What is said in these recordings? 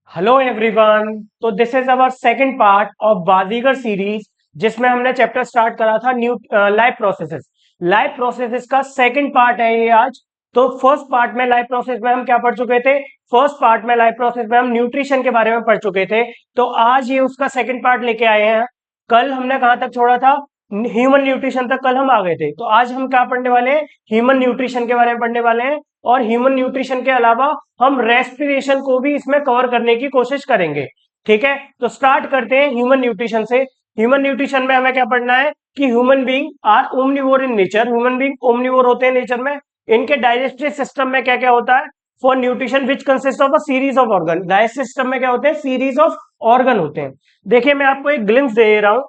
Hello everyone. तो this is our second part of Baazigar series, जिसमें हमने चैप्टर स्टार्ट करा था new life processes. Life processes का सेकंड पार्ट है ये आज। तो फर्स्ट पार्ट में लाइफ प्रोसेस में हम क्या पढ़ चुके थे? फर्स्ट पार्ट में लाइफ प्रोसेस में हम न्यूट्रिशन के बारे में पढ़ चुके थे। तो आज ये उसका सेकंड पार्ट लेके आए हैं। कल हमने कहाँ तक छोड़ा था? ह्यूमन न्यूट्रिशन तक कल हम आ गए थे। तो आज हम क्या पढ़ने वाले हैं? ह्यूमन न्यूट्रिशन के बारे में पढ़ने वाले हैं। और ह्यूमन न्यूट्रिशन के अलावा हम रेस्पिरेशन को भी इसमें कवर करने की कोशिश करेंगे। ठीक है, तो स्टार्ट करते हैं ह्यूमन न्यूट्रिशन से। ह्यूमन न्यूट्रिशन में हमें क्या पढ़ना है कि human being are omnivore in nature. Human being omnivore होते हैं नेचर में। इनके डाइजेस्टिव सिस्टम में क्या क्या होता है? For nutrition which consist of a series of organ. Digestive system में क्या होते हैं? सीरीज ऑफ ऑर्गन होते हैं। देखिए, मैं आपको एक ग्लिम्स दे रहा हूं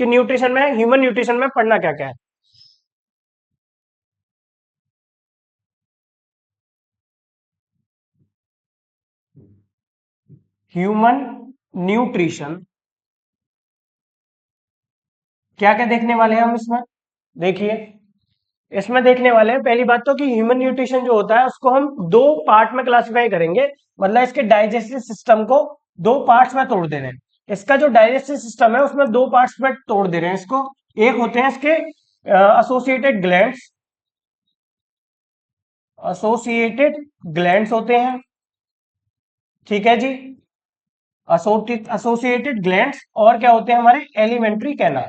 कि न्यूट्रिशन में, ह्यूमन न्यूट्रिशन में पढ़ना क्या क्या है। ह्यूमन न्यूट्रिशन क्या क्या देखने वाले हैं हम इसमें? देखिए, इसमें देखने वाले हैं पहली बात तो कि ह्यूमन न्यूट्रिशन जो होता है उसको हम दो पार्ट में क्लासिफाई करेंगे। मतलब इसके डाइजेस्टिव सिस्टम को दो पार्ट्स में तोड़ दे रहे हैं। इसका जो डाइजेस्टिव सिस्टम है उसमें दो पार्ट्स में तोड़ दे रहे हैं इसको। एक होते हैं इसके एसोसिएटेड ग्लैंड्स। एसोसिएटेड ग्लैंड्स होते हैं, ठीक है जी। Associated glands. और क्या होते हैं हमारे? Alimentary canal.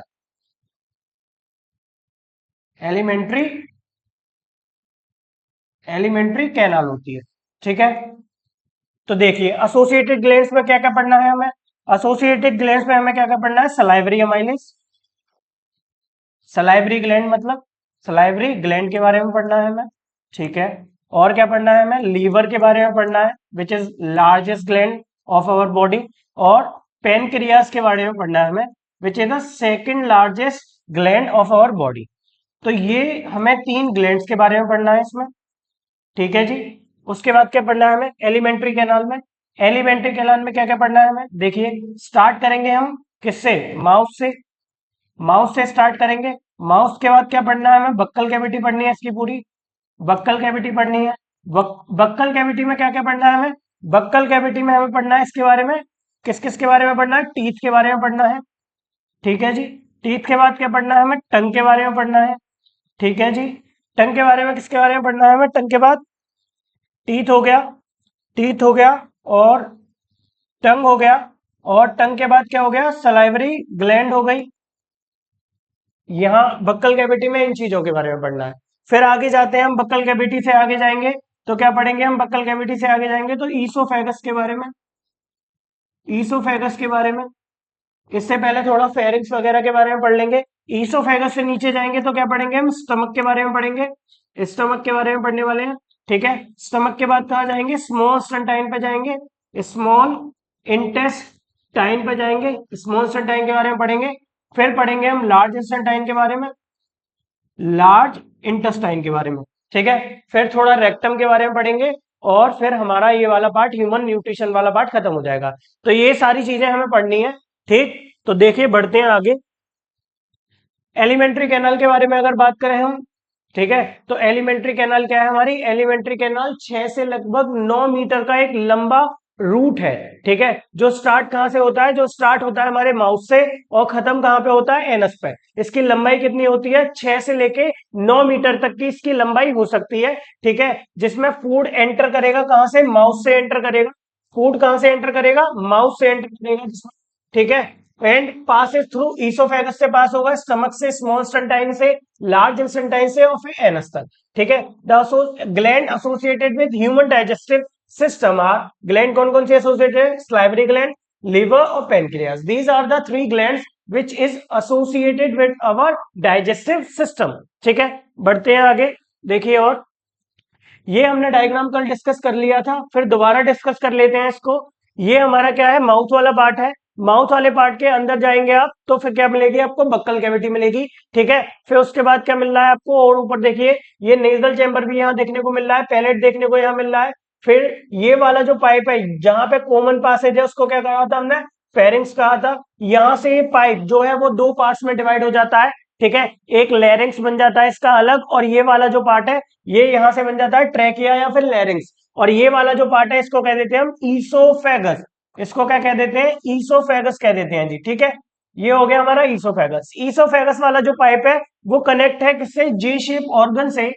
Alimentary alimentary canal होती है, ठीक है। तो देखिए, एसोसिएटेड ग्लैंड्स में क्या क्या पढ़ना है हमें? एसोसिएटेड ग्लैंड्स में हमें क्या क्या पढ़ना है? Salivary amylase. सलाइवरी ग्लैंड मतलब सलाइवरी ग्लैंड के बारे में पढ़ना है हमें, ठीक है। और क्या पढ़ना है हमें? लीवर के बारे में पढ़ना है, which is largest gland of our body. और पेनक्रियास के बारे में पढ़ना है हमें, which is the second largest gland of our body. तो ये हमें तीन ग्लैंड्स के बारे में पढ़ना है इसमें, ठीक है जी। उसके बाद क्या पढ़ना है हमें? एलिमेंट्री कैनाल में। एलिमेंट्री कैनाल में क्या क्या पढ़ना है हमें? देखिए, स्टार्ट करेंगे हम किससे? माउस से। माउस से स्टार्ट करेंगे। माउस के बाद क्या पढ़ना है हमें? बक्कल कैविटी पढ़नी है इसकी पूरी। बक्कल कैविटी पढ़नी है। बक्कल कैविटी में क्या क्या पढ़ना है हमें? बक्कल कैविटी में हमें पढ़ना है इसके बारे में, किस किस के बारे में पढ़ना है? टीथ के बारे में पढ़ना है, ठीक है जी। टीथ के बाद क्या पढ़ना है हमें? टंग के बारे में पढ़ना है, ठीक है जी। टंग के बारे में किसके बारे में पढ़ना है हमें? टंग के बाद टीथ हो गया, टीथ हो गया, और टंग हो गया। और टंग के बाद क्या हो गया? सलाइवरी ग्लैंड हो गई। यहाँ बक्कल कैविटी में इन चीजों के बारे में पढ़ना है। फिर आगे जाते हैं हम, बक्कल कैविटी से आगे जाएंगे तो क्या पढ़ेंगे हम? बक्कल कैविटी से आगे जाएंगे तो ईसोफेगस के बारे में। ईसोफेगस के बारे में। इससे पहले थोड़ा फेरिंक्स वगैरह के बारे में पढ़ लेंगे। ईसोफेगस से नीचे जाएंगे तो क्या पढ़ेंगे हम? स्टमक के बारे में पढ़ेंगे। स्टमक के बारे में पढ़ने वाले हैं, ठीक है। स्टमक के बाद कहाँ जाएंगे? स्मॉल स्टंटाइन पे जाएंगे। स्मॉल इंटेस्टाइन पे जाएंगे, स्मॉल स्टंटाइन के बारे में पढ़ेंगे। फिर पढ़ेंगे हम लार्ज इंटेस्टाइन के बारे में, लार्ज इंटेस्टाइन के बारे में, ठीक है। फिर थोड़ा रेक्टम के बारे में पढ़ेंगे। और फिर हमारा ये वाला पार्ट, ह्यूमन न्यूट्रिशन वाला पार्ट खत्म हो जाएगा। तो ये सारी चीजें हमें पढ़नी है, ठीक। तो देखिए, बढ़ते हैं आगे। एलिमेंट्री कैनाल के बारे में अगर बात करें हम, ठीक है, तो एलिमेंट्री कैनाल क्या है हमारी? एलिमेंट्री कैनाल 6 से लगभग 9 मीटर का एक लंबा रूट है, ठीक है। जो स्टार्ट कहां से होता है? जो स्टार्ट होता है हमारे माउथ से और खत्म कहां पे होता है? एनस पे। इसकी लंबाई कितनी होती है? 6 से लेके 9 मीटर तक की इसकी लंबाई हो सकती है, ठीक है। जिसमें फूड एंटर करेगा कहां से? माउथ से एंटर करेगा। फूड कहां से एंटर करेगा? माउथ से एंटर करेगा जिसमें, ठीक है। एंड पासेस थ्रू ईसोफेगस से पास होगा, स्टमक से, स्मॉल स्टंटाइन से, लार्ज इंस्टेंटाइन से, और फिर एनस तक, ठीक है। The gland associated with human digestive system are, gland कौन कौन से एसोसिएटेड है? स्लाइवरी ग्लैंड, लिवर और pancreas. These are the three glands which is associated with our digestive system, ठीक है। बढ़ते हैं आगे, देखिए। और ये हमने डायग्राम कल डिस्कस कर लिया था, फिर दोबारा डिस्कस कर लेते हैं इसको। ये हमारा क्या है? माउथ वाला पार्ट है। माउथ वाले पार्ट के अंदर जाएंगे आप तो फिर क्या मिलेगी आपको? बक्कल कैविटी मिलेगी, ठीक है। फिर उसके बाद क्या मिल रहा है आपको? और ऊपर देखिए, ये नेजल चैम्बर भी यहाँ देखने को मिल रहा है, पैलेट देखने को यहाँ मिल रहा है। फिर ये वाला जो पाइप है, जहां पे कॉमन पासेज है, उसको क्या कहा था हमने? फेरिंग्स कहा था। यहां से ये पाइप जो है वो दो पार्ट्स में डिवाइड हो जाता है, ठीक है। एक लैरिंग्स बन जाता है इसका अलग, और ये वाला जो पार्ट है ये यहां से बन जाता है ट्रैकिया या फिर लैरिंग्स। और ये वाला जो पार्ट है इसको कह देते हैं हम ईसोफेगस। इसको क्या कह देते हैं, ईसोफेगस कह देते हैं जी, ठीक है। ये हो गया हमारा ईसोफेगस। ईसोफेगस वाला जो पाइप है वो कनेक्ट है किससे, जे शेप ऑर्गन से।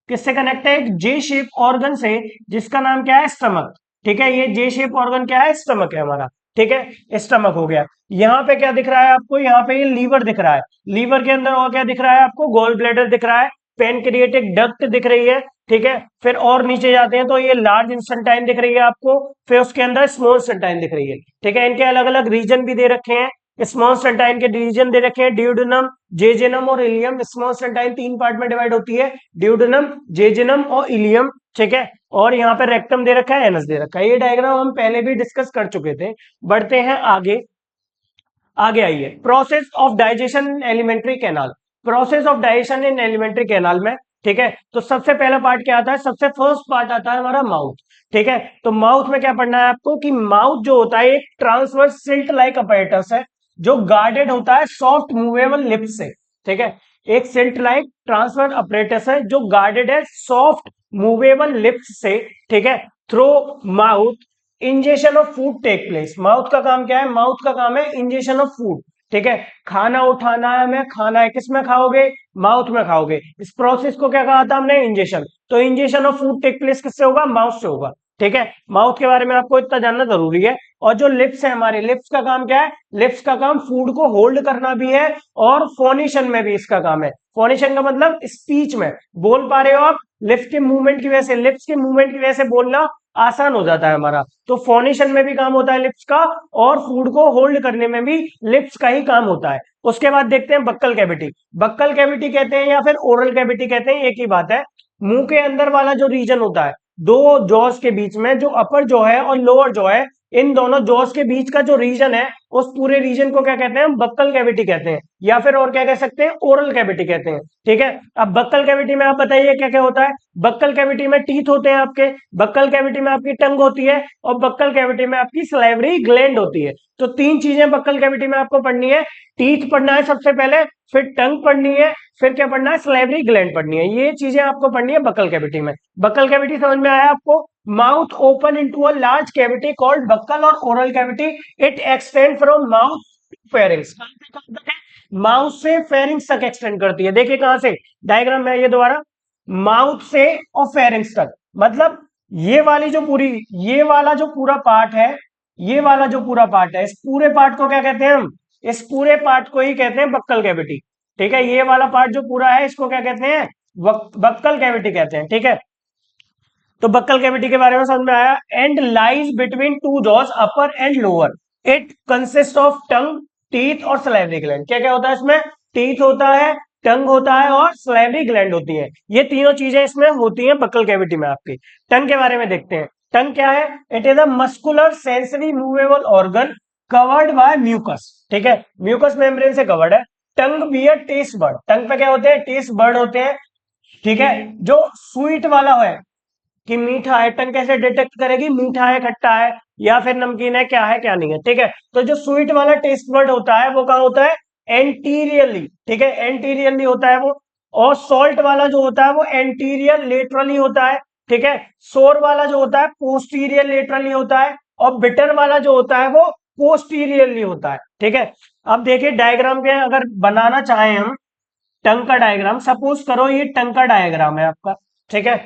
किससे कनेक्ट है, एक जे शेप ऑर्गन से, जिसका नाम क्या है, स्टमक। ठीक है, ये जे शेप ऑर्गन क्या है, स्टमक है हमारा। ठीक है, स्टमक हो गया। यहाँ पे क्या दिख रहा है आपको, यहाँ पे ये लीवर दिख रहा है। लीवर के अंदर और क्या दिख रहा है आपको, गोल ब्लैडर दिख रहा है, पेनक्रिएटिक डक्ट दिख रही है। ठीक है, फिर और नीचे जाते हैं तो ये लार्ज इंस्टेंटाइन दिख रही है आपको, फिर उसके अंदर स्मॉल इंस्टेंटाइन दिख रही है। ठीक है, इनके अलग अलग रीजन भी दे रखे हैं। स्मॉल इंस्टेंटाइन के रीजन दे रखे हैं, ड्यूडेनम, जेजेनम और इलियम। स्मॉल इंस्टेंटाइन 3 पार्ट में डिवाइड होती है, ड्यूडेनम, जेजेनम और इलियम। ठीक है, और यहाँ पे रेक्टम दे रखा है, एनस दे रखा है। ये डायग्राम हम पहले भी डिस्कस कर चुके थे। बढ़ते हैं आगे। आगे आइए, process of digestion in alimentary canal. Process of digestion in alimentary canal में, ठीक है, तो सबसे पहला पार्ट क्या आता है, सबसे फर्स्ट पार्ट आता है हमारा माउथ। ठीक है, तो माउथ में क्या पढ़ना है आपको कि माउथ जो होता है एक ट्रांसवर्स सिल्ट लाइक अपैरेटस है, जो गार्डेड होता है सॉफ्ट मूवेबल लिप्स से। ठीक है, एक सिल्ट लाइक ट्रांसवर्स अपैरेटस है जो गार्डेड है सॉफ्ट मूवेबल लिप्स से। ठीक है, through mouth ingestion of food take place. Mouth का काम क्या है, माउथ का काम है इंजेशन ऑफ फूड। ठीक है, खाना उठाना है, हमें खाना है, किस में खाओगे, माउथ में खाओगे। इस प्रोसेस को क्या कहा था हमने, इंजेशन। तो ingestion of food take place किससे होगा, माउथ से होगा। ठीक है, माउथ के बारे में आपको इतना जानना जरूरी है। और जो लिप्स है हमारे, लिप्स का काम क्या है, लिप्स का काम फूड को होल्ड करना भी है, और फोनिशन में भी इसका काम है। फोनिशन का मतलब स्पीच में बोल पा रहे हो आप, लिप्स के मूवमेंट की वजह से, लिप्स के मूवमेंट की वजह से बोलना आसान हो जाता है हमारा। तो फोनेशन में भी काम होता है लिप्स का, और फूड को होल्ड करने में भी लिप्स का ही काम होता है। उसके बाद देखते हैं बक्कल कैविटी। बक्कल कैविटी कहते हैं या फिर ओरल कैविटी कहते हैं, एक ही बात है। मुंह के अंदर वाला जो रीजन होता है, दो जॉस के बीच में, जो अपर जॉ है और लोअर जॉ है, इन दोनों जॉस के बीच का जो रीजन है, उस पूरे रीजन को क्या कहते हैं, बक्कल कैविटी कहते हैं, या फिर और क्या कह सकते हैं, ओरल कैविटी कहते हैं। ठीक है, अब बक्कल कैविटी में आप बताइए क्या क्या होता है। बक्कल कैविटी में टीथ होते हैं आपके, बक्कल कैविटी में आपकी टंग होती है, और बक्कल कैविटी में आपकी सलाइवरी ग्लैंड होती है। तो 3 चीजें बक्कल कैविटी में आपको पढ़नी है। टीथ पढ़ना है सबसे पहले, फिर टंग पढ़नी है, फिर क्या पढ़ना है, सलाइवरी ग्लैंड पढ़नी है। ये चीजें आपको पढ़नी है बक्कल कैविटी में। बक्कल कैविटी समझ में आया आपको। Mouth open into a large cavity called buccal और oral cavity. It extend from mouth to pharynx. Mouth से फेरिंग्स तक एक्सटेंड करती है। देखिए कहां से, डायग्राम में ये दोबारा, माउथ से और फेरिंग्स तक, मतलब ये वाली जो पूरी, ये वाला जो पूरा पार्ट है, ये वाला जो पूरा पार्ट है, इस पूरे पार्ट को क्या कहते हैं हम, इस पूरे पार्ट को ही कहते हैं बक्कल कैविटी। ठीक है, ये वाला पार्ट जो पूरा है इसको क्या कहते हैं, बक्कल कैविटी कहते हैं। ठीक है, तो बक्कल कैविटी के बारे में समझ में आया। And lies between two jaws, upper and lower. It consist of tongue, teeth और सलाइवरी ग्लैंड। क्या क्या होता है इसमें, टीथ होता है, टंग होता है और सलाइवरी ग्लैंड होती है। ये तीनों चीजें इसमें होती हैं बक्कल कैविटी में आपकी। टंग के बारे में देखते हैं। टंग क्या है, it is a muscular sensory movable organ covered by mucus. ठीक है, म्यूकस मेम्ब्रेन से कवर्ड है। Tongue bear taste bud, tongue पे क्या होते हैं, टेस्ट बर्ड होते हैं। ठीक है, जो स्वीट वाला है कि मीठा है, टंग कैसे डिटेक्ट करेगी, मीठा है, खट्टा है, या फिर नमकीन है, क्या है क्या नहीं है। ठीक है, तो जो स्वीट वाला टेस्ट बर्ड होता है वो कहाँ होता है, एंटीरियरली। ठीक है, एंटीरियरली होता है वो। और सॉल्ट वाला जो होता है वो एंटीरियर लेटरली होता है। ठीक है, सोर वाला जो होता है पोस्टीरियर लेटरली होता है, और बिटर वाला जो होता है वो पोस्टीरियरली होता है। ठीक है, अब देखिए डायग्राम के अगर बनाना चाहें हम टंग का डायग्राम, सपोज करो ये टंग का डायग्राम है आपका। ठीक है,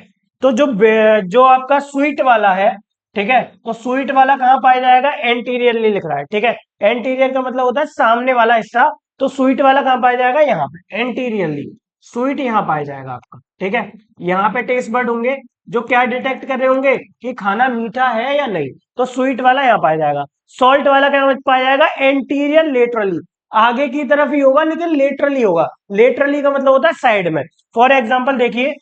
तो जो आपका स्वीट वाला है, ठीक है, तो स्वीट वाला कहां पाया जाएगा, एंटीरियरली लिख रहा है। ठीक है, एंटीरियर का मतलब होता है सामने वाला हिस्सा। तो स्वीट वाला कहां पाया जाएगा, यहाँ पे एंटीरियरली। स्वीट यहाँ पाया जाएगा आपका। ठीक है, यहाँ पे टेस्ट बर्ड होंगे जो क्या डिटेक्ट कर रहे होंगे कि खाना मीठा है या नहीं। तो स्वीट वाला यहाँ पाया जाएगा। सॉल्ट वाला क्या पाया जाएगा, एंटीरियर लेटरली, आगे की तरफ ही होगा लेकिन लेटरली होगा। लेटरली का मतलब होता है साइड में। फॉर एग्जाम्पल देखिए,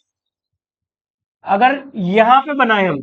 अगर यहां पे बनाए हम,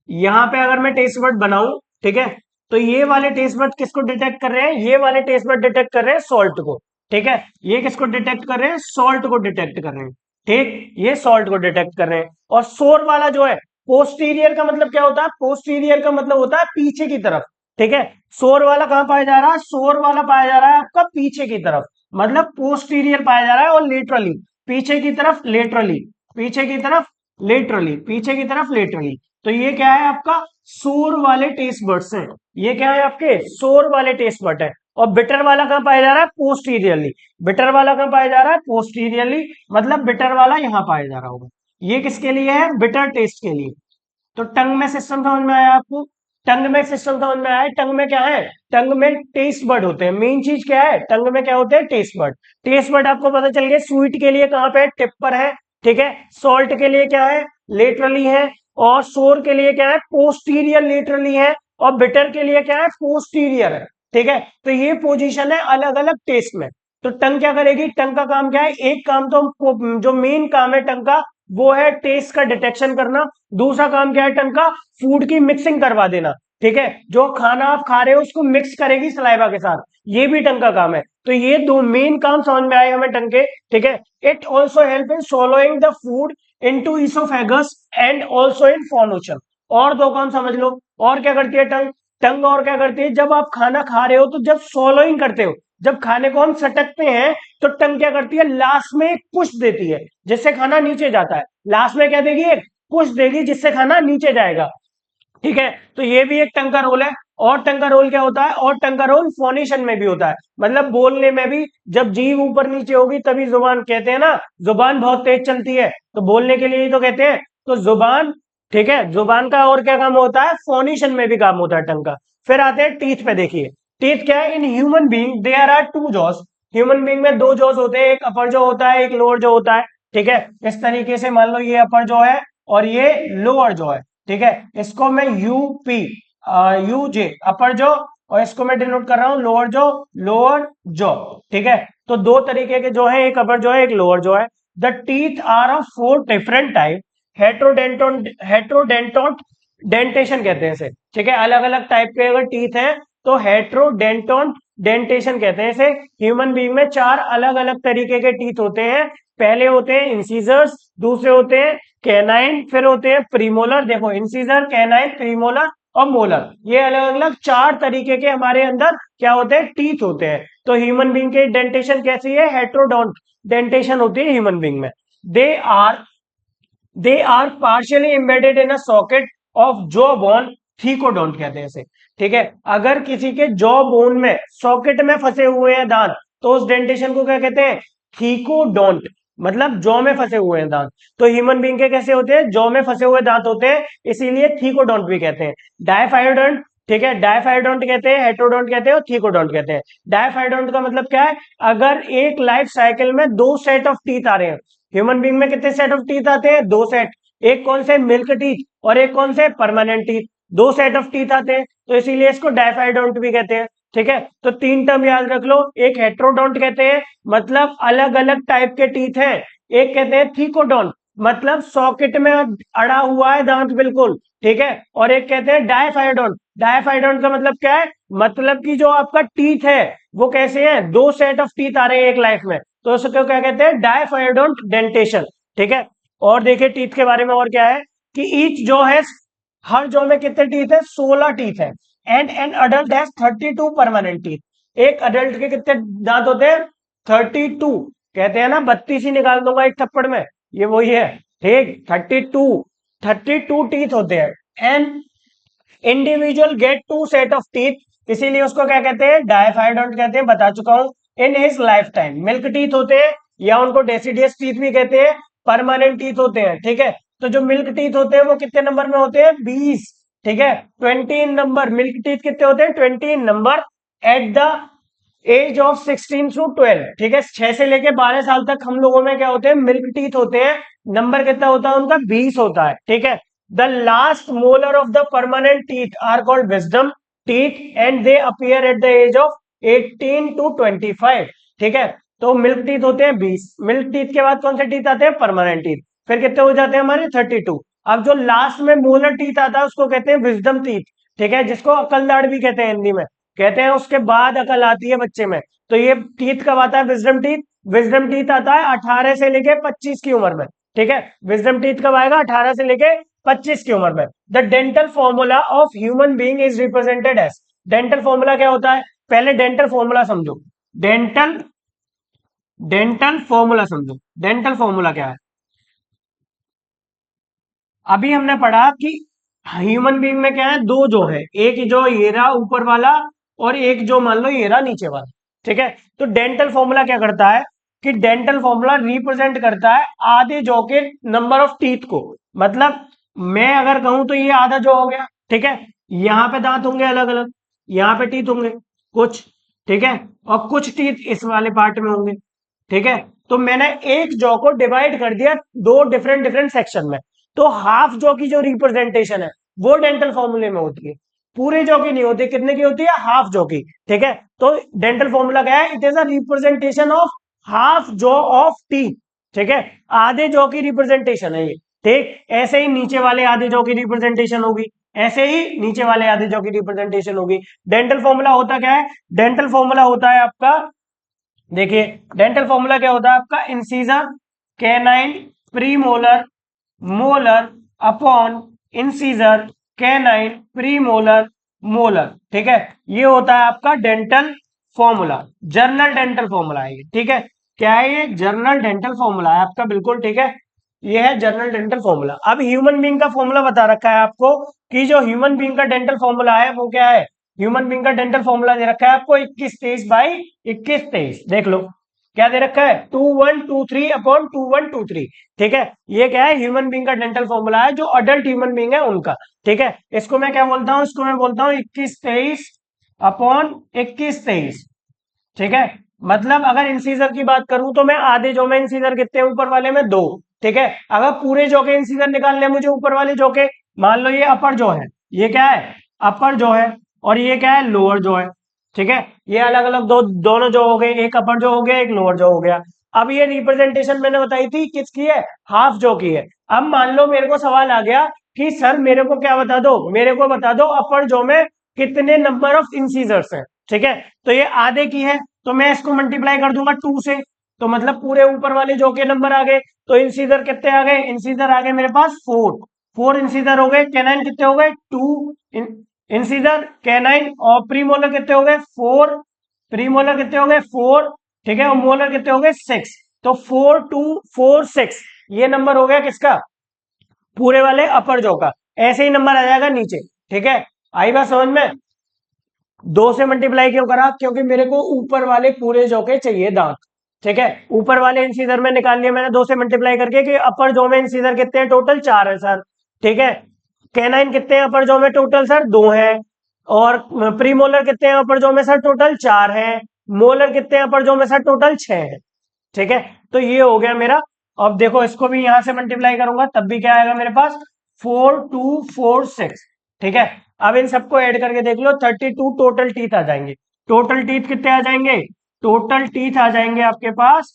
यहां पे अगर मैं टेस्ट बर्ड बनाऊं, ठीक है, तो ये वाले टेस्ट बर्ड किसको डिटेक्ट कर रहे हैं, ये वाले टेस्ट बर्ड डिटेक्ट कर रहे हैं सॉल्ट को। ठीक है, ये किसको डिटेक्ट कर रहे हैं, सॉल्ट को डिटेक्ट कर रहे हैं। ठीक, ये सॉल्ट को डिटेक्ट कर रहे हैं। और सोर वाला जो है, पोस्टीरियर का मतलब क्या होता है, पोस्टीरियर का मतलब होता है पीछे की तरफ। ठीक है, सोर वाला कहां पाया जा रहा है, सोर वाला पाया जा रहा है आपका पीछे की तरफ, मतलब पोस्टीरियर पाया जा रहा है, और लेटरली पीछे की तरफ, लेटरली पीछे की तरफ, लेटरली पीछे की तरफ, लेटरली। तो ये क्या है आपका, सूर वाले टेस्ट बर्ड्स हैं। ये क्या है आपके सोर वाले टेस्ट बट है। और बिटर वाला कहाँ पाया जा रहा है पोस्टीरियरली। बिटर वाला कहाँ पाया जा रहा है पोस्टीरियरली, मतलब बिटर वाला यहाँ पाया जा रहा होगा। ये किसके लिए है बिटर टेस्ट के लिए। तो टंग में सिस्टम समझ में आया आपको। टंग में सिस्टम समझ में आया। टंग में क्या है टंग में टेस्ट बर्ड होते हैं। मेन चीज क्या है टंग में क्या होते हैं टेस्ट बर्ड। टेस्ट बर्ड आपको पता चल गया स्वीट के लिए कहाँ पे है टिप पर है। ठीक है सॉल्ट के लिए क्या है लेटरली है। और सोर के लिए क्या है पोस्टीरियर लेटरली है। और बिटर के लिए क्या है पोस्टीरियर है। ठीक है तो ये पोजीशन है अलग अलग टेस्ट में। तो टंग क्या करेगी टंग का काम क्या है एक काम तो जो मेन काम है टंग का वो है टेस्ट का डिटेक्शन करना। दूसरा काम क्या है टंग का फूड की मिक्सिंग करवा देना। ठीक है जो खाना आप खा रहे हो उसको मिक्स करेगी सलाइवा के साथ। ये भी टंग का काम है। तो ये दो मेन काम समझ में आए हमें टंग के। ठीक है it also help in swallowing the food into oesophagus and also in phonation. और दो काम समझ लो। और क्या करती है टंग टंग और क्या करती है जब आप खाना खा रहे हो तो जब सोलोइंग करते हो जब खाने को हम सटकते हैं तो टंग क्या करती है लास्ट में एक पुश देती है जिससे खाना नीचे जाता है। लास्ट में क्या देगी एक पुश देगी जिससे खाना नीचे जाएगा। ठीक है तो ये भी एक टंग का रोल है। और टंग का रोल क्या होता है और टंग का रोल फोनेशन में भी होता है मतलब बोलने में भी। जब जीभ ऊपर नीचे होगी तभी जुबान कहते हैं ना जुबान बहुत तेज चलती है तो बोलने के लिए ही तो कहते हैं। तो जुबान ठीक है जुबान का और क्या काम होता है फोनेशन में भी काम होता है टंग का। फिर आते हैं टीथ पे देखिए। टीथ क्या है in human being there are two jaws. Human being में दो जॉस होते हैं एक अपर जॉ होता है एक लोअर जॉ होता है। ठीक है इस तरीके से मान लो ये अपर जॉ है और ये लोअर जॉ है। ठीक है इसको मैं यूपी यूजे अपर जॉ और इसको मैं डिनोट कर रहा हूं लोअर जॉ। ठीक है तो दो तरीके के जो है एक अपर जॉ है एक लोअर जॉ है। The teeth are of four different type. Heterodont dentition कहते हैं इसे। ठीक है अलग अलग टाइप के अगर टीथ हैं तो हेट्रोडेंटोन डेंटेशन कहते हैं इसे। ह्यूमन बीइंग में चार अलग अलग तरीके के टीथ होते हैं। पहले होते हैं इंसीजर्स दूसरे होते हैं कैनाइन फिर होते हैं प्रीमोलर। देखो इंसीजर कैनाइन प्रीमोलर और मोलर ये अलग अलग चार तरीके के हमारे अंदर क्या होते हैं टीथ होते हैं। तो ह्यूमन बीइंग की डेंटेशन कैसी है हेट्रोडोंट डेंटेशन होती है ह्यूमन बीइंग में। They are they are partially embedded in a socket of jaw bone thecodont कहते हैं इसे। ठीक है अगर किसी के जॉ बोन में सॉकेट में फंसे हुए हैं दांत तो उस डेंटेशन को क्या कहते हैं थीकोडोंट मतलब जॉ में फंसे हुए हैं दांत। तो ह्यूमन बीइंग के कैसे होते हैं जॉ में फंसे हुए दांत होते हैं इसीलिए थीकोडोंट भी कहते हैं। डायफाइडोंट ठीक है डायफाइडोंट कहते हैं हेट्रोडोंट कहते हैं और थीकोडोंट कहते हैं। डायफाइडोंट का मतलब क्या है अगर एक लाइफ साइकिल में दो सेट ऑफ टीथ आ रहे हैं। ह्यूमन बीइंग में कितने सेट ऑफ टीथ आते हैं दो सेट। एक कौन से मिल्क टीथ और एक कौन से परमानेंट टीथ। दो सेट ऑफ टीथ आते हैं तो इसीलिए इसको डायफाइडोंट भी कहते हैं। ठीक है तो तीन टर्म याद रख लो। एक हेट्रोडोंट कहते हैं मतलब अलग अलग टाइप के टीथ हैं। एक कहते हैं थीकोडोंट मतलब सॉकेट में अड़ा हुआ है दांत बिल्कुल। ठीक है और एक कहते हैं डायफाइडोंट। डायफाइडोंट का मतलब क्या है मतलब कि जो आपका टीथ है वो कैसे है दो सेट ऑफ टीथ आ रहे हैं एक लाइफ में तो उसको क्या कहते हैं डायफाइडोंट डेंटेशन। ठीक है और देखिए टीथ के बारे में और क्या है कि ईच जॉ है हर जॉ में कितने टीथ है 16 टीथ है। And an adult has 32 permanent teeth. एक अडल्ट के कितने दांत होते हैं 32। कहते हैं ना 32 ही निकाल दूंगा एक थप्पड़ में ये वही है। ठीक 32 टीथ होते हैं। And individual get two set of teeth इसीलिए उसको क्या कहते हैं डायफाइडोंट कहते हैं बता चुका हूं। In his life time milk teeth होते हैं या उनको डेसिडियस टीथ भी कहते हैं परमानेंट टीथ होते हैं। ठीक है तो जो मिल्क टीथ होते हैं वो कितने नंबर में होते हैं 20। ठीक है 20 नंबर मिल्क टीथ कितने होते हैं 20 number at the age of 16 to 12। ठीक है 6 से लेके 12 साल तक हम लोगों में क्या होते हैं मिल्क टीथ होते हैं। नंबर कितना होता है उनका 20 होता है। ठीक है the last molar of the permanent teeth are called wisdom teeth and they appear at the age of 18 to 25। ठीक है तो मिल्क टीथ होते हैं 20। मिल्क टीथ के बाद कौन से टीथ आते हैं परमानेंट टीथ फिर कितने हो जाते हैं हमारे 32। अब जो लास्ट में मोलर टीथ आता है उसको कहते हैं विजडम टीथ। ठीक है जिसको अकलदाड़ भी कहते हैं हिंदी में। कहते हैं उसके बाद अकल आती है बच्चे में। तो ये टीथ कब आता है विजडम टीथ। विजडम टीथ आता है 18 से लेके 25 की उम्र में। ठीक है विजडम टीथ कब आएगा 18 से लेके 25 की उम्र में। The dental formula of human being is represented as. Dental formula क्या होता है पहले डेंटल फॉर्मूला समझो। डेंटल डेंटल फॉर्मूला समझो। डेंटल फॉर्मूला क्या है अभी हमने पढ़ा कि ह्यूमन बीइंग में क्या है, दो जो है, एक जो ये रहा ऊपर वाला और एक जो मान लो ये रहा नीचे वाला। ठीक है, तो डेंटल फॉर्मूला क्या करता है कि डेंटल फॉर्मूला रिप्रेजेंट करता है आधे जॉ के नंबर ऑफ टीथ को। मतलब मैं अगर कहूं तो ये आधा जॉ हो गया। ठीक है, यहाँ पे दांत होंगे अलग अलग, यहाँ पे टीथ होंगे कुछ। ठीक है, और कुछ टीथ इस वाले पार्ट में होंगे। ठीक है, तो मैंने एक जॉ को डिवाइड कर दिया दो डिफरेंट डिफरेंट सेक्शन में। तो हाफ जॉ की जो रिप्रेजेंटेशन है वो डेंटल फॉर्मूले में होती है, पूरे जॉ की नहीं होती। कितने की होती है, हाफ जॉ की। ठीक है, तो डेंटल फॉर्मूला क्या है, it is a representation of half jaw of teeth. ठीक है, आधे जॉ की रिप्रेजेंटेशन है ये। ठीक, ऐसे ही नीचे वाले आधे जॉ की रिप्रेजेंटेशन होगी, ऐसे ही नीचे वाले आधे जॉ की रिप्रेजेंटेशन होगी। डेंटल फॉर्मूला होता क्या है, डेंटल फॉर्मूला होता है आपका, देखिए डेंटल फॉर्मूला क्या होता है आपका, incisor canine premolar molar upon incisor canine premolar molar. ठीक है, ये होता है आपका dental formula, journal dental formula है ये। ठीक है, क्या है ये, जर्नल डेंटल फॉर्मूला है आपका, बिल्कुल ठीक है, ये है जर्नल डेंटल फॉर्मूला। अब ह्यूमन बीइंग का फॉर्मूला बता रखा है आपको कि जो ह्यूमन बीइंग का डेंटल फॉर्मूला है वो क्या है, ह्यूमन बीइंग का डेंटल फॉर्मूला दे रखा है आपको 2123/2123। देख लो क्या दे रखा है, 2123 अपॉन 2123। ठीक है, ये क्या है, ह्यूमन बीइंग का डेंटल फॉर्मूला है जो अडल्ट ह्यूमन बीइंग है उनका। ठीक है, इसको मैं क्या बोलता हूं, इसको मैं बोलता हूं 2123/2123। ठीक है, मतलब अगर इंसीजर की बात करूं तो मैं आधे जो में इंसीजर कितने हैं, ऊपर वाले में दो। ठीक है, अगर पूरे जो के इंसीजर निकालने हैं मुझे ऊपर वाले जो के, मान लो ये अपर जो है, ये क्या है, अपर जो है, और ये क्या है, लोअर जो है। ठीक है, ये अलग अलग दोनों जो हो गए, एक अपर जो हो गया, एक लोअर जो हो गया। अब ये रिप्रेजेंटेशन मैंने बताई थी किसकी है, हाफ जो की है। अब मान लो मेरे को सवाल आ गया कि सर मेरे को क्या बता दो, मेरे को बता दो अपर जो में कितने नंबर ऑफ इंसीजर्स हैं। ठीक है, तो ये आधे की है, तो मैं इसको मल्टीप्लाई कर दूंगा 2 से, तो मतलब पूरे ऊपर वाले जो के नंबर आ गए। तो इंसीजर कितने आ गए, इंसीजर आ गए मेरे पास 4, 4 इंसीजर हो गए। कैनाइन कितने हो गए, 2 इंसीजर कैनाइन। और प्रीमोलर कितने हो गए, 4, प्रीमोलर कितने हो गए 4। ठीक है, और मोलर कितने हो गए 6। तो 4 2 4 6, ये नंबर हो गया किसका, पूरे वाले अपर जॉ का। ऐसे ही नंबर आ जाएगा नीचे। ठीक है, आई बात समझ में। 2 से मल्टीप्लाई क्यों करा, क्योंकि मेरे को ऊपर वाले पूरे जॉ के चाहिए दांत। ठीक है, ऊपर वाले इंसीजर में निकाल लिया मैंने 2 से मल्टीप्लाई करके कि अपर जॉ में इंसीजर कितने हैं, टोटल 4 है सर। ठीक है, कैनाइन कितने हैं अपर जॉ में, टोटल सर 2 है। और प्रीमोलर कितने हैं अपर जॉ में सर, टोटल 4 है। मोलर कितने हैं अपर जॉ में सर, टोटल 6 है। ठीक है, तो ये हो गया मेरा। अब देखो इसको भी यहां से मल्टीप्लाई करूंगा तब भी क्या आएगा मेरे पास, 4246। ठीक है, अब इन सबको ऐड करके देख लो, 32 टोटल टीथ आ जाएंगे। टोटल टीथ कितने आ जाएंगे, टोटल टीथ आ जाएंगे आपके पास,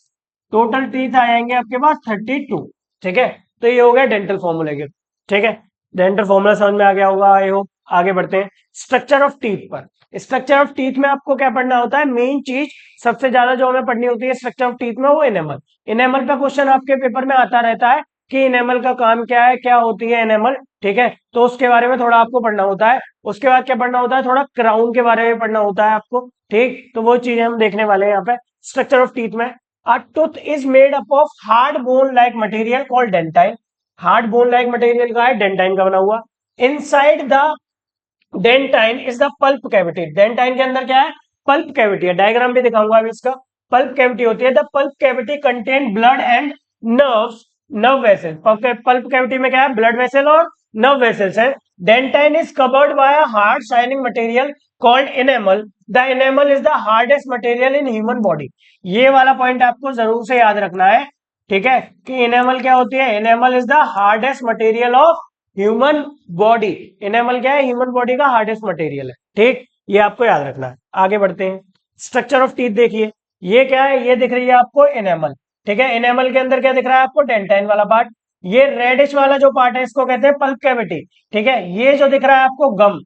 टोटल टीथ आ जाएंगे आपके पास 32। ठीक है, तो ये हो गया डेंटल फॉर्मूले के। ठीक है, डेंटल फॉर्मूला समझ में आ गया होगा आई होप। आगे बढ़ते हैं स्ट्रक्चर ऑफ टीथ पर। स्ट्रक्चर ऑफ टीथ में आपको क्या पढ़ना होता है, मेन चीज सबसे ज्यादा जो हमें पढ़नी होती है स्ट्रक्चर ऑफ टीथ में, वो इनेमल। इनेमल का क्वेश्चन आपके पेपर में आता रहता है कि इनेमल का काम क्या है, क्या होती है इनेमल। ठीक है, तो उसके बारे में थोड़ा आपको पढ़ना होता है। उसके बाद क्या पढ़ना होता है, थोड़ा क्राउन के बारे में पढ़ना होता है आपको। ठीक, तो वो चीजें हम देखने वाले हैं यहाँ पे स्ट्रक्चर ऑफ टीथ में। A tooth is made up of hard bone like material called dentine. Hard bone like material का है, डेंटाइन का बना हुआ। Inside the dentine is the pulp cavity. Dentine के अंदर क्या है, पल्प कैविटी है। डायग्राम भी दिखाऊंगा अभी इसका। पल्प कैविटी होती है, the pulp cavity contain blood and nerves, nerve vessel. Pulp cavity में क्या है, ब्लड वेसल और नर्व वेसल्स है। Dentine is covered by a hard shining material called enamel. The enamel is the hardest material in human body. ये वाला point आपको जरूर से याद रखना है। ठीक है, कि इनेमल क्या होती है, enamel is the hardest material of human body. Enamel क्या है, ह्यूमन बॉडी का हार्डेस्ट मटेरियल है। ठीक, ये आपको याद रखना है। आगे बढ़ते हैं, स्ट्रक्चर ऑफ टीथ देखिए। ये क्या है, ये दिख रही है आपको इनेमल। ठीक है, इनेमल के अंदर क्या दिख रहा है आपको, डेंटाइन वाला पार्ट। ये रेडिश वाला जो पार्ट है इसको कहते हैं पल्प कैविटी। ठीक है, ये जो दिख रहा है आपको गम,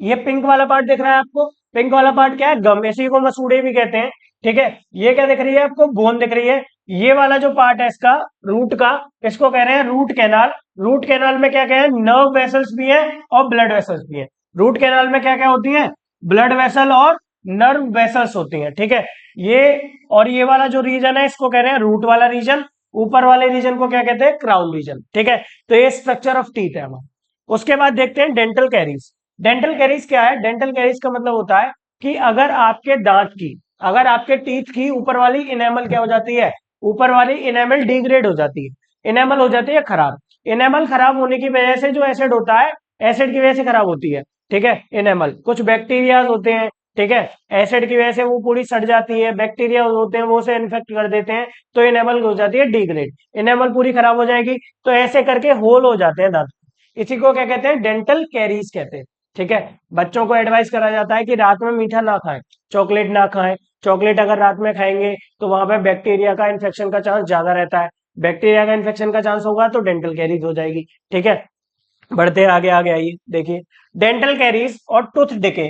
ये पिंक वाला पार्ट दिख रहा है आपको, पिंक वाला पार्ट क्या है, गम, इसी को मसूड़े भी कहते हैं। ठीक है, ये क्या दिख रही है आपको, बोन दिख रही है। ये वाला जो पार्ट है इसका, रूट का, इसको कह रहे हैं रूट कैनाल। रूट कैनाल में क्या क्या है, नर्व वेसल्स भी है और ब्लड वेसल्स भी है। रूट कैनाल में क्या क्या होती है, ब्लड वेसल और नर्व वेसल्स होती हैं। ठीक है, ये और ये वाला जो रीजन है इसको कह रहे हैं रूट वाला रीजन। ऊपर वाले रीजन को क्या कहते हैं, क्राउन रीजन। ठीक है, तो ये स्ट्रक्चर ऑफ टीथ है हमारा। उसके बाद देखते हैं डेंटल कैरीज। डेंटल कैरीज क्या है? डेंटल कैरीज का मतलब होता है कि अगर आपके दांत की, अगर आपके टीथ की ऊपर वाली इनेमल क्या हो जाती है, ऊपर वाली इनेमल डिग्रेड हो जाती है, इनेमल हो जाती है खराब। इनेमल खराब होने की वजह से जो एसिड होता है, एसिड की वजह से खराब होती है, ठीक है। इनेमल कुछ बैक्टीरिया होते हैं, ठीक है, एसिड की वजह से वो पूरी सड़ जाती है, बैक्टीरिया होते हैं वो उसे इन्फेक्ट कर देते हैं, तो इनेमल हो जाती है डिग्रेड, इनेमल पूरी खराब हो जाएगी। तो ऐसे करके होल हो जाते हैं दांत, इसी को क्या कहते हैं? डेंटल कैरीज कहते हैं, ठीक है। बच्चों को एडवाइस करा जाता है कि रात में मीठा ना खाएं, चॉकलेट ना खाएं। चॉकलेट अगर रात में खाएंगे तो वहां पे बैक्टीरिया का इन्फेक्शन का चांस ज्यादा रहता है, बैक्टीरिया का इन्फेक्शन का चांस होगा तो डेंटल कैरीज हो जाएगी, ठीक है। बढ़ते हैं आगे, आगे आइए देखिए। डेंटल कैरीज और tooth decay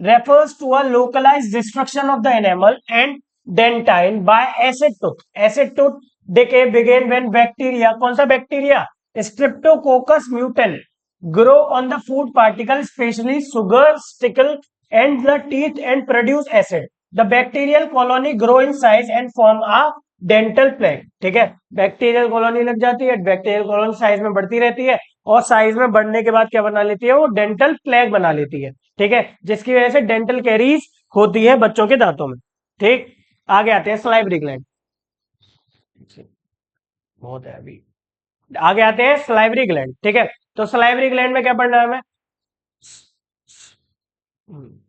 refers to a localized destruction of the enamel and dentine by acid tooth. Acid tooth decay begin when bacteria, कौन सा bacteria? Streptococcus mutant grow on the food particle, especially sugar, stickle and the teeth and produce acid. The bacterial colony grow in size and form a dental plague, ठीक है। Bacterial colony लग जाती है, bacterial colony size में बढ़ती रहती है और साइज में बढ़ने के बाद क्या बना लेती है? वो डेंटल प्लेग बना लेती है, ठीक है, जिसकी वजह से डेंटल कैरीज होती है बच्चों के दांतों में, ठीक। आगे आते हैं सलाइवरी ग्लैंड, बहुत है अभी। आगे आते हैं सलाइवरी ग्लैंड, ठीक है। तो सलाइवरी ग्लैंड में क्या पढ़ना है हमें?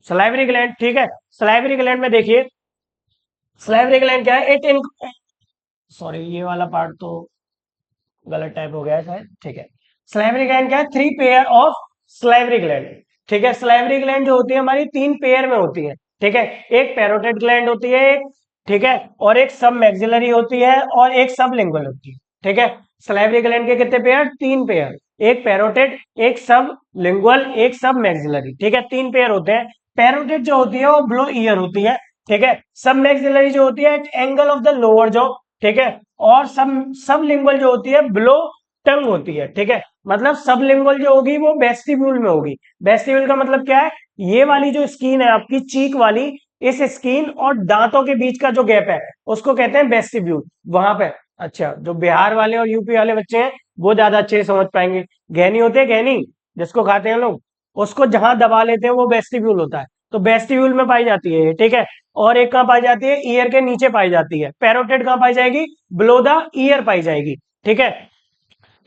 सलाइवरी ग्लैंड, ठीक है। सलाइवरी ग्लैंड में देखिए, सलाइवरी ग्लैंड क्या है? सॉरी, ये वाला पार्ट तो गलत टाइप हो गया है शायद, ठीक है। सलाइवरी ग्लैंड क्या है? Three pair of salivary gland, ठीक है। सलाइवरी ग्लैंड जो होती है हमारी तीन पेयर में होती है, ठीक है। एक पैरोटिड ग्लैंड होती है एक, ठीक है, और एक सब मैक्सिलरी होती है और एक सब लिंगुअल होती है, ठीक है। सलाइवरी ग्लैंड के कितने पेयर? तीन पेयर, एक पैरोटिड, एक सब लिंगुअल, एक सब मैक्सिलरी, ठीक है, तीन पेयर होते हैं। पैरोटिड जो होती है वो ब्लो ईयर होती है, ठीक है। सब मैक्सिलरी जो होती है angle of the lower jaw, ठीक है। और सब लिंगुअल जो होती है बिलो टंग होती है, ठीक है। मतलब सब लिंगुअल जो होगी वो वेस्टिब्यूल में होगी। वेस्टिब्यूल का मतलब क्या है? ये वाली जो स्किन है आपकी चीक वाली, इस स्किन और दांतों के बीच का जो गैप है उसको कहते हैं वेस्टिब्यूल, वहां पे। अच्छा, जो बिहार वाले और यूपी वाले बच्चे हैं वो ज्यादा अच्छे से समझ पाएंगे। गहनी होते हैं, गहनी जिसको खाते हैं लोग, उसको जहां दबा लेते हैं वो वेस्टिब्यूल होता है, तो वेस्टिब्यूल में पाई जाती है ये, ठीक है। और एक कहां पाई जाती है? ईयर के नीचे पाई जाती है। पैरोटिड कहां पाई जाएगी? बिलो द ईयर पाई जाएगी, ठीक है।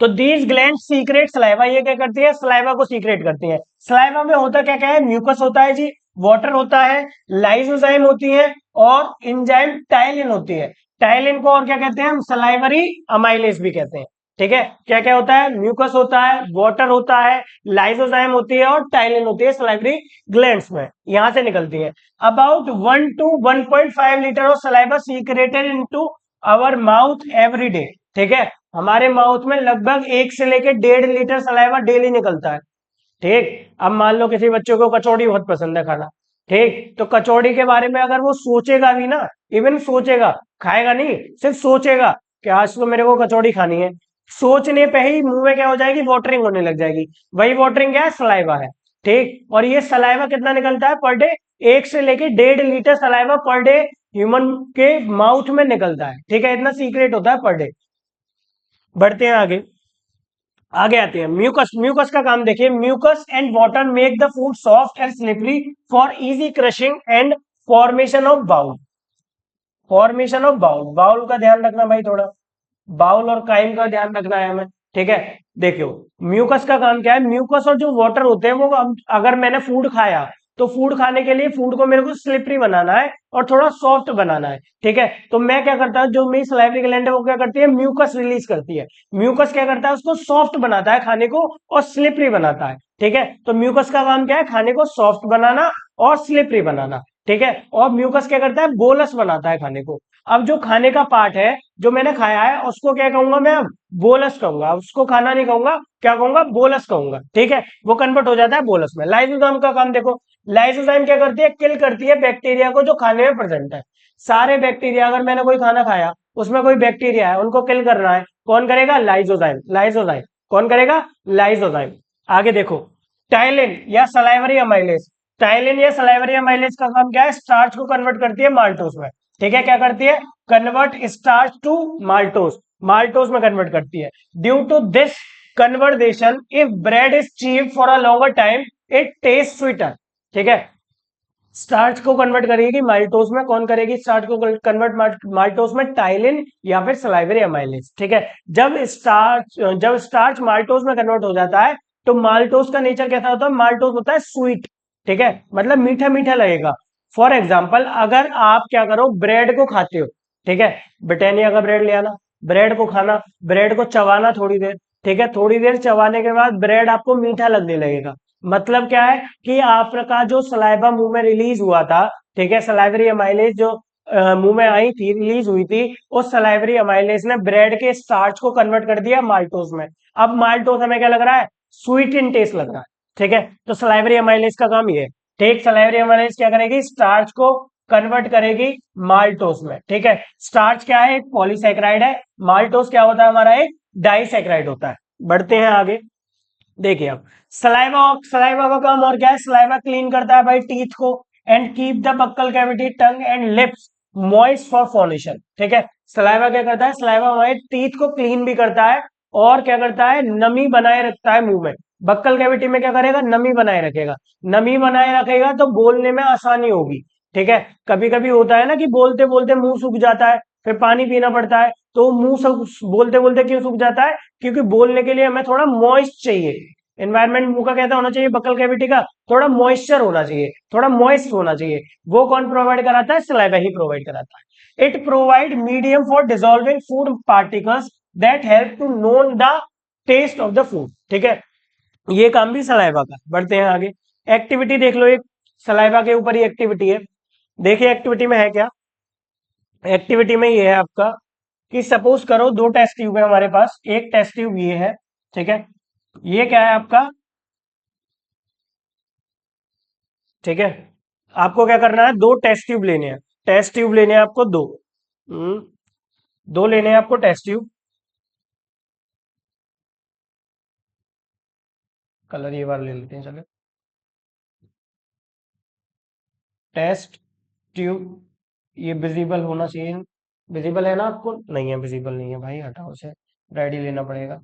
तो दीज ग्लैंड सीक्रेट सलाइवा, ये क्या करती है? सलाइवा को सीक्रेट करती है। सलाइवा में होता क्या क्या है? म्यूकस होता है जी, वाटर होता है, लाइसोजाइम होती है और एंजाइम टाइलिन होती है। टाइलिन को और क्या कहते हैं हम? सलाइवरी अमाइलेज भी कहते हैं, ठीक है। क्या क्या होता है? म्यूकस होता है, वाटर होता है, लाइसोजाइम होती है और टाइलिन होती है सलाइवरी ग्लैंड्स में, यहां से निकलती है। About 1 to 1.5 litre of saliva secreted into our mouth every day, ठीक है। हमारे माउथ में लगभग 1 से लेकर 1.5 लीटर सलाइवा डेली निकलता है, ठीक। अब मान लो किसी बच्चे को कचौड़ी बहुत पसंद है खाना, ठीक, तो कचौड़ी के बारे में अगर वो सोचेगा भी ना, इवन सोचेगा, खाएगा नहीं, सिर्फ सोचेगा कि आज तो मेरे को कचौड़ी खानी है, सोचने पे ही मुंह में क्या हो जाएगी? वाटरिंग होने लग जाएगी। वही वाटरिंग क्या है? सलाइवा है, ठीक। और ये सलाइवा कितना निकलता है पर डे? 1 से लेकर 1.5 litre saliva per day human के माउथ में निकलता है, ठीक है। इतना सीक्रेट होता है पर डे। बढ़ते हैं आगे, आगे आते हैं म्यूकस। म्यूकस का काम देखिए, mucus and water make the food soft and slippery for easy crushing and formation of bolus. Formation of bolus, bolus का ध्यान रखना भाई थोड़ा, बाउल और काइम का ध्यान रखना है हमें, ठीक है। देखियो, म्यूकस का काम क्या है? म्यूकस और जो वाटर होते हैं वो अगर मैंने फूड खाया तो फूड खाने के लिए फूड को मेरे को स्लिपरी बनाना है और थोड़ा सॉफ्ट बनाना है, ठीक है। तो मैं क्या करता हूँ, जो मेरी सलाइवरी ग्लैंड है वो क्या करती है? म्यूकस रिलीज करती है। म्यूकस क्या करता है? उसको सॉफ्ट बनाता है खाने को और स्लिपरी बनाता है, ठीक है। तो म्यूकस का काम क्या है? खाने को सॉफ्ट बनाना और स्लिपरी बनाना, ठीक है। और म्यूकस क्या करता है? बोलस बनाता है खाने को। अब जो खाने का पार्ट है जो मैंने खाया है उसको क्या कहूंगा मैं? अब बोलस कहूंगा, उसको खाना नहीं कहूंगा, क्या कहूंगा? बोलस कहूंगा, ठीक है। वो कन्वर्ट हो जाता है बोलस में। लाइसोजाइम का काम देखो, लाइसोजाइम क्या करती है? किल करती है बैक्टीरिया को जो खाने में प्रेजेंट है। सारे बैक्टीरिया, अगर मैंने कोई खाना खाया उसमें कोई बैक्टीरिया है उनको किल करना है, कौन करेगा? लाइसोजाइम। लाइसोजाइम कौन करेगा? लाइसोजाइम। आगे देखो, टाइलिन या सलाइवरी अमाइलेज। टाइलिन या सलाइवरी अमाइलेज का काम क्या है? स्टार्च को कन्वर्ट करती है माल्टोस में, ठीक है। क्या करती है? Convert starch to maltose, maltose में कन्वर्ट करती है। Due to this conversation if bread is chew for a longer time it taste sweeter. ठीक है, स्टार्च को कन्वर्ट करेगी माल्टोज में, कौन करेगी स्टार्च को कन्वर्ट माल्टोज में? टाइलिन या फिर सलाइवरी अमाइलेज। ठीक है, जब स्टार्च माल्टोज में कन्वर्ट हो जाता है तो माल्टोज का नेचर कैसा होता है? माल्टोज होता है स्वीट। ठीक है, मतलब मीठा मीठा लगेगा। फॉर एग्जाम्पल, अगर आप क्या करो, ब्रेड को खाते हो, ठीक है, ब्रिटानिया का ब्रेड ले आना, ब्रेड को खाना, ब्रेड को चबाना थोड़ी देर, ठीक है, थोड़ी देर चबाने के बाद ब्रेड आपको मीठा लगने लगेगा। मतलब क्या है कि आपका जो सलाइवा मुंह में रिलीज हुआ था, ठीक है, सलाइवरी अमाइलेज जो मुंह में आई थी, रिलीज हुई थी, उस सलाइवरी अमाइलेज ने ब्रेड के स्टार्च को कन्वर्ट कर दिया माल्टोज में। अब माल्टोज हमें क्या लग रहा है? स्वीट इन टेस्ट लग रहा है। ठीक है, तो सलाइवरी अमाइलेज का काम ये है। ठीक, सलाइवरी अमाइलेज क्या करेगी? स्टार्च को कन्वर्ट करेगी माल्टोज में। ठीक है, स्टार्च क्या है? एक पॉलीसेक्राइड है। माल्टोज क्या होता है हमारा? एक डाइसेक्राइड होता है। बढ़ते हैं आगे, देखिए अब सलाइवा, सलाइवा का काम और क्या है? सलाइवा क्लीन करता है भाई टीथ को and keep the buccal cavity, tongue and lips moist for formation. ठीक है, सलाइवा क्या करता है? सलाइवा हमारे टीथ को क्लीन भी करता है और क्या करता है? नमी बनाए रखता है मुंह में। बक्कल कैविटी में क्या करेगा? नमी बनाए रखेगा। नमी बनाए रखेगा तो बोलने में आसानी होगी। ठीक है, कभी कभी होता है ना कि बोलते बोलते मुंह सूख जाता है, फिर पानी पीना पड़ता है, तो मुंह सब बोलते बोलते क्यों सूख जाता है? क्योंकि बोलने के लिए हमें थोड़ा मॉइस्ट चाहिए। एनवायरमेंट मुंह का कैसा होना चाहिए? बकल कैविटी का थोड़ा मॉइस्चर होना चाहिए, थोड़ा मॉइस्ट होना चाहिए। वो कौन प्रोवाइड कराता है? सलाइवा ही प्रोवाइड कराता है। It provide medium for dissolving food particles that help to known the taste of the food. ठीक है, ये काम भी सलाइवा का। बढ़ते हैं आगे, एक्टिविटी देख लो, एक सलाइवा के ऊपर ही एक्टिविटी है। देखिए एक्टिविटी में है क्या? एक्टिविटी में ये है आपका कि सपोज करो दो टेस्ट ट्यूब है हमारे पास, एक टेस्ट ट्यूब ये है, ठीक है, ये क्या है आपका? ठीक है, आपको क्या करना है? दो टेस्ट ट्यूब लेने हैं, टेस्ट ट्यूब लेने हैं आपको दो। हम्म, दो लेने हैं आपको टेस्ट ट्यूब। कलर ये वाला ले लेते हैं, चलो। टेस्ट ट्यूब, ये विजिबल होना चाहिए। विजिबल है ना आपको? नहीं है, विजिबल नहीं है भाई, हटाओ उसे, रेडी लेना पड़ेगा।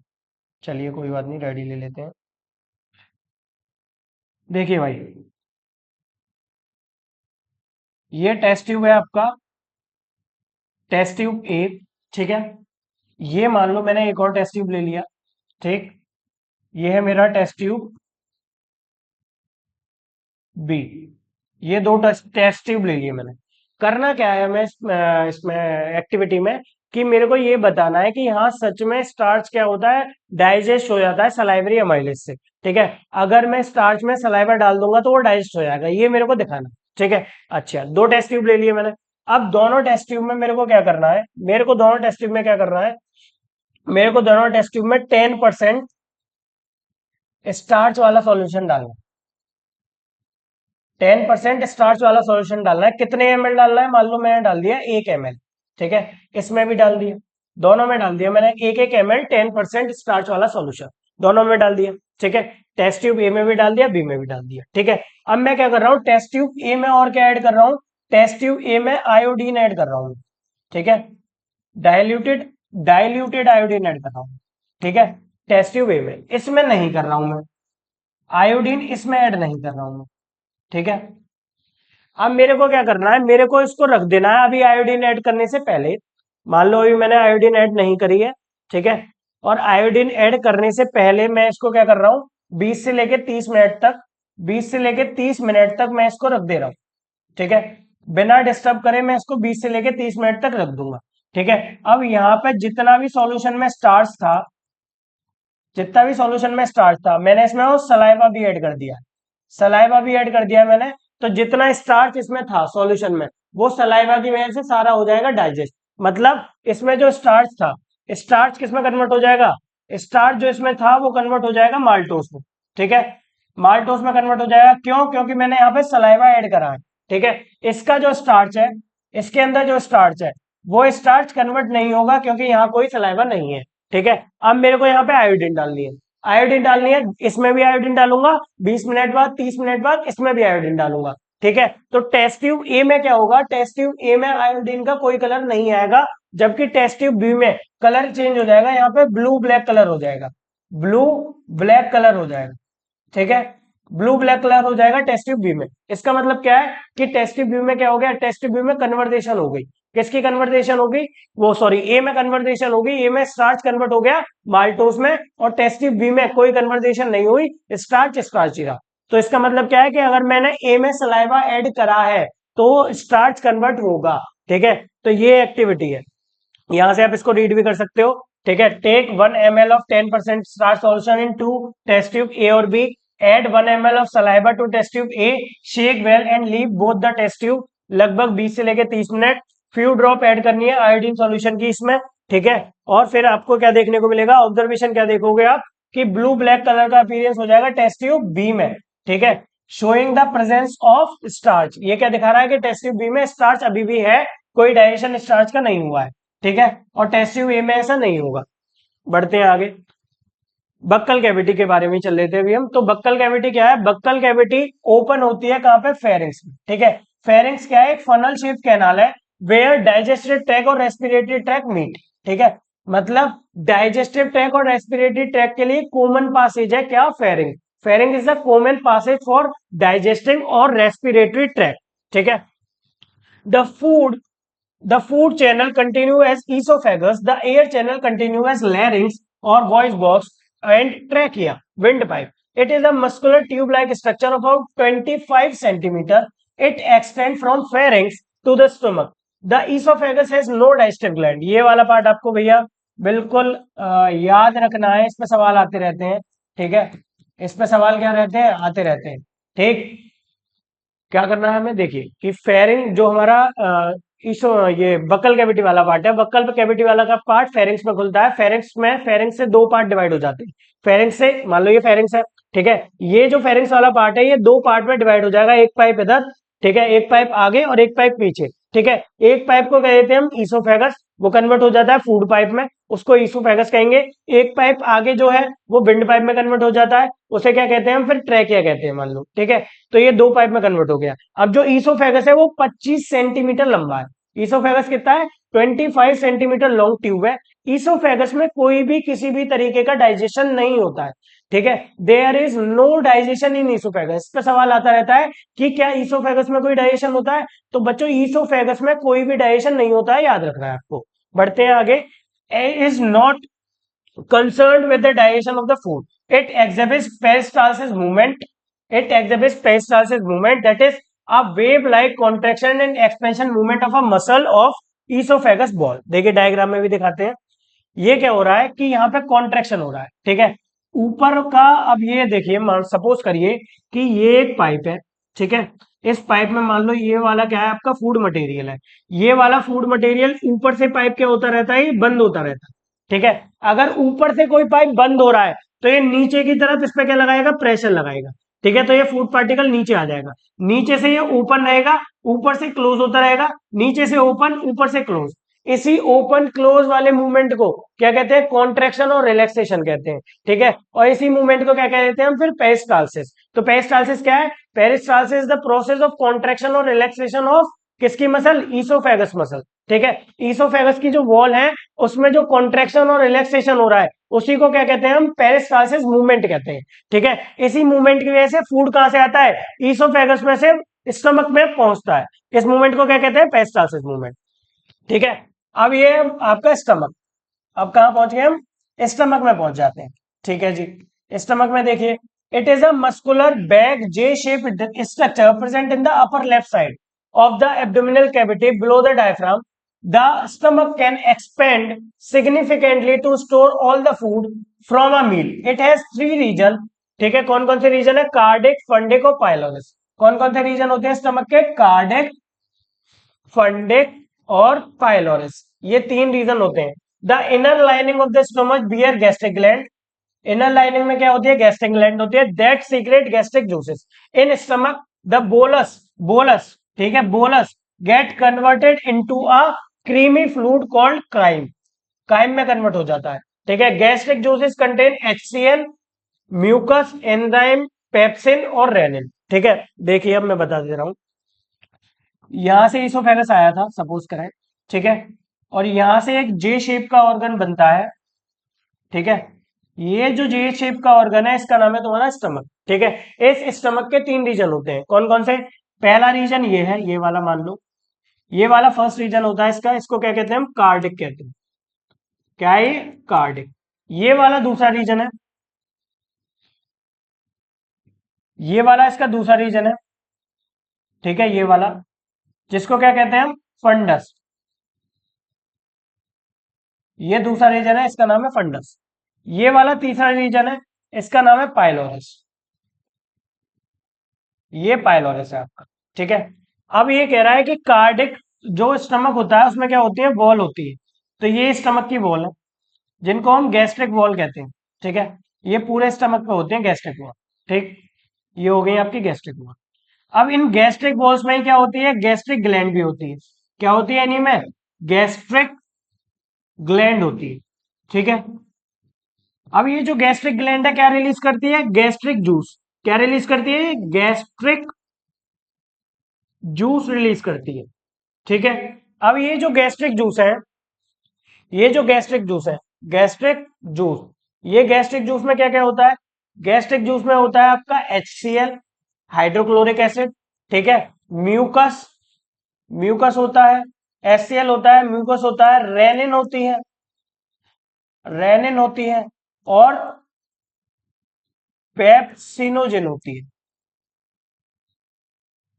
चलिए कोई बात नहीं, रेडी ले लेते हैं। देखिए भाई, ये टेस्ट ट्यूब है आपका, टेस्ट ट्यूब ए। ठीक है, ये मान लो मैंने एक और टेस्ट ट्यूब ले लिया। ठीक, ये है मेरा टेस्ट ट्यूब बी। ये दो टेस्ट ट्यूब ले लिए मैंने। करना क्या है मैं इसमें एक्टिविटी में, कि मेरे को ये बताना है कि हाँ सच में स्टार्च क्या होता है? डाइजेस्ट हो जाता है सलाइवरी अमाइलेज से। ठीक है, अगर मैं स्टार्च में सलाइवा डाल दूंगा तो वो डाइजेस्ट हो जाएगा, ये मेरे को दिखाना। ठीक है, अच्छा, दो टेस्ट ट्यूब ले लिए मैंने। अब दोनों टेस्ट ट्यूब में मेरे को क्या करना है? मेरे को दोनों टेस्ट ट्यूब में क्या करना है? मेरे को दोनों टेस्ट ट्यूब में 10% स्टार्च वाला सॉल्यूशन डालना है। 10% स्टार्च वाला सॉल्यूशन डालना है। कितने ml डालना है? मान लो मैंने डाल दिया 1 ml। ठीक है, इसमें भी डाल दिया, दोनों में डाल दिया मैंने 1 ml 10% स्टार्च वाला सॉल्यूशन, दोनों में डाल दिया। ठीक है, टेस्ट ट्यूब ए में भी डाल दिया, बी में भी डाल दिया। ठीक है, अब मैं क्या कर रहा हूँ? टेस्ट ट्यूब ए में और क्या ऐड कर रहा हूँ? टेस्ट ट्यूब ए में आयोडीन ऐड कर रहा हूँ। ठीक है, डाइल्यूटेड डाइल्यूटेड आयोडीन ऐड कर रहा हूँ। ठीक है, टेस्ट ट्यूब ए में, इसमें नहीं कर रहा हूं मैं आयोडीन, इसमें ऐड नहीं कर रहा हूं मैं। ठीक है, अब मेरे को क्या करना है? मेरे को इसको रख देना है अभी आयोडीन ऐड करने से पहले। मान लो अभी मैंने आयोडीन ऐड नहीं करी है, ठीक है, और आयोडीन ऐड करने से पहले मैं इसको क्या कर रहा हूँ? 20 से लेके 30 मिनट तक, 20 से लेके 30 मिनट तक मैं इसको रख दे रहा हूँ। ठीक है, बिना डिस्टर्ब करे मैं इसको 20 से लेके 30 मिनट तक रख दूंगा। ठीक है, अब यहाँ पे जितना भी सॉल्यूशन में स्टार्च था, जितना भी सॉल्यूशन में स्टार्च था, मैंने इसमें वो सलाइवा भी ऐड कर दिया, सलाइवा भी ऐड कर दिया मैंने। तो जितना स्टार्च इसमें था सॉल्यूशन में, वो सलाइवा की वजह से सारा हो जाएगा डाइजेस्ट। मतलब इसमें जो स्टार्च था, स्टार्च किस में कन्वर्ट हो जाएगा? स्टार्च जो इसमें था वो कन्वर्ट हो जाएगा माल्टोस में। ठीक है, माल्टोस में कन्वर्ट हो जाएगा। क्यों? क्योंकि मैंने यहाँ पे सलाइवा ऐड करा है। ठीक है, इसका जो स्टार्च है, इसके अंदर जो स्टार्च है, वो स्टार्च कन्वर्ट नहीं होगा क्योंकि यहाँ कोई सलाइवा नहीं है। ठीक है, अब मेरे को यहाँ पे आयोडीन डालनी है, आयोडीन डालनी है, इसमें भी आयोडीन डालूंगा, 20 मिनट बाद, 30 मिनट बाद इसमें भी आयोडीन डालूंगा। ठीक है, तो टेस्ट ट्यूब ए में क्या होगा? टेस्ट ट्यूब ए में आयोडीन का कोई कलर नहीं आएगा, जबकि टेस्ट ट्यूब बी में कलर चेंज हो जाएगा, यहाँ पे ब्लू ब्लैक कलर हो जाएगा। ब्लू ब्लैक कलर हो जाएगा, ठीक है, ब्लू ब्लैक कलर हो जाएगा टेस्ट ट्यूब बी में। इसका मतलब क्या है कि टेस्ट ट्यूब बी में क्या हो गया, टेस्ट ट्यूब बी में कन्वर्जेशन हो गई। किसकी कन्वर्जेशन होगी, वो सॉरी ए में कन्वर्जेशन होगी, ए में स्टार्च कन्वर्ट हो गया माल्टोस में, और टेस्ट ट्यूब बी में कोई कन्वर्जेशन नहीं हुई, स्टार्च स्टार्च ही रहा। तो इसका मतलब क्या है कि अगर मैंने ए में सलाइवा ऐड करा है तो स्टार्च कन्वर्ट होगा, ठीक है। तो ये एक्टिविटी है, यहां से आप इसको रीड भी कर सकते हो, ठीक है। Take 1 ml of 10% starch solution in two test tube A और B, add 1 ml of saliva to test tube A, shake well and leave both the test tube, लगभग 20 से लेकर 30 मिनट। फ्यू ड्रॉप ऐड करनी है iodine solution की इसमें, ठीक है। और फिर आपको क्या देखने को मिलेगा, ऑब्जर्वेशन क्या देखोगे आप कि ब्लू ब्लैक कलर का अपीयरेंस हो जाएगा टेस्ट ट्यूब बी में, ठीक है, showing the presence of starch. ये क्या दिखा रहा है कि टेस्ट ट्यूब बी में स्टार्च अभी भी है, कोई डाइजेशन स्टार्च का नहीं हुआ है, ठीक है। और टेस्ट ट्यूब ए में ऐसा नहीं होगा। बढ़ते हैं आगे, बक्कल कैविटी के बारे में चल लेते हैं अभी हम। तो बक्कल कैविटी क्या है, बक्कल कैविटी ओपन होती है कहां पे, फेरिंग्स में, ठीक है। फेरिंग्स क्या है, एक फनल शेप कैनाल है, वेयर डाइजेस्टिव ट्रैक और रेस्पिरेटरी ट्रैक मीट, ठीक है। मतलब डाइजेस्टिव ट्रैक और रेस्पिरेटरी ट्रैक के लिए कॉमन पासेज है क्या, pharynx. Pharynx is the common passage for digestive और रेस्पिरेटरी ट्रैक, ठीक है। The food The food channel continue as esophagus. The air channel continue as larynx or voice box and trachea, windpipe. It is a muscular tube-like structure of about 25 centimeter. It extends from pharynx to the stomach. The esophagus has no digestive gland. ये वाला part आपको भैया बिल्कुल याद रखना है, इस पे सवाल आते रहते हैं, ठीक है। इस पे सवाल क्या रहते हैं, आते रहते हैं, ठीक। क्या करना है हमें, देखिए कि फेरिंग जो हमारा ये बक्कल कैविटी वाला पार्ट है, बक्कल कैविटी वाला का पार्ट फेरिंग्स में खुलता है। फेरिंग्स में फेरिंग्स से दो पार्ट डिवाइड हो जाते हैं। फेरिंग्स से मान लो ये फेरिंग्स है, ठीक है, ये जो फेरिंग्स वाला पार्ट है ये दो पार्ट में डिवाइड हो जाएगा, एक पाइप इधर, ठीक है, एक पाइप आगे और एक पाइप पीछे, ठीक है। एक पाइप को कह देते हैं हम ईसोफेगस, वो कन्वर्ट हो जाता है फूड पाइप में, उसको ईसोफेगस कहेंगे। एक पाइप आगे जो है वो विंड पाइप में कन्वर्ट हो जाता है, उसे क्या कहते हैं हम, फिर ट्रैकिया कहते हैं मान लो, ठीक है। तो ये दो पाइप में कन्वर्ट हो गया। अब जो ईसोफेगस है वो 25 सेंटीमीटर लंबा है। ईसोफेगस कितना है, 25 सेंटीमीटर लॉन्ग ट्यूब है। ईसोफेगस में कोई भी किसी भी तरीके का डाइजेशन नहीं होता है, ठीक है। There is no digestion in oesophagus. इस पे सवाल आता रहता है कि क्या ईसोफेगस में कोई डाइजेशन होता है, तो बच्चों ईसोफेगस में कोई भी डाइजेशन नहीं होता है, याद रखना है आपको। बढ़ते हैं आगे, is not concerned with the digestion of the food. It exhibits peristalsis movement. It exhibits peristalsis movement, that is a wave-like contraction and expansion movement of a muscle of esophagus ball. देखिए diagram में भी दिखाते हैं, ये क्या हो रहा है कि यहाँ पे कॉन्ट्रेक्शन हो रहा है, ठीक है, ऊपर का। अब ये देखिए, सपोज करिए कि ये एक पाइप है, ठीक है। इस पाइप में मान लो ये वाला क्या है, आपका फूड मटेरियल है। ये वाला फूड मटेरियल ऊपर से पाइप क्या होता रहता है, ये बंद होता रहता है, ठीक है। अगर ऊपर से कोई पाइप बंद हो रहा है तो ये नीचे की तरफ इस पे क्या लगाएगा, प्रेशर लगाएगा, ठीक है। तो ये फूड पार्टिकल नीचे आ जाएगा, नीचे से ये ओपन रहेगा, ऊपर से क्लोज होता रहेगा, नीचे से ओपन, ऊपर से क्लोज। इसी ओपन क्लोज वाले मूवमेंट को क्या कहते हैं, कॉन्ट्रेक्शन और रिलैक्सेशन कहते हैं, ठीक है। और इसी मूवमेंट को क्या कहते हैं हम, फिर पेरिस्टाल्सिस। तो पेरिस्टाल्सिस क्या है, peristalsis the process of contraction और रिलैक्सेशन ऑफ किसकी मसल, ईसोफेगस मसल, ठीक है। ईसोफेगस की जो वॉल है उसमें जो कॉन्ट्रेक्शन और रिलैक्सेशन हो रहा है उसी को क्या कहते हैं हम, पेरिस्टाल्सिस मूवमेंट कहते हैं, ठीक है। इसी मूवमेंट की वजह से फूड कहां से आता है, ईसोफेगस में से स्टमक में पहुंचता है। इस मूवमेंट को क्या कहते हैं, पेरिस्टाल्सिस मूवमेंट, ठीक है। अब ये आपका स्टमक, अब कहां पहुंच गए हम, स्टमक में पहुंच जाते हैं, ठीक है जी। स्टमक में देखिए, it is a muscular bag J shape structure present in the upper left side of the abdominal cavity below the diaphragm. The stomach can expand significantly to store all the food from a meal. It has 3 region, ठीक है। कौन कौन से reason है, cardiac, fundic और पाइलोरिस। कौन कौन से रीजन होते हैं स्टमक के, कार्डिक, फंडिक और पाइलोरिस, ये 3 रीजन होते हैं। The inner lining of the stomach bear gastric gland. Inner lining में क्या होती है, गैस्ट्रिक ग्लैंड होती है, that secrete gastric juices in stomach. The bolus, bolus, ठीक है, bolus get converted into a creamy fluid called chyme. Chyme में convert हो जाता है, ठीक है। Gastric juices contain HCl, mucus, enzyme, pepsin और रेनिन, ठीक है। देखिए अब मैं बता दे रहा हूं, यहां से इसोफेगस आया था सपोज करें, ठीक है, और यहां से एक जे शेप का ऑर्गन बनता है, ठीक है। ये जो जे शेप का ऑर्गन है इसका नाम है तुम्हारा स्टमक। ठीक है, इस स्टमक के तीन रीजन होते हैं, कौन कौन से? पहला रीजन ये है, ये वाला मान लो, ये वाला फर्स्ट रीजन होता है इसका, इसको क्या कहते हैं हम? कार्डिक कहते हैं। क्या है ये? कार्डिक। ये वाला दूसरा रीजन है, ये वाला इसका दूसरा रीजन है। ठीक है, ये वाला, जिसको क्या कहते हैं हम? फंडस। ये दूसरा रीजन है, इसका नाम है फंडस। ये वाला तीसरा रीजन है, इसका नाम है पाइलोरस। ये पाइलोरस है आपका। ठीक है, अब ये कह रहा है कि कार्डिक जो स्टमक होता है उसमें क्या होती है? वॉल होती है। तो ये स्टमक की वॉल है, जिनको हम गैस्ट्रिक वॉल कहते हैं। ठीक है, ये पूरे स्टमक पे होते हैं गैस्ट्रिक वॉल। ठीक, ये हो गई आपकी गैस्ट्रिक वॉल। अब इन गैस्ट्रिक वॉल्स में क्या होती है? गैस्ट्रिक ग्लैंड भी होती है। क्या होती है इन्हीं में? गैस्ट्रिक ग्लैंड होती है। ठीक है, अब ये जो गैस्ट्रिक ग्लैंड है क्या रिलीज करती है? Gastric juice. क्या रिलीज करती है? गैस्ट्रिक जूस रिलीज करती है। ठीक है, अब ये जो गैस्ट्रिक जूस है, ये जो गैस्ट्रिक जूस है, गैस्ट्रिक जूस, ये गैस्ट्रिक जूस में क्या क्या होता है? गैस्ट्रिक जूस में होता है आपका HCl, हाइड्रोक्लोरिक एसिड। ठीक है, म्यूकस, म्यूकस होता है, HCl होता है, म्यूकस होता है, रेनिन होती है, रेनिन होती है, और पेप्सिनोजेन होती है।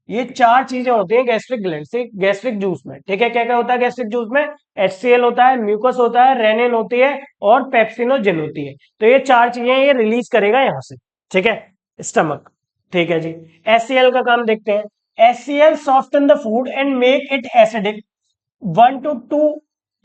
ये चार चीजें होती हैं गैस्ट्रिक ग्लैंड से गैस्ट्रिक जूस में। ठीक है, क्या क्या होता है गैस्ट्रिक जूस में? HCl होता है, म्यूकस होता है, रेनिन होती है, और पेप्सिनोजेन होती है। तो ये चार चीजें ये रिलीज करेगा यहां से। ठीक है, स्टमक। ठीक है जी, HCl का काम देखते हैं। HCl soften the food and make it acidic. 1 to 2,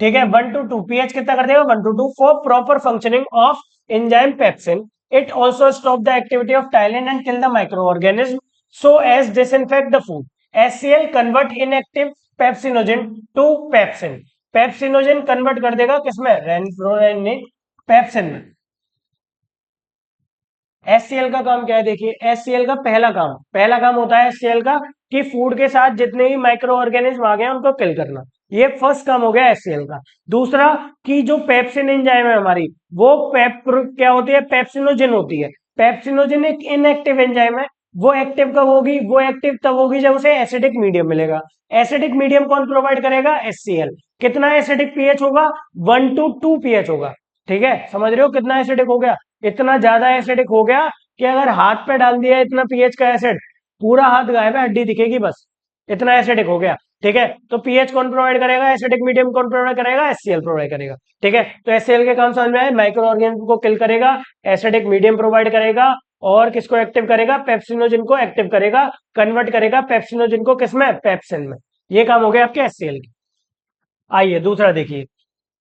ठीक है, 1 to 2 पीएच कितना कर देगा? 1 to 2 for proper functioning of enzyme pepsin. It also stop the activity of ptyalin and kill the micro organism so as disinfect the food. HCl convert inactive pepsinogen to pepsin. Pepsinogen convert कर देगा किसमें? रेनिप्रोलिक pepsin में। HCl का काम क्या है? देखिए, HCl का पहला काम होता है HCl का कि फूड के साथ जितने भी माइक्रो ऑर्गेनिज्म आ गए उनको किल करना। ये फर्स्ट काम हो गया HCl का। दूसरा, कि जो पेप्सिन एंजाइम है हमारी, वो क्या होती है? पेप्सिनोजन होती है। पेप्सिनोजन एक इनएक्टिव एंजाइम है। वो एक्टिव कब होगी? वो एक्टिव तब होगी जब उसे एसिडिक मीडियम मिलेगा। एसिडिक मीडियम कौन प्रोवाइड करेगा? HCl। कितना एसिडिक पीएच होगा? 1 to 2 पीएच होगा। ठीक है, समझ रहे हो कितना एसिडिक हो गया? इतना ज्यादा एसिडिक हो गया कि अगर हाथ पे डाल दिया इतना पीएच का एसिड, पूरा हाथ गायब है, हड्डी दिखेगी बस। इतना एसिडिक हो गया। ठीक है, तो पीएच कौन प्रोवाइड करेगा? एसिडिक मीडियम कौन प्रोवाइड करेगा? HCl प्रोवाइड करेगा। ठीक है, तो HCl के काम समझ में आए, माइक्रो ऑर्गेनिज्म को किल करेगा, एसिडिक मीडियम प्रोवाइड करेगा, और किसको एक्टिव करेगा? पेप्सिनोजन को एक्टिव करेगा, कन्वर्ट करेगा पेप्सिनोजन को किसमें? पेप्सिन में। ये काम हो गया आपके HCl की। आइए दूसरा देखिए,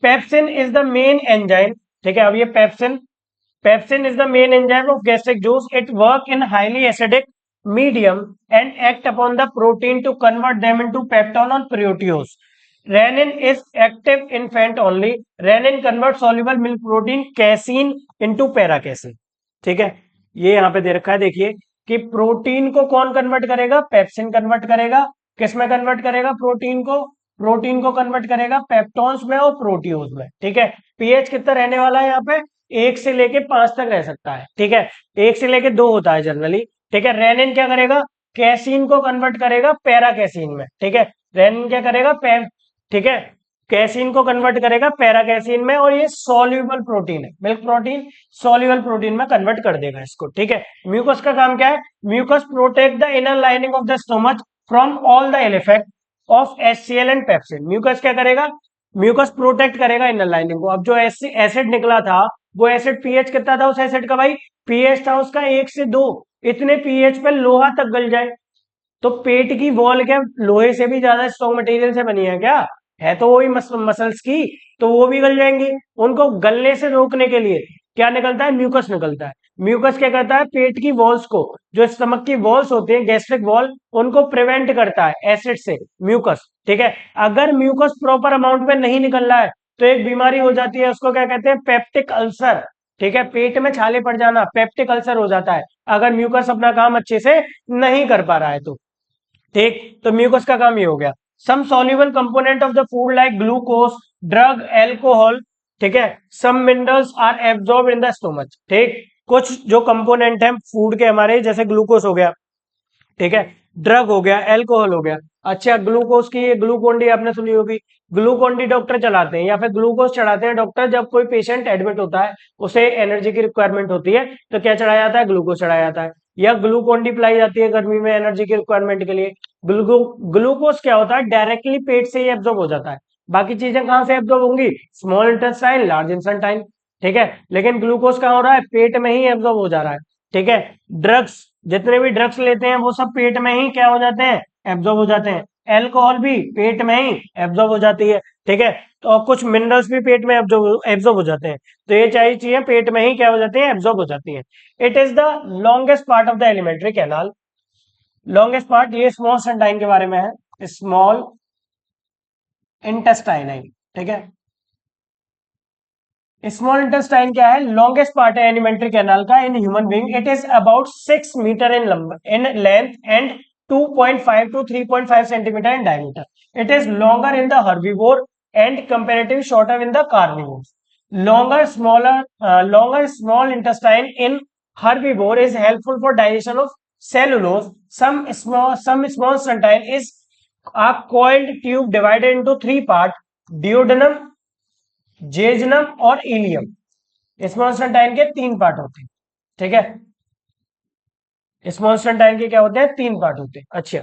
pepsin is the main enzyme. ठीक है, अब ये pepsin, Pepsin is the main enzyme of gastric juice. It work in highly acidic medium and act upon the protein to convert them into peptone on proteose. Renin is active in fat only. Renin converts soluble milk protein casein into paracasein. ठीक है, ये यहाँ पे दे रखा है, देखिए कि protein को कौन कन्वर्ट करेगा? पेप्सिन कन्वर्ट करेगा। किस में कन्वर्ट करेगा प्रोटीन को? प्रोटीन को कन्वर्ट करेगा पेप्टोन्स में और प्रोटियोज में। ठीक है, पीएच कितना रहने वाला है यहाँ पे? 1 से लेके 5 तक रह सकता है। ठीक है, 1 से लेके 2 होता है जनरली। ठीक है, रेनिन क्या करेगा? कैसीन को कन्वर्ट करेगा पैरा कैसीन में। ठीक है, रेनिन क्या करेगा? ठीक है, कैसीन को कन्वर्ट करेगा पैरा कैसीन में, और ये सॉल्युबल प्रोटीन है, मिल्क प्रोटीन सॉल्युबल प्रोटीन में कन्वर्ट कर देगा इसको। ठीक है, म्यूकस का काम क्या है? Mucus protect the inner lining of the stomach from all the ill effect of HCl and pepsin. Mucus क्या करेगा? म्यूकस प्रोटेक्ट करेगा इनर लाइनिंग को। अब जो एसिड निकला था, वो एसिड पीएच कितना था उस एसिड का भाई? पीएच था उसका 1 से 2। इतने पीएच पे लोहा तक गल जाए, तो पेट की वॉल क्या लोहे से भी ज्यादा स्ट्रॉन्ग मटेरियल से बनी है क्या? है तो वही मसल्स की, तो वो भी गल जाएंगी। उनको गलने से रोकने के लिए क्या निकलता है? म्यूकस निकलता है। म्यूकस क्या करता है? पेट की वॉल्स को, जो स्टमक की वॉल्स होती है गैस्ट्रिक वॉल, उनको प्रिवेंट करता है एसिड से, म्यूकस। ठीक है, अगर म्यूकस प्रॉपर अमाउंट में नहीं निकल रहा है तो एक बीमारी हो जाती है, उसको क्या कहते हैं? Peptic ulcer. ठीक है, पेट में छाले पड़ जाना, पेप्टिक अल्सर हो जाता है अगर म्यूकस अपना काम अच्छे से नहीं कर पा रहा है तो। ठीक, तो म्यूकस का काम ये हो गया। Some soluble component of the food like glucose, drug, alcohol ठीक है। Some minerals are absorb in the stomach, ठीक। कुछ जो कंपोनेंट है फूड के हमारे, जैसे ग्लूकोज हो गया, ठीक है, ड्रग हो गया, एल्कोहल हो गया। अच्छा, ग्लूकोज की ग्लूकोन डी आपने सुनी होगी। ग्लूकोन डी डॉक्टर चलाते हैं या फिर ग्लूकोज चढ़ाते हैं डॉक्टर, जब कोई पेशेंट एडमिट होता है, उसे एनर्जी की रिक्वायरमेंट होती है, तो क्या चढ़ाया जाता है? ग्लूकोज चढ़ाया जाता है। या ग्लूकोन डी पिलाई जाती है गर्मी में एनर्जी की रिक्वायरमेंट के लिए। ग्लूकोज क्या होता है? डायरेक्टली पेट से ही एब्जॉर्ब हो जाता है। बाकी चीजें कहाँ से एब्जॉर्ब होंगी? स्मॉल इंटेस्टाइन, लार्ज इंटेस्टाइन, ठीक है। लेकिन ग्लूकोज कहाँ हो रहा है? पेट में ही एब्जॉर्ब हो जा रहा है, ठीक है। ड्रग्स, जितने भी ड्रग्स लेते हैं वो सब पेट में ही क्या हो जाते हैं? एब्जॉर्ब हो जाते हैं। एल्कोहल भी पेट में ही एब्जॉर्ब हो जाती है, ठीक है। तो और कुछ मिनरल्स भी पेट में एब्जॉर्ब हो जाते हैं। तो ये चाहिए चीजें पेट में ही क्या हो जाती है? एब्जॉर्ब हो जाती हैं। It is the longest part of the alimentary canal. Longest part ये स्मॉल इंटेस्टाइन के बारे में है, स्मॉल इंटेस्टाइन है, ठीक है। स्मॉल इंटेस्टाइन क्या है? लॉन्गेस्ट पार्ट है एलिमेंट्री कैनाल का in human being. It is about 6 metre in length and 2.5 to 3.5 centimetre in diameter. It is longer in the herbivore and comparative shorter in the carnivore. Longer small intestine in herbivore is helpful for digestion of cellulose. Some small intestine is a coiled tube divided into three parts: duodenum, जेजनम और ilium. Small के 3 part होते हैं, ठीक है। Small के क्या होते हैं? 3 पार्ट होते हैं। अच्छा,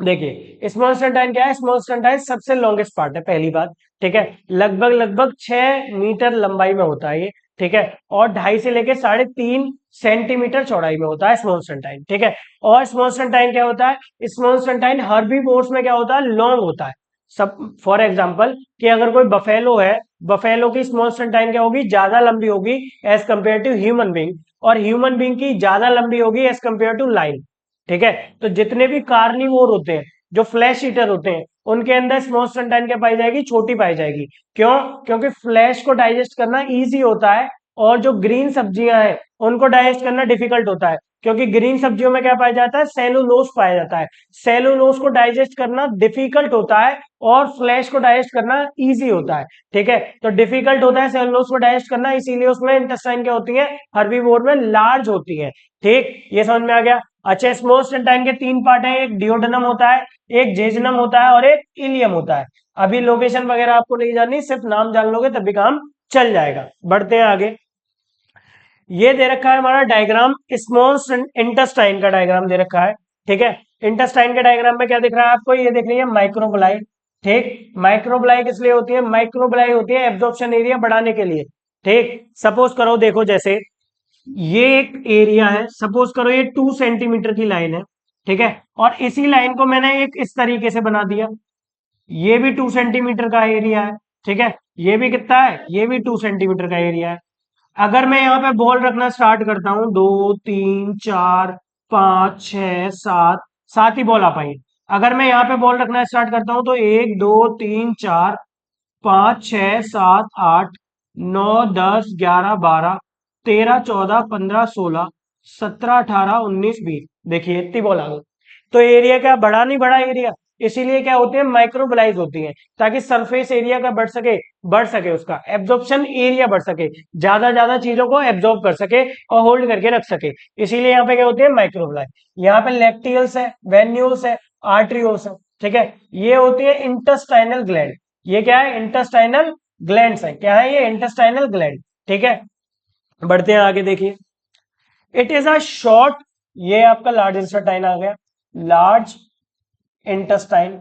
देखिए स्मॉल क्या है? स्मॉल सबसे लॉन्गेस्ट पार्ट है, पहली बात, ठीक है। लगभग लगभग 6 मीटर लंबाई में होता है ये, ठीक है। और 2.5 से लेके 3.5 सेंटीमीटर चौड़ाई में होता है स्मॉल, ठीक है। और स्मॉल क्या होता है? स्मॉल हर्बीवोर्स में क्या होता है? लॉन्ग होता है। सब फॉर एग्जाम्पल कि अगर कोई बफेलो है, बफेलो की स्मॉल क्या होगी? ज्यादा लंबी होगी as compare to human being, और ह्यूमन बींग की ज्यादा लंबी होगी एज कंपेयर टू लाइन, ठीक है। तो जितने भी कार्निवोर होते हैं, जो फ्लैश ईटर होते हैं, उनके अंदर स्मॉल क्या पाई जाएगी? छोटी पाई जाएगी। क्यों? क्योंकि फ्लैश को डाइजेस्ट करना इजी होता है, और जो ग्रीन सब्जियां हैं उनको डाइजेस्ट करना डिफिकल्ट होता है। क्योंकि ग्रीन सब्जियों में क्या पाया जाता है? सेलुलोज पाया जाता है। सेलुलोज को डाइजेस्ट करना डिफिकल्ट होता है, और फ्लैश को डाइजेस्ट करना इजी होता है, ठीक है। तो डिफिकल्ट होता है सेलुलोज को डाइजेस्ट करना, इसीलिए उसमें इंटेस्टाइन क्या होती है? हर्बीवोर में लार्ज होती है, ठीक। ये समझ में आ गया? अच्छा, स्मॉल के 3 पार्ट है, एक डिओडेनम होता है, एक जेजनम होता है, और एक इलियम होता है। अभी लोकेशन वगैरह आपको नहीं जाननी, सिर्फ नाम जान लोगे तभी काम चल जाएगा। बढ़ते हैं आगे। ये दे रखा है हमारा डायग्राम, स्मॉल इंटेस्टाइन का डायग्राम दे रखा है, ठीक है। इंटेस्टाइन के डायग्राम में क्या दिख रहा है आपको? ये देख लीजिए माइक्रोबलाई, ठीक। माइक्रोबलाई किस लिए होती है? माइक्रोबलाई होती है एब्जॉर्प्शन एरिया बढ़ाने के लिए, ठीक। सपोज करो, देखो जैसे ये एक एरिया है, सपोज करो ये 2 सेंटीमीटर की लाइन है, ठीक है। और इसी लाइन को मैंने एक इस तरीके से बना दिया, ये भी 2 सेंटीमीटर का एरिया है, ठीक है। ये भी कितना है? ये भी 2 सेंटीमीटर का एरिया है। अगर मैं यहाँ पे बॉल रखना स्टार्ट करता हूं, 2 3 4 5 6 7, 7 ही बॉल आ पाई। अगर मैं यहाँ पे बॉल रखना स्टार्ट करता हूं तो 1 2 3 4 5 6 7 8 9 10 11 12 13 14 15 16 17 18 19 20, देखिए इतनी बॉल आ गई। तो एरिया क्या बड़ा नहीं? बड़ा एरिया, इसीलिए क्या होती है? माइक्रोबलाइज होती है, ताकि सरफेस एरिया का बढ़ सके उसका एब्जॉर्प्शन एरिया बढ़ सके, ज्यादा ज्यादा चीजों को एब्जॉर्ब कर सके और होल्ड करके रख सके। इसीलिए यहाँ पे क्या होती है? माइक्रोबलाई। यहाँ पे लेक्टियल्स है, वेन्यूल्स है, आर्ट्रियोल्स है, ठीक है। ये होती है इंटेस्टाइनल ग्लैंड। ये क्या है? इंटेस्टाइनल ग्लैंड्स है। क्या है ये? इंटेस्टाइनल ग्लैंड, ठीक है। बढ़ते हैं आगे, देखिए इट इज अ शॉर्ट, ये आपका लार्ज इंटेस्टाइन आ गया, लार्ज इंटेस्टाइन।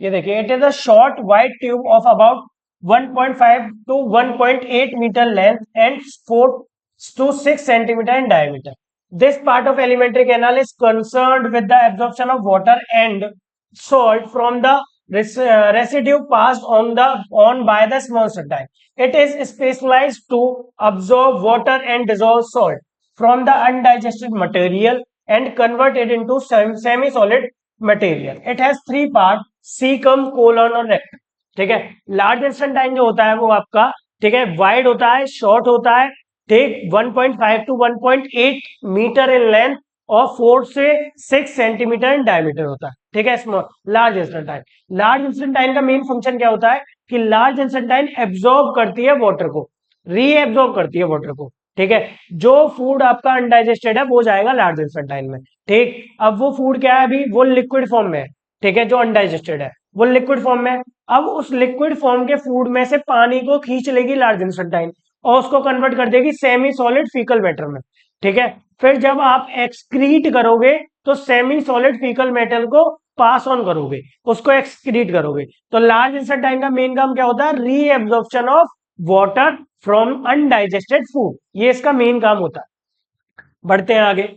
ये देखिए it is a short wide tube of about 1.5 to 1.8 metre length and 4 to 6 centimetre in diameter. This part of alimentary canal is concerned with the absorption of water and salt from the residue passed on by the small intestine. It is specialized to absorb water and dissolve salt from the undigested material and convert it into semi-solid material. It has 3 parts: caecum, colon और rectum, ठीक है। Large इंस्टेंटाइन जो होता है वो आपका, ठीक है, वाइड होता है, शॉर्ट होता है, ठीक, 1.5 to 1.8 मीटर इन लेंथ और 4 से 6 सेंटीमीटर इन डायमीटर होता है, ठीक है, स्मॉल लार्ज इंस्टेंटाइन। लार्ज इंस्टेंटाइन का मेन फंक्शन क्या होता है कि लार्ज इंस्टेंटाइन एब्जॉर्ब करती है वाटर को, रीएब्जॉर्ब करती है वाटर को। ठीक है, जो फूड आपका अनडाइजेस्टेड है वो जाएगा लार्ज इंस्टेंटाइन में। ठीक, अब वो फूड क्या है, अभी वो लिक्विड फॉर्म में है। ठीक है, जो अनडाइजेस्टेड है वो लिक्विड फॉर्म में है। अब उस लिक्विड फॉर्म के फूड में से पानी को खींच लेगी लार्ज इंस्टेंटाइन और उसको कन्वर्ट कर देगी सेमी सॉलिड फीकल मैटर में। ठीक है, फिर जब आप एक्सक्रीट करोगे तो सेमी सॉलिड फीकल मेटल को पास ऑन करोगे, उसको एक्सक्रीट करोगे। तो लार्ज इंस्टेंटाइन का मेन काम क्या होता है, reabsorption of water from undigested food, ये इसका मेन काम होता है। बढ़ते हैं आगे,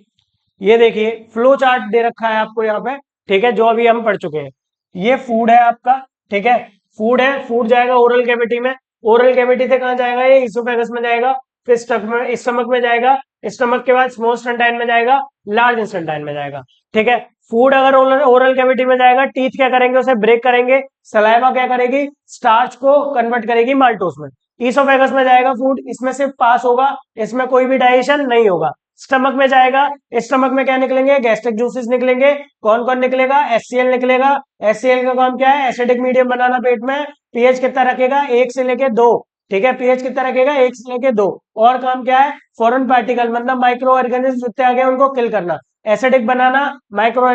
ये देखिए फ्लो चार्ट दे रखा है आपको यहाँ पे। ठीक है, जो अभी हम पढ़ चुके हैं, ये फूड है आपका। ठीक है, फूड है, फूड जाएगा ओरल कैविटी में, ओरल कैविटी से कहाँ जाएगा, ये इसोफेगस में जाएगा, फिर स्टमक में जाएगा, स्टमक के बाद स्मॉल इंटेस्टाइन में जाएगा, लार्ज इंटेस्टाइन में जाएगा। ठीक है, फूड अगर ओरल कैविटी में जाएगा, टीथ क्या करेंगे, उसे ब्रेक करेंगे, सलाइवा क्या करेगी, स्टार्च को कन्वर्ट करेगी माल्टोस में। ईसोफेगस में जाएगा फूड, इसमें सिर्फ पास होगा, इसमें कोई भी डाइजेशन नहीं होगा। स्टमक में जाएगा, स्टमक में क्या निकलेंगे, गैस्ट्रिक जूसेस निकलेंगे। कौन कौन निकलेगा, एचसीएल निकलेगा। एचसीएल का काम क्या है, एसिडिक मीडियम बनाना पेट में। पीएच कितना रखेगा, 1 से लेके 2। ठीक है, पीएच कितना रखेगा, 1 से लेके 2। और काम क्या है, फॉरेन पार्टिकल मतलब माइक्रो ऑर्गेनिज्म जितने आ गए उनको किल करना, एसिडिक बनाना, माइक्रो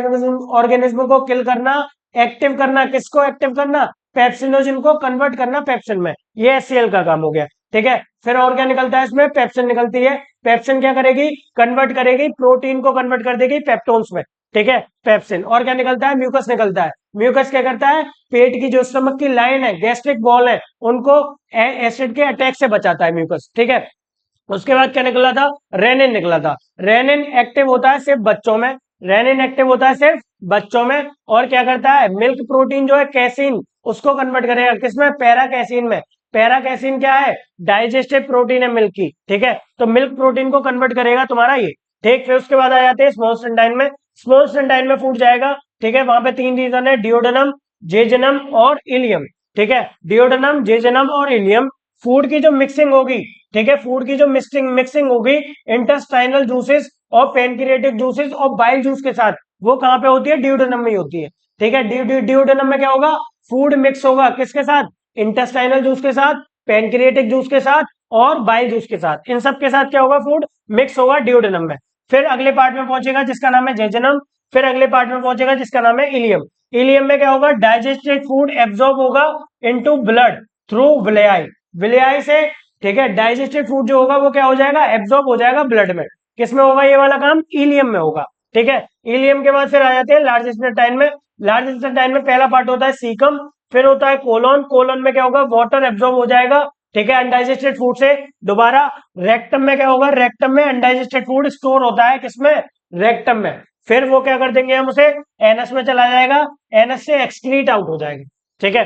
ऑर्गेनिज्म को किल करना, एक्टिव करना, किसको एक्टिव करना, पेप्सिनोजिन को कन्वर्ट करना पेप्सिन में, ये एचसीएल का काम हो गया। ठीक है, फिर और क्या निकलता है इसमें, पेप्सिन निकलती है। पेप्सिन क्या करेगी, कन्वर्ट करेगी प्रोटीन को, कन्वर्ट कर देगी पेप्टोन्स में। ठीक है, पेप्सिन। और क्या निकलता है, म्यूकस निकलता है। म्यूकस क्या करता है, पेट की जो स्टमक की लाइन है, गैस्ट्रिक वॉल है, उनको एसिड के अटैक से बचाता है म्यूकस। ठीक है, उसके बाद क्या निकला था, रेनिन निकला था। रेनिन एक्टिव होता है सिर्फ बच्चों में, रेनिन एक्टिव होता है सिर्फ बच्चों में। और क्या करता है, मिल्क प्रोटीन जो है कैसीन, उसको कन्वर्ट करेगा किसमें, पैरा कैसीन में। पैरा कैसीन क्या है, डाइजेस्टिव प्रोटीन है मिल्क की। ठीक है, तो मिल्क प्रोटीन को कन्वर्ट करेगा तुम्हारा ये। ठीक, फिर उसके बाद आ जाते हैं स्मॉल इंटेस्टाइन में। स्मॉल इंटेस्टाइन में फूड जाएगा। ठीक है, वहां पे 3 रीजन है, डिओडेनम, जेजनम और इलियम। ठीक है, डिओडेनम, जेजनम और इलियम। फूड की जो मिक्सिंग होगी, ठीक है, फूड की जो मिक्सिंग होगी इंटेस्टाइनल जूसेस और पेनक्रिएटिक जूसेस और बाइल जूस के साथ, वो कहां पे होती है, डिओडेनम में ही होती है। ठीक है, डिओडेनम में क्या होगा, फूड मिक्स होगा किसके साथ, इंटेस्टाइनल जूस के साथ, पेनक्रिएटिक जूस के साथ और बाइल जूस के साथ, इन सब के साथ क्या होगा, फूड मिक्स होगा डिओडेनम में। फिर अगले पार्ट में पहुंचेगा जिसका नाम है जेजनम। फिर अगले पार्ट में पहुंचेगा जिसका नाम है इलियम। इलियम में क्या होगा, डाइजेस्टेड फूड एब्जॉर्ब होगा इनटू ब्लड थ्रू विलेयाई, विलेयाई से। ठीक है, डाइजेस्टेड फूड जो होगा वो क्या हो जाएगा, एब्जॉर्ब हो जाएगा ब्लड में। किसमें होगा ये वाला काम, इलियम में होगा। ठीक है, इलियम के बाद फिर आ जाते हैं लार्ज इंटेस्टाइन में। लार्ज इंटेस्टाइन में पहला पार्ट होता है सीकम, फिर होता है कोलन। कोलन में क्या होगा, वाटर एब्जॉर्ब हो जाएगा। ठीक है, अनडाइजेस्टेड फूड से। दोबारा रेक्टम में क्या होगा, रेक्टम में अनडाइजेस्टेड फूड स्टोर होता है किसमें, रेक्टम में। फिर वो क्या कर देंगे हम उसे, एनस में चला जाएगा, एनस से एक्सक्रीट आउट हो जाएगा। ठीक है,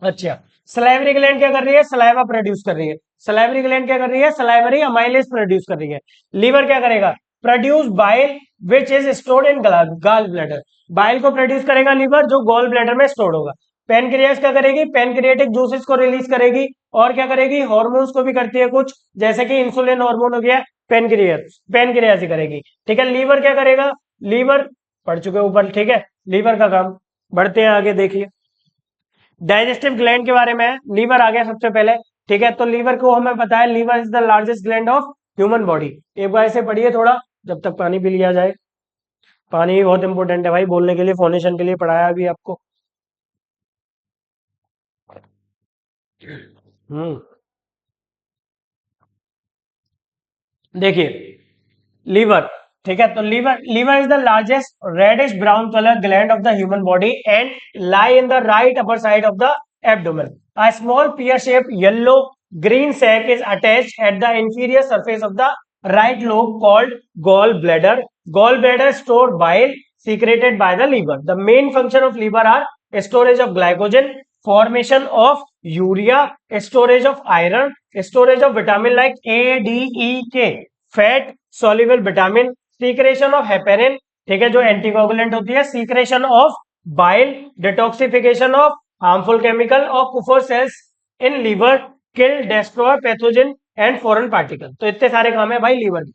अच्छा, सलाइवरी ग्लैंड क्या कर रही है, सलाइवा प्रोड्यूस कर रही है। सलाइवरी ग्लैंड क्या कर रही है, सलाइवरी अमाइलेज प्रोड्यूस कर रही है। लीवर क्या करेगा, produce bile which is stored in gall bladder, bile को प्रोड्यूस करेगा लीवर जो गॉल ब्लैडर में स्टोर्ड होगा। पेनक्रियास क्या करेगी, पेनक्रिएटिक जूसेस को रिलीज करेगी। और क्या करेगी, हार्मोन्स को भी करती है कुछ, जैसे कि इंसुलिन हार्मोन हो गया, पेनक्रियास पेनक्रियास ही करेगी। ठीक है, लीवर क्या करेगा, लीवर पढ़ चुके ऊपर। ठीक है, लीवर का काम। बढ़ते हैं आगे, देखिए डाइजेस्टिव ग्लैंड के बारे में। लीवर आ गया सबसे पहले। ठीक है, तो लीवर को हमें पता है, liver is the largest gland of human body. एक बार ऐसे पढ़िए थोड़ा, जब तक पानी पी लिया जाए। पानी भी बहुत इंपॉर्टेंट है भाई बोलने के लिए, फोनेशन के लिए पढ़ाया अभी आपको। हम्म, देखिए लीवर। ठीक है, तो liver liver is the largest reddish brown colour gland of the human body and lie in the right upper side of the abdomen. A small pear shaped yellow green sac is attached at the inferior surface of the right lobe called gall bladder. Gall bladder store bile secreted by the liver. The main function of liver are storage of glycogen, formation of urea, storage of iron, storage of vitamin like A, D, E, K, fat soluble vitamin, secretion of heparin, ठीक है, जो anticoagulant होती है, secretion of bile, detoxification of harmful chemical और Kupffer cells in liver, kill, destroy pathogen and foreign particle. तो इतने सारे काम है भाई लीवर के।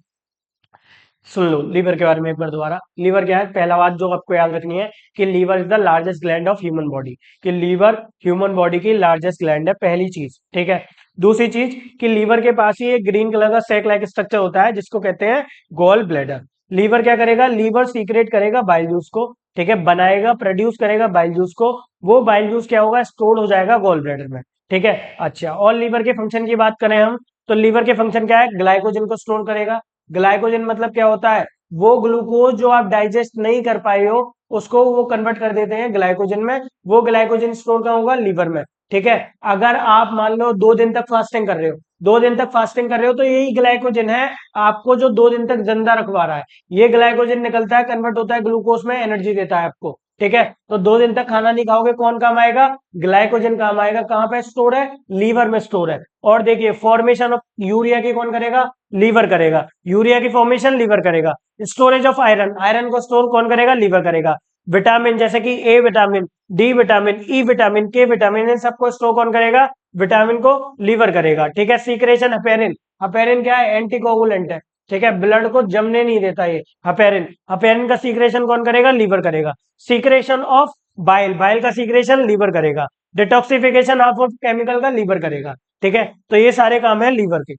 सुन लो लीवर के बारे में एक बार दोबारा। लीवर क्या है, पहला बात जो आपको याद रखनी है कि liver is the largest gland of human body, कि लीवर ह्यूमन बॉडी की लार्जेस्ट ग्लैंड है, पहली चीज। ठीक है। दूसरी चीज कि लीवर के पास ही एक ग्रीन कलर का सैक लाइक स्ट्रक्चर होता है जिसको कहते हैं गॉल ब्लैडर। लीवर क्या करेगा, लीवर सीक्रेट करेगा बाइल जूस को, ठीक है, बनाएगा प्रोड्यूस करेगा बाइल जूस को। वो बाइल जूस क्या होगा, स्टोर हो जाएगा गॉल ब्लैडर में। ठीक है। अच्छा, और लीवर के फंक्शन की बात करें हम, तो लीवर के फंक्शन क्या है, ग्लाइकोजन को स्टोर करेगा। ग्लाइकोजन मतलब क्या होता है, वो ग्लूकोज जो आप डाइजेस्ट नहीं कर पाए हो उसको वो कन्वर्ट कर देते हैं ग्लाइकोजन में। वो ग्लाइकोजन स्टोर कहाँ होगा, लीवर में। ठीक है। अगर आप मान लो 2 दिन तक फास्टिंग कर रहे हो, 2 दिन तक फास्टिंग कर रहे हो, तो यही ग्लाइकोजन है आपको जो 2 दिन तक जिंदा रखवा रहा है। ये ग्लाइकोजन निकलता है, कन्वर्ट होता है ग्लूकोज में, एनर्जी देता है आपको। ठीक है। तो 2 दिन तक खाना नहीं खाओगे, कौन काम आएगा, ग्लाइकोजन काम आएगा। कहाँ पे स्टोर है, लीवर में स्टोर है। और देखिए फॉर्मेशन ऑफ यूरिया की कौन करेगा, लीवर करेगा। यूरिया की फॉर्मेशन लीवर करेगा। स्टोरेज ऑफ आयरन, आयरन को स्टोर कौन करेगा, लीवर करेगा। विटामिन जैसे कि A vitamin, D vitamin, E vitamin, के विटामिन, इन सबको स्टोर कौन करेगा, विटामिन को लीवर करेगा। ठीक है। सीक्रेशन हेपेरिन, हेपेरिन क्या है, एंटीकोगुलेंट है। ठीक है, ब्लड को जमने नहीं देता ये हेपेरिन। हेपेरिन का सीक्रेशन कौन करेगा, लीवर करेगा। सीक्रेशन ऑफ बाइल, बाइल का सीक्रेशन लीवर करेगा। डिटॉक्सिफिकेशन ऑफ केमिकल का लीवर करेगा। ठीक है। तो ये सारे काम है लीवर के।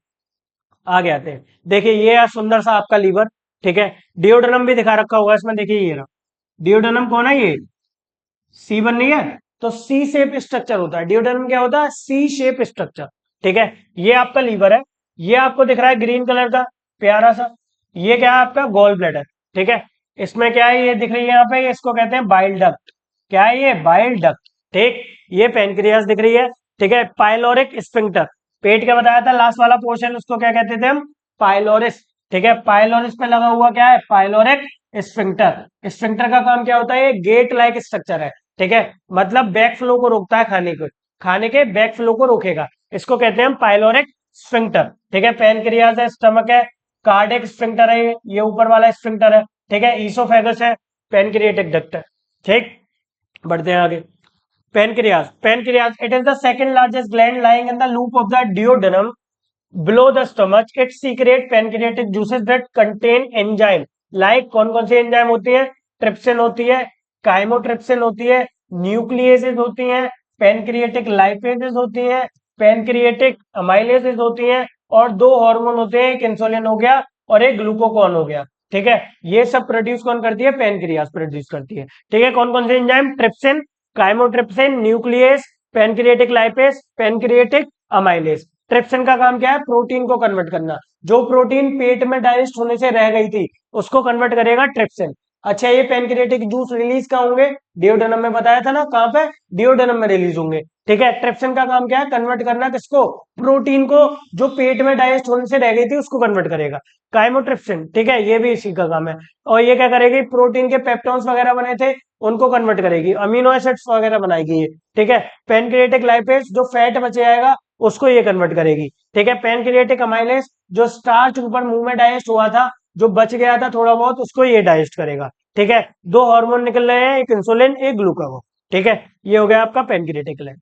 आगे आते हैं, देखिए ये है सुंदर सा आपका लीवर। ठीक है। डिओडोनम भी दिखा रखा होगा इसमें, देखिए ये रहा। डिओडोनम कौन है, ये C1 नहीं है, तो सी शेप स्ट्रक्चर होता है। डिओडोनम क्या होता है, सी शेप स्ट्रक्चर। ठीक है। ये आपका लीवर है। ये आपको दिख रहा है ग्रीन कलर का प्यारा सा, ये क्या है आपका गॉल ब्लैडर। ठीक है। इसमें क्या है, ये दिख रही है यहाँ पे, इसको कहते हैं बाइल डक्ट। क्या है ये, बाइल डक्ट। ठीक। ये पेनक्रियास दिख रही है। ठीक है। पाइलोरिक स्फिंक्टर, पेट का बताया था लास्ट वाला पोर्शन, उसको क्या कहते थे हम, पाइलोरिस। ठीक है। पाइलोरिस पे लगा हुआ क्या है, पाइलोरिक स्फिंक्टर। स्फिंक्टर का काम क्या होता है, ये गेट लाइक स्ट्रक्चर है। ठीक है। मतलब बैक फ्लो को रोकता है, खाने को, खाने के बैक फ्लो को रोकेगा। इसको कहते हैं हम पाइलोरिक स्फिंक्टर। ठीक है। पैनक्रियाज है, स्टमक है, कार्डियक स्फिंक्टर है, ये ऊपर वाला स्फिंक्टर है। ठीक है। ईसोफेगस है, पैनक्रिएटिक डक्ट है। ठीक। बढ़ते हैं आगे। Pancreas. Pancreas. It is the second largest gland lying in the loop of the duodenum below the stomach. It secretes pancreatic juices that contain enzyme. Like कौन कौन सी एंजाइम होती है, ट्रिप्सिन होती है, काइमोट्रिप्सिन होती है, न्यूक्लियेसेस होती हैं, पैनक्रिएटिक लाइपेजेस होती हैं, पैनक्रिएटिक अमाइलेसेस होती हैं, और 2 हार्मोन होते हैं, एक इंसुलिन हो गया और एक ग्लूकोकॉन हो गया। ठीक है। ये सब प्रोड्यूस कौन करती है, पैनक्रियास प्रोड्यूस करती है। ठीक है। कौन कौन से enzyme, trypsin, chymotrypsin, nucleus, pancreatic lipase, pancreatic amylase. Trypsin का काम क्या है, प्रोटीन को कन्वर्ट करना। जो प्रोटीन पेट में डाइजेस्ट होने से रह गई थी उसको कन्वर्ट करेगा ट्रिप्सिन। अच्छा, ये पैनक्रिएटिक जूस रिलीज कहाँ होंगे, डिओडेनम में बताया था ना, कहाँ पे, डिओडेनम में रिलीज होंगे। ठीक है। ट्रिप्सिन का काम क्या है, कन्वर्ट करना किसको, प्रोटीन को, जो पेट में डाइजेस्ट होने से रह गई थी उसको कन्वर्ट करेगा। काइमोट्रिप्सिन, ठीक है, ये भी इसी का काम है। और ये क्या करेगी, प्रोटीन के पेप्टोन्स वगैरह बने थे उनको कन्वर्ट करेगी, अमीनो एसिड्स वगैरह बनाएगी ये। ठीक है। पैनक्रिएटिक लाइपेज, जो फैट बचे आएगा उसको ये कन्वर्ट करेगी। ठीक है। पैनक्रिएटिक अमाइलेज, जो स्टार्च ऊपर मुंह में डाइजेस्ट हुआ था, जो बच गया था थोड़ा बहुत, उसको ये डाइजेस्ट करेगा। ठीक है। 2 हार्मोन निकल रहे हैं, एक इंसुलिन एक ग्लूकागोन। ठीक है। ये हो गया आपका pancreatic gland.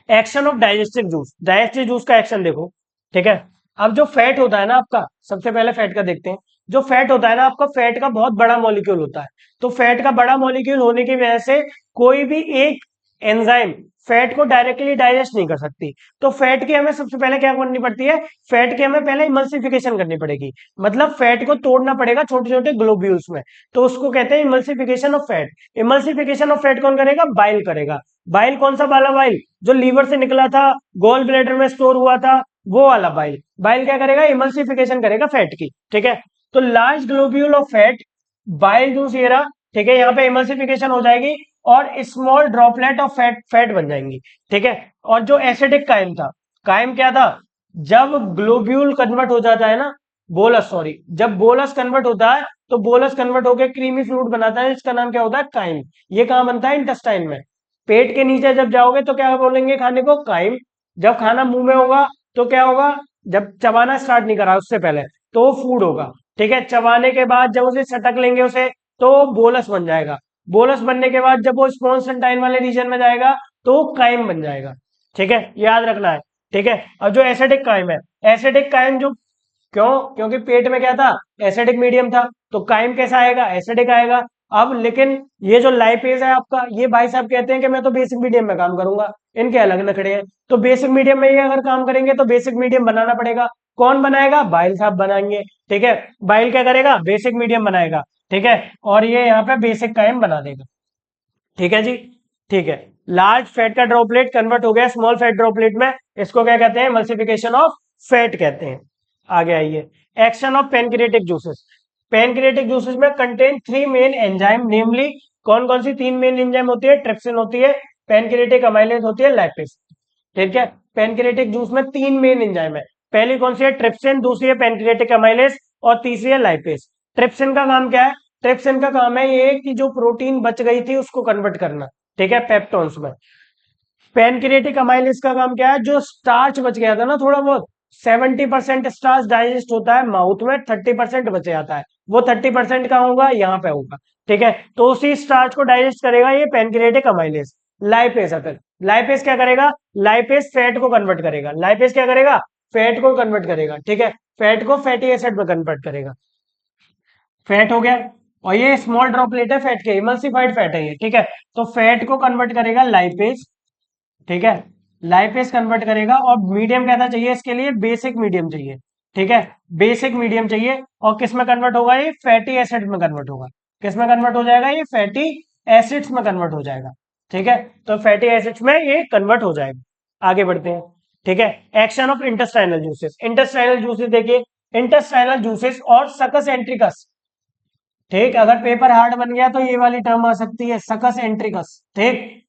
Action of digestive juice, digestive juice का एक्शन देखो। ठीक है। अब जो फैट होता है ना आपका, सबसे पहले फैट का देखते हैं। जो फैट होता है ना आपका, फैट का बहुत बड़ा मॉलिक्यूल होता है। तो फैट का बड़ा मॉलिक्यूल होने की वजह से कोई भी एक एंजाइम फैट को डायरेक्टली डाइजेस्ट नहीं कर सकती। तो फैट की हमें सबसे पहले क्या करनी पड़ती है, फैट की हमें पहले इमल्सिफिकेशन करनी पड़ेगी। मतलब फैट को तोड़ना पड़ेगा छोटे छोटे ग्लोब्यूल्स में। तो उसको कहते हैं emulsification of fat. Emulsification of fat कौन करेगा, बाइल करेगा। बाइल कौन सा वाला बाइल, जो लीवर से निकला था, गॉल ब्लैडर में स्टोर हुआ था, वो वाला बाइल। बाइल क्या करेगा, इमल्सिफिकेशन करेगा फैट की। ठीक है। तो large globule of fat, bile juice ये रहा। ठीक है। यहाँ पे इमल्सिफिकेशन हो जाएगी और small droplet of fat fat बन जाएंगी। ठीक है। और जो एसिडिक काइम था, काइम क्या था, जब ग्लोब्यूल कन्वर्ट हो जाता है ना, बोलस सॉरी, जब बोलस कन्वर्ट होता है तो बोलस कन्वर्ट होकर क्रीमी फ्लूइड बनाता है, इसका नाम क्या होता है, काइम। ये कहाँ बनता है, इंटेस्टाइन में। पेट के नीचे जब जाओगे तो क्या बोलेंगे खाने को, काइम। जब खाना मुंह में होगा तो क्या होगा, जब चबाना स्टार्ट नहीं करा उससे पहले, तो वो फूड होगा। ठीक है। चबाने के बाद जब उसे सटक लेंगे उसे, तो बोलस बन जाएगा। बोलस बनने के बाद जब वो स्पॉन्सन्टाइन वाले रीजन में जाएगा तो वो काइम बन जाएगा। ठीक है, याद रखना है। ठीक है। अब जो एसिडिक काइम है, एसिडिक काइम जो क्यों? क्योंकि पेट में क्या था? एसिडिक मीडियम था, तो काइम कैसा आएगा? एसिडिक आएगा। अब लेकिन ये जो लाइपेज है आपका, ये भाई साहब कहते हैं कि मैं तो बेसिक मीडियम में काम करूंगा, इनके अलग नखड़े हैं। तो बेसिक मीडियम में ये अगर काम करेंगे तो बेसिक मीडियम बनाना पड़ेगा। कौन बनाएगा? बाइल साहब बनाएंगे। ठीक है, बाइल क्या करेगा? बेसिक मीडियम बनाएगा। ठीक है, और ये यहाँ पे बेसिक काइम बना देगा। ठीक है जी, ठीक है। लार्ज फैट का ड्रॉपलेट कन्वर्ट हो गया स्मॉल फैट ड्रॉपलेट में, इसको क्या कहते हैं? एमल्सिफिकेशन ऑफ फैट कहते हैं। आगे आइए, action of pancreatic juices. Pancreatic juices में कंटेन थ्री मेन एंजाइम, नेमली कौन कौन सी तीन मेन एंजाइम होती है? ट्रिप्सिन होती है, पैनक्रियाटिक अमाइलेज होती है, लैपेज। ठीक है, पैनक्रियाटिक जूस में तीन मेन एंजाइम है। पहली कौन सी है? ट्रिप्सिन, दूसरी है पैनक्रियाटिक अमाइलेज, और तीसरी है लाइपेज। ट्रिप्सिन का काम क्या है? ट्रिप्सिन का काम है ये कि जो प्रोटीन बच गई थी उसको कन्वर्ट करना। ठीक है, पेप्टोन्स में। पैनक्रियाटिक अमाइलेज का काम क्या है? जो स्टार्च बच गया था ना थोड़ा बहुत, 70% स्टार्च डाइजेस्ट होता है माउथ में, 30% बच जाता है। वो 30% का होगा यहाँ पे होगा। ठीक है, तो उसी स्टार्च को डाइजेस्ट करेगा ये पैनक्रियाटिक अमाइलेज। लाइपेज है, फिर लाइपेज क्या करेगा? लाइपेज फैट को कन्वर्ट करेगा। लाइपेज क्या करेगा? फैट को कन्वर्ट करेगा। ठीक है, फैट को फैटी एसिड में कन्वर्ट करेगा। फैट हो गया, और ये स्मॉल ड्रॉपलेट है फैट के, इमल्सिफाइड फैट है ये। ठीक है, तो फैट को कन्वर्ट करेगा लाइपेज। ठीक है, लाइपेज कन्वर्ट करेगा, और मीडियम कैसा चाहिए इसके लिए? बेसिक मीडियम चाहिए। ठीक है, बेसिक मीडियम चाहिए, और किस में कन्वर्ट होगा? ये फैटी एसिड में कन्वर्ट होगा। किस में कन्वर्ट हो जाएगा? ये फैटी एसिड्स में कन्वर्ट हो जाएगा। ठीक है, तो फैटी एसिड्स में ये कन्वर्ट हो जाएगा। आगे बढ़ते हैं। ठीक है, action of intestinal juices. Intestinal juices देखिए, इंटेस्टाइनल जूसेस और सकस एंट्रिकस। ठीक, अगर पेपर हार्ड बन गया तो ये वाली टर्म आ सकती है, सकस एंट्रिकस। ठीक,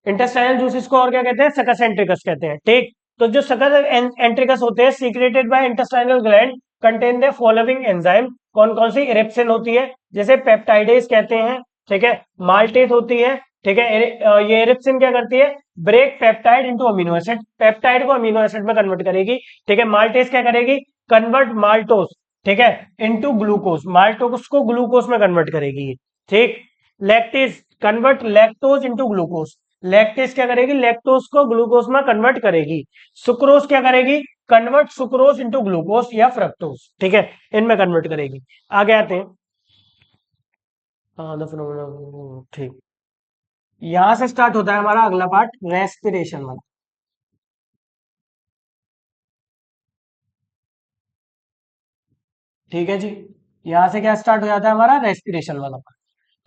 इंटेस्टाइनल जूसेस को और क्या कहते हैं? सकस एंट्रिकस कहते हैं। ठीक, तो जो सकस एंट्रिकस होते हैं secreted by intestinal gland, contain the following enzyme. कौन कौन सी? इरिप्सिन होती है, जैसे पेप्टाइडेज कहते हैं। ठीक है, माल्टेज होती है। ठीक है, ये इरिप्सिन क्या करती है? Break peptide into amino acid, peptide को अमीनो एसिड में कन्वर्ट करेगी। ठीक है, माल्टेज क्या करेगी? कन्वर्ट माल्टोज, ठीक है, इनटू ग्लूकोज, माल्टोज को ग्लूकोज में कन्वर्ट करेगी। ठीक, lactase convert lactose into glucose, lactase क्या करेगी? लैक्टोज को ग्लूकोज में कन्वर्ट करेगी। सुक्रोज क्या करेगी? कन्वर्ट सुक्रोज इनटू ग्लूकोज या फ्रक्टोज। ठीक है, इनमें कन्वर्ट करेगी। आगे आते हैं। ठीक, यहां से स्टार्ट होता है हमारा अगला पार्ट, रेस्पिरेशन वाला। ठीक है जी, यहां से क्या स्टार्ट हो जाता है हमारा? रेस्पिरेशन वाला पार्ट।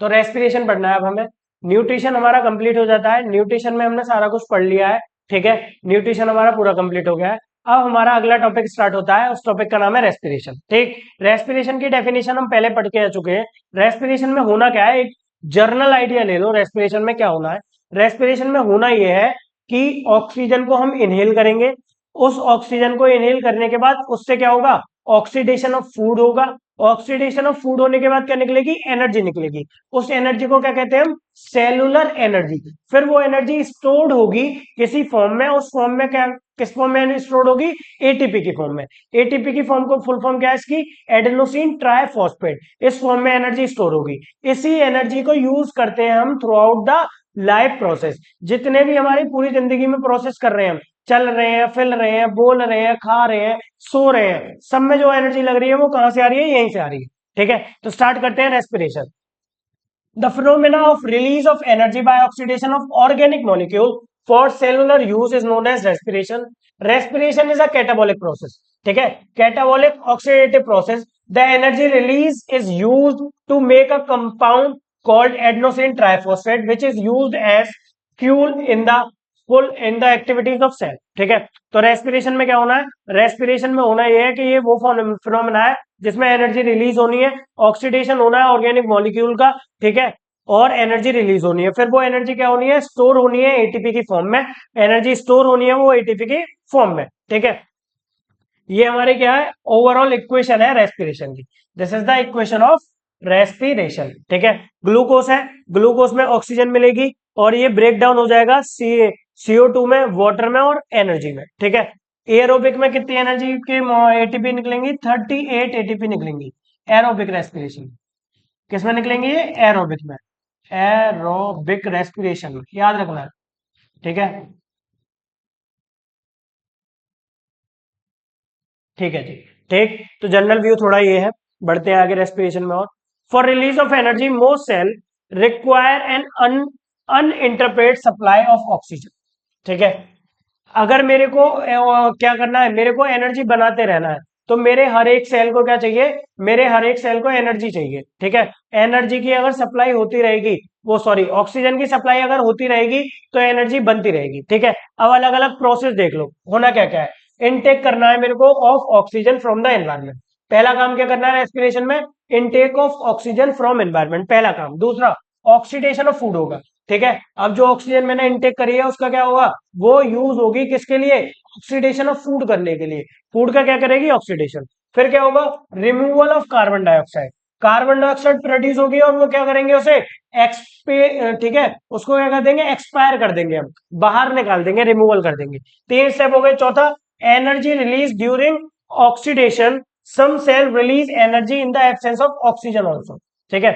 तो रेस्पिरेशन पढ़ना है अब हमें। न्यूट्रिशन हमारा कंप्लीट हो जाता है, न्यूट्रिशन में हमने सारा कुछ पढ़ लिया है। ठीक है, न्यूट्रिशन हमारा पूरा कंप्लीट हो गया है। अब हमारा अगला टॉपिक स्टार्ट होता है, उस टॉपिक का नाम है रेस्पिरेशन। ठीक, रेस्पिरेशन की डेफिनेशन हम पहले पढ़ के आ चुके हैं। रेस्पिरेशन में होना क्या है? एक जर्नल आइडिया ले लो रेस्पिरेशन में क्या होना है। रेस्पिरेशन में होना यह है कि ऑक्सीजन को हम इनहेल करेंगे, उस ऑक्सीजन को इनहेल करने के बाद उससे क्या होगा? ऑक्सीडेशन ऑफ फूड होगा। ऑक्सीडेशन ऑफ फूड होने के बाद क्या निकलेगी? एनर्जी निकलेगी। उस एनर्जी को क्या कहते हैं हम? Cellular energy. फिर वो एनर्जी स्टोर्ड होगी किसी फॉर्म में, उस फॉर्म में क्या, किस फॉर्म में स्टोर्ड होगी? एटीपी की फॉर्म में। एटीपी की फॉर्म को फुल फॉर्म क्या है इसकी? Adenosine triphosphate. इस फॉर्म में एनर्जी स्टोर होगी। इसी एनर्जी को यूज करते हैं हम through out the life process. जितने भी हमारी पूरी जिंदगी में प्रोसेस कर रहे हैं हम, चल रहे हैं, फिल रहे हैं, बोल रहे हैं, खा रहे हैं, सो रहे हैं, सब में जो एनर्जी लग रही है वो कहां से आ रही है? यहीं से आ रही है। ठीक है, तो स्टार्ट करते हैं respiration. The phenomena of release of energy by oxidation of organic molecule for cellular use is known as respiration. Respiration is a catabolic process. ठीक है, catabolic oxidative process. The energy release is used to make a compound called adenosine triphosphate, which is used as fuel in the fuel in the activities of cell. ठीक है, तो respiration में क्या होना है? Respiration में होना यह है कि ये वो फिनोमेना है जिसमें एनर्जी रिलीज होनी है, ऑक्सीडेशन होना है ऑर्गेनिक मॉलिक्यूल का। ठीक है, और एनर्जी रिलीज होनी है। फिर वो एनर्जी क्या होनी है? स्टोर होनी है एटीपी की फॉर्म में। एनर्जी स्टोर होनी है वो एटीपी की फॉर्म में। ठीक है, ये हमारे क्या है? ओवरऑल इक्वेशन है रेस्पिरेशन की। This is the equation of respiration. ठीक है, ग्लूकोज है, ग्लूकोज में ऑक्सीजन मिलेगी और ये ब्रेक डाउन हो जाएगा CO2 में, वाटर में और एनर्जी में। ठीक है, एरोबिक में कितनी एनर्जी के एटीपी निकलेंगी? 38 एटीपी निकलेंगी एरोबिक रेस्पिरेशन। किसमें निकलेंगी? ये एरोबिक में, एरोबिक रेस्पिरेशन में, याद रखना है। ठीक है, ठीक है जी, ठीक, तो जनरल व्यू थोड़ा ये है। बढ़ते हैं आगे रेस्पिरेशन में। और for release of energy most cell require an uninterrupted supply of oxygen. ठीक है, अगर मेरे को क्या करना है, मेरे को एनर्जी बनाते रहना है, तो मेरे हर एक सेल को क्या चाहिए, मेरे हर एक सेल को एनर्जी चाहिए। ठीक है, एनर्जी की अगर सप्लाई होती रहेगी, वो सॉरी ऑक्सीजन की सप्लाई अगर होती रहेगी तो एनर्जी बनती रहेगी। ठीक है, अब अलग अलग प्रोसेस देख लो, होना क्या क्या है। इनटेक करना है मेरे को of oxygen from the environment, पहला काम क्या करना है रेस्पिरेशन में, intake of oxygen from environment, पहला काम। दूसरा, ऑक्सीडेशन ऑफ फूड होगा। ठीक है, अब जो ऑक्सीजन मैंने इनटेक करी है उसका क्या होगा, वो यूज होगी किसके लिए, ऑक्सीडेशन ऑफ फूड करने के लिए। फूड का क्या करेगी, ऑक्सीडेशन। फिर क्या होगा, removal of carbon dioxide, carbon dioxide produce होगी और वो क्या करेंगे, उसे एक्सपे ठीक है, उसको क्या कर देंगे, एक्सपायर कर देंगे, हम बाहर निकाल देंगे, रिमूवल कर देंगे। तीन स्टेप हो गए। चौथा, energy release during oxidation, some cell release energy in the absence of oxygen also. ठीक है,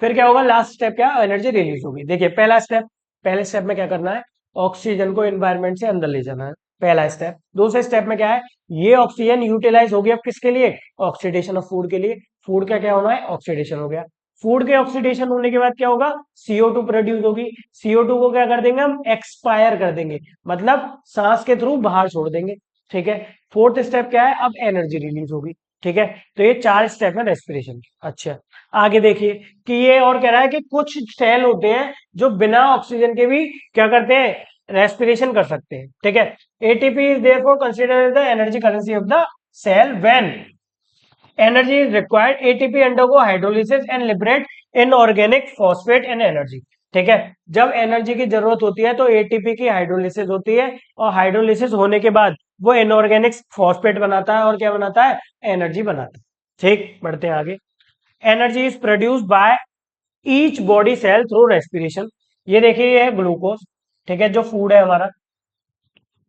फिर क्या होगा, लास्ट स्टेप क्या, एनर्जी रिलीज होगी। देखिए पहला स्टेप, पहले स्टेप में क्या करना है, ऑक्सीजन को एनवायरमेंट से अंदर ले जाना है, पहला स्टेप। दूसरे स्टेप में क्या है, ये ऑक्सीजन यूटिलाइज हो गया अब किसके लिए, ऑक्सीडेशन ऑफ फूड के लिए। फूड का क्या होना है, ऑक्सीडेशन हो गया। फूड के ऑक्सीडेशन होने के बाद क्या होगा, CO2 प्रोड्यूस होगी। CO2 को क्या कर देंगे हम, एक्सपायर कर देंगे, मतलब सांस के थ्रू बाहर छोड़ देंगे। ठीक है, फोर्थ स्टेप क्या है, अब एनर्जी रिलीज होगी। ठीक है, तो ये चार स्टेप है रेस्पिरेशन के। अच्छा, आगे देखिए कि ये और कह रहा है कि कुछ सेल होते हैं जो बिना ऑक्सीजन के भी क्या करते हैं, रेस्पिरेशन कर सकते हैं। ठीक है, ATP is therefore considered the energy currency of the cell when energy is required, ATP undergo hydrolysis and liberate inorganic phosphate and energy. ठीक है, जब एनर्जी की जरूरत होती है तो एटीपी की हाइड्रोलिसिस होती है, और हाइड्रोलिसिस होने के बाद वो इनऑर्गेनिक फॉस्फेट बनाता है और क्या बनाता है, एनर्जी बनाता है। ठीक, बढ़ते हैं आगे। Energy is produced by each body cell through respiration. ये देखिए ये है ग्लूकोज। ठीक है, जो फूड है हमारा,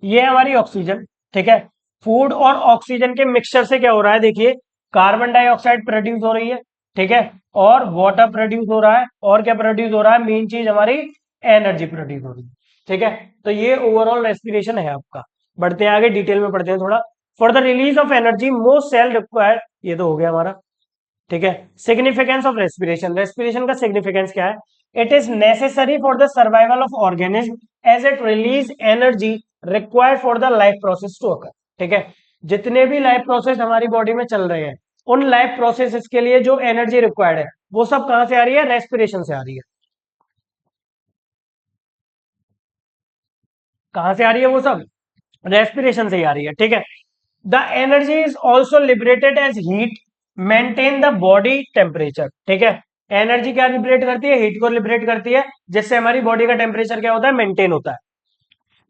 ये है हमारी ऑक्सीजन। ठीक है, फूड और ऑक्सीजन के मिक्सचर से क्या हो रहा है, देखिए कार्बन डाइऑक्साइड प्रोड्यूस हो रही है। ठीक है, और वाटर प्रोड्यूस हो रहा है, और क्या प्रोड्यूस हो रहा है, मेन चीज हमारी एनर्जी प्रोड्यूस हो रही है। ठीक है, तो ये ओवरऑल रेस्पिरेशन है आपका। बढ़ते हैं आगे, डिटेल में पढ़ते हैं थोड़ा। For the release of energy most cell required, ये तो हो गया हमारा। ठीक है, सिग्निफिकेंस ऑफ रेस्पिरेशन, रेस्पिरेशन का सिग्निफिकेंस क्या है, it is necessary for the survival of organism as it release energy required for the life process to occur. ठीक है, जितने भी लाइफ प्रोसेस हमारी बॉडी में चल रहे हैं, उन लाइफ प्रोसेस के लिए जो एनर्जी रिक्वायर्ड है वो सब कहां से आ रही है, रेस्पिरेशन से आ रही है। कहां से आ रही है वो सब, रेस्पिरेशन से ही आ रही है। ठीक है, the energy is also liberated as heat, maintain the body temperature. ठीक है, एनर्जी क्या लिबरेट करती है, हीट को लिबरेट करती है, जिससे हमारी बॉडी का टेम्परेचर क्या होता है, मेंटेन होता है।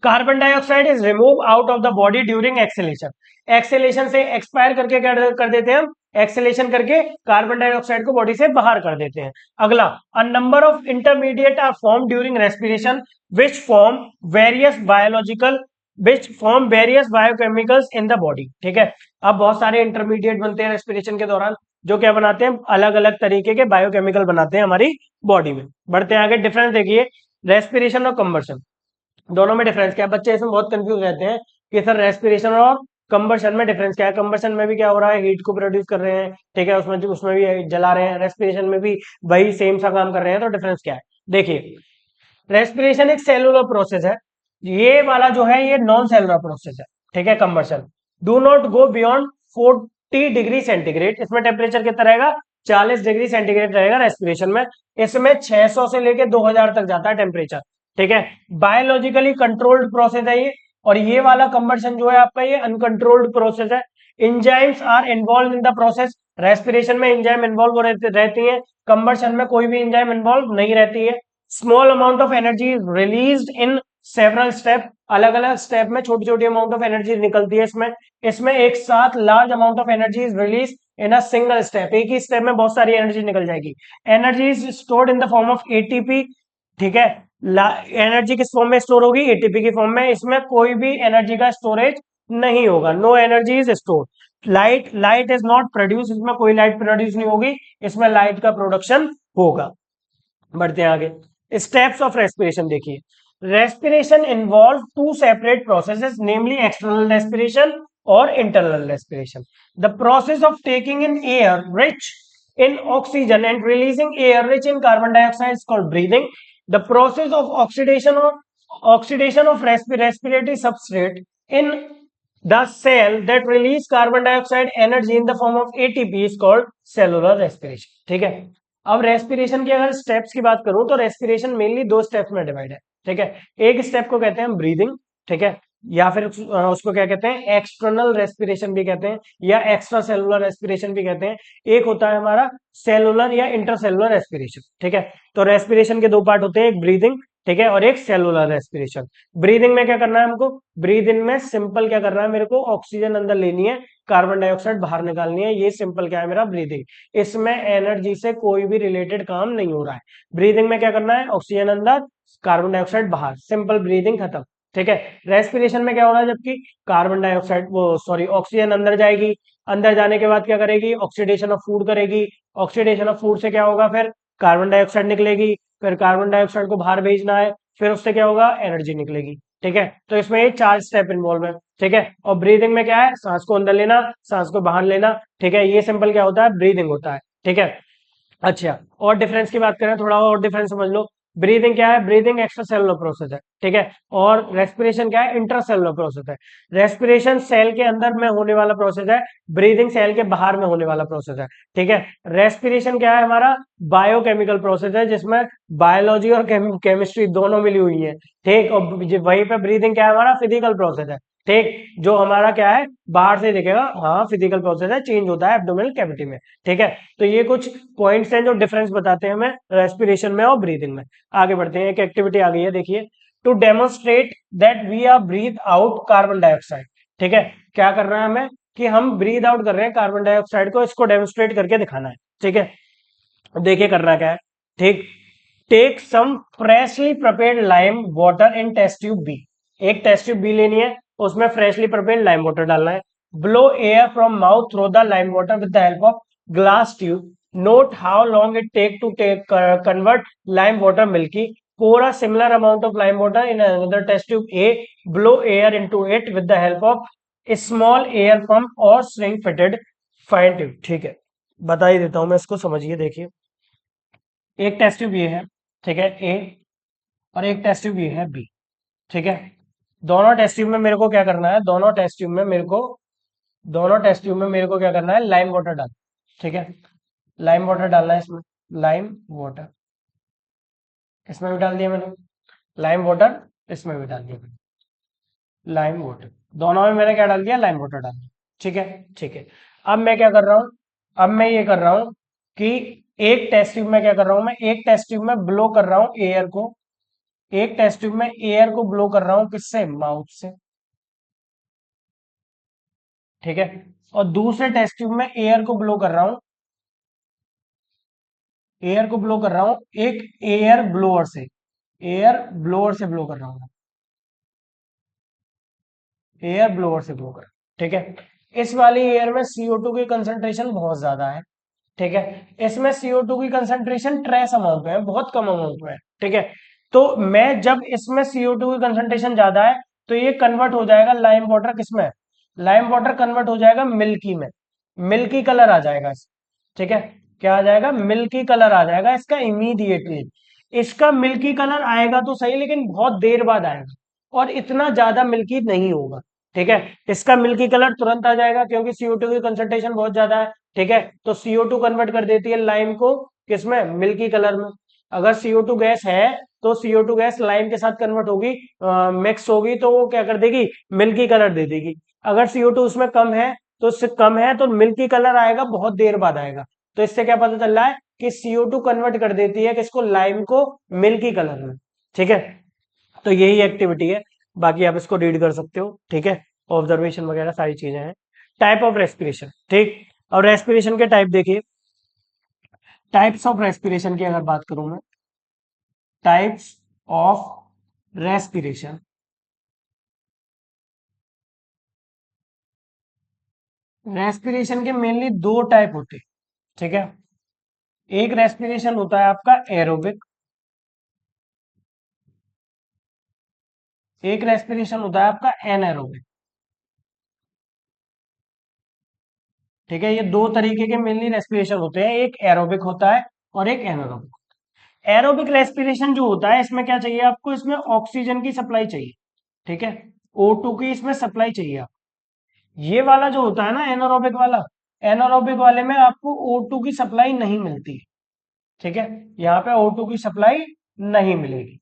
Carbon dioxide is remove out of the body during acceleration, acceleration से एक्सपायर करके क्या कर देते हैं हम, एक्सेलेशन करके कार्बन डाइऑक्साइड को बॉडी से बाहर कर देते हैं। अगला, a number of intermediate are form during respiration which form various biological which form various biochemicals in the body. ठीक है, अब बहुत सारे इंटरमीडिएट बनते हैं रेस्पिरेशन के दौरान, जो क्या बनाते हैं, अलग अलग तरीके के बायोकेमिकल बनाते हैं हमारी बॉडी में। बढ़ते हैं आगे, डिफरेंस देखिए रेस्पिरेशन और कंबर्शन, दोनों में डिफरेंस क्या है। बच्चे इसमें बहुत कंफ्यूज रहते हैं कि सर रेस्पिरेशन और कंबर्शन में डिफरेंस क्या है, कंबर्शन में भी क्या हो रहा है, हीट को प्रोड्यूस कर रहे हैं। ठीक है, उसमें उसमें भी जला रहे हैं, रेस्पिरेशन में भी वही सेम सा काम कर रहे हैं, तो डिफरेंस क्या है देखिए। रेस्पिरेशन एक सेलुलर प्रोसेस है, ये वाला जो है ये नॉन सेलुलर प्रोसेस है। ठीक है, combustion do not go beyond 40 degree centigrade, इसमें टेम्परेचर कितना रहेगा, 40 डिग्री सेंटीग्रेड रहेगा रेस्पिरेशन में। इसमें 600 से लेके 2000 तक जाता है टेम्परेचर। ठीक है, बायोलॉजिकली कंट्रोल्ड प्रोसेस है ये, और ये वाला कंबर्शन जो है आपका ये अनकंट्रोल्ड प्रोसेस है। Enzymes are involve in the process, respiration में इंजाइम इन्वॉल्व रहती है, कंबर्शन में कोई भी इंजाइम इन्वॉल्व नहीं रहती है। Small amount of energy released in several step, अलग अलग स्टेप में छोटी छोटी अमाउंट ऑफ एनर्जी निकलती है इसमें। इसमें एक साथ large amount of energy is release in a single step, एक ही स्टेप में बहुत सारी एनर्जी निकल जाएगी। Energy is stored in the form of ATP. ठीक है, एनर्जी किस फॉर्म में स्टोर होगी, एटीपी की फॉर्म में, इसमें कोई भी एनर्जी का स्टोरेज नहीं होगा, no energy is store. Light light is not produce, इसमें कोई लाइट प्रोड्यूस नहीं होगी, इसमें लाइट का प्रोडक्शन होगा। बढ़ते हैं आगे, स्टेप्स ऑफ रेस्पिरेशन देखिए। Respiration involve two separate processes, namely external respiration और internal respiration. The process of taking in air rich in oxygen and releasing air rich in carbon dioxide is called breathing. The process of oxidation of respiratory substrate in the cell that release carbon dioxide energy in the form of ATP is called cellular respiration. ठीक है। अब respiration की अगर steps की बात करूं तो respiration mainly दो स्टेप्स में डिवाइड है। ठीक है, एक स्टेप को कहते हैं ब्रीदिंग, ठीक है, या फिर उसको क्या कहते हैं, एक्सटर्नल रेस्पिरेशन भी कहते हैं या एक्स्ट्रा सेलुलर रेस्पिरेशन भी कहते हैं। एक होता है हमारा सेलुलर या इंटरसेलुलर रेस्पिरेशन। ठीक है, तो रेस्पिरेशन के दो पार्ट होते हैं, एक ब्रीदिंग, ठीक है, और एक सेलुलर रेस्पिरेशन। ब्रीदिंग में क्या करना है हमको, ब्रीदिंग में सिंपल क्या करना है, मेरे को ऑक्सीजन अंदर लेनी है, कार्बन डाइऑक्साइड बाहर निकालनी है, ये सिंपल क्या है मेरा ब्रीदिंग। इसमें एनर्जी से कोई भी रिलेटेड काम नहीं हो रहा है। ब्रीदिंग में क्या करना है, ऑक्सीजन अंदर, कार्बन डाइऑक्साइड बाहर, सिंपल ब्रीदिंग खत्म। ठीक है, रेस्पिरेशन में क्या हो रहा है, जबकि कार्बन डाइऑक्साइड वो सॉरी ऑक्सीजन अंदर जाएगी, अंदर जाने के बाद क्या करेगी, ऑक्सीडेशन ऑफ फूड करेगी, ऑक्सीडेशन ऑफ फूड से क्या होगा, फिर कार्बन डाइऑक्साइड निकलेगी, फिर कार्बन डाइऑक्साइड को बाहर भेजना है, फिर उससे क्या होगा, एनर्जी निकलेगी। ठीक है, तो इसमें ये चार स्टेप इन्वॉल्व है। ठीक है, और ब्रीदिंग में क्या है, सांस को अंदर लेना, सांस को बाहर लेना। ठीक है, ये सिंपल क्या होता है, ब्रीदिंग होता है। ठीक है, अच्छा, और डिफरेंस की बात करें, थोड़ा और डिफरेंस समझ लो। ब्रीदिंग क्या है, ब्रीदिंग एक्स्ट्रा सेलुलर प्रोसेस है। ठीक है, और रेस्पिरेशन क्या है, इंट्रा सेलुलर प्रोसेस है। रेस्पिरेशन सेल के अंदर में होने वाला प्रोसेस है, ब्रीदिंग सेल के बाहर में होने वाला प्रोसेस है। ठीक है, रेस्पिरेशन क्या है, हमारा बायोकेमिकल प्रोसेस है, जिसमें बायोलॉजी और केमिस्ट्री दोनों मिली हुई है। ठीक, और वहीं पे ब्रीदिंग क्या है, हमारा फिजिकल प्रोसेस है। ठीक, जो हमारा क्या है, बाहर से दिखेगा, हाँ फिजिकल प्रोसेस है, चेंज होता है एब्डोमिनल कैविटी में। ठीक है, तो ये कुछ पॉइंट्स हैं जो डिफरेंस बताते हैं हमें रेस्पिरेशन में और ब्रीदिंग में। आगे बढ़ते हैं, एक एक्टिविटी आ गई है, देखिए, to demonstrate that we are breathe out carbon dioxide. ठीक है, क्या करना है हमें, कि हम ब्रीथ आउट कर रहे हैं कार्बन डाइऑक्साइड को, इसको डेमोन्स्ट्रेट करके दिखाना है। ठीक है, देखिए करना क्या है। ठीक, take some freshly prepared lime water in test tube B. एक टेस्ट ट्यूब बी लेनी है, उसमें फ्रेशली प्रिपेयर्ड लाइम वाटर डालना है। Blow air from mouth through the lime water with the help of glass tube. Note how long it take to convert lime water milky. pour a similar amount of lime water in another test tube A. Blow air into it with the help of a small air pump or string fitted fine tube। ठीक है, बता ही देता हूं मैं इसको, समझिए, देखिए, एक टेस्ट ट्यूब ये है, ठीक है, ए, और एक टेस्ट ट्यूब ये है बी। ठीक है, दोनों टेस्ट ट्यूब में मेरे को क्या करना है, दोनों टेस्ट ट्यूब में मेरे को क्या करना है, लाइम वाटर डाल। ठीक है, लाइम वाटर डालना है इसमें, लाइम वाटर इसमें भी डाल दिया मैंने, लाइम वाटर इसमें भी डाल दिया मैंने, लाइम वाटर दोनों में मैंने क्या डाल दिया, लाइम वाटर डाल दिया। ठीक है, ठीक है, अब मैं क्या कर रहा हूं, अब मैं ये कर रहा हूं कि एक टेस्ट ट्यूब में क्या कर रहा हूं, मैं एक टेस्ट ट्यूब में ब्लो कर रहा हूं एयर को, एक टेस्ट ट्यूब में एयर को ब्लो कर रहा हूं, किससे, माउथ से। ठीक है, और दूसरे टेस्ट ट्यूब में एयर को ब्लो कर रहा हूं, एयर को ब्लो कर रहा हूं एक एयर ब्लोअर से, एयर ब्लोअर से ब्लो कर रहा हूं, एयर ब्लोअर से ब्लो कर। ठीक है, इस वाली एयर में CO2 की कंसंट्रेशन बहुत ज्यादा है। ठीक है, इसमें CO2 की कंसंट्रेशन ट्रेस अमाउंट में है, बहुत कम अमाउंट में है। ठीक है, तो मैं जब इसमें CO2 की कंसंट्रेशन ज्यादा है, तो ये कन्वर्ट हो जाएगा लाइम वाटर किसमें, लाइम वाटर कन्वर्ट हो जाएगा मिल्की में, मिल्की कलर आ जाएगा इस। ठीक है, क्या आ जाएगा, मिल्की कलर आ जाएगा इसका इमीडिएटली। इसका मिल्की कलर आएगा तो सही, लेकिन बहुत देर बाद आएगा, और इतना ज्यादा मिल्की नहीं होगा। ठीक है, इसका मिल्की कलर तुरंत आ जाएगा क्योंकि CO2 की कंसंट्रेशन बहुत ज्यादा है। ठीक है, तो CO2 कन्वर्ट कर देती है लाइम को किसमें, मिल्की कलर में। अगर CO2 गैस है, तो CO2 गैस लाइम के साथ कन्वर्ट होगी, मिक्स होगी, तो वो क्या कर देगी, मिल्की कलर दे देगी। अगर CO2 उसमें कम है, तो उससे कम है तो मिल्की कलर आएगा, बहुत देर बाद आएगा। तो इससे क्या पता चल रहा है कि CO2 कन्वर्ट कर देती है किसको, लाइम को, मिल्की कलर में। ठीक है, तो यही एक्टिविटी है, बाकी आप इसको रीड कर सकते हो। ठीक है, ऑब्जर्वेशन वगैरह सारी चीजें हैं। टाइप ऑफ रेस्पिरेशन, ठीक, और रेस्पिरेशन के टाइप देखिए, टाइप्स ऑफ रेस्पिरेशन की अगर बात करूं मैं, टाइप्स ऑफ रेस्पिरेशन, रेस्पिरेशन के मेनली दो टाइप होते हैं। ठीक है, एक रेस्पिरेशन होता है आपका एरोबिक, एक रेस्पिरेशन होता है आपका एनएरोबिक। ठीक है, ये दो तरीके के मेनली रेस्पिरेशन होते हैं, एक एरोबिक होता है और एक एनारोबिक। एरोबिक रेस्पिरेशन जो होता है इसमें क्या चाहिए आपको, इसमें ऑक्सीजन की सप्लाई चाहिए। ठीक है, O2 की इसमें सप्लाई चाहिए आप। ये वाला जो होता है ना एनारोबिक वाला, एनारोबिक वाले में आपको O2 की सप्लाई नहीं मिलती। ठीक है, यहाँ पे O2 की सप्लाई नहीं मिलेगी,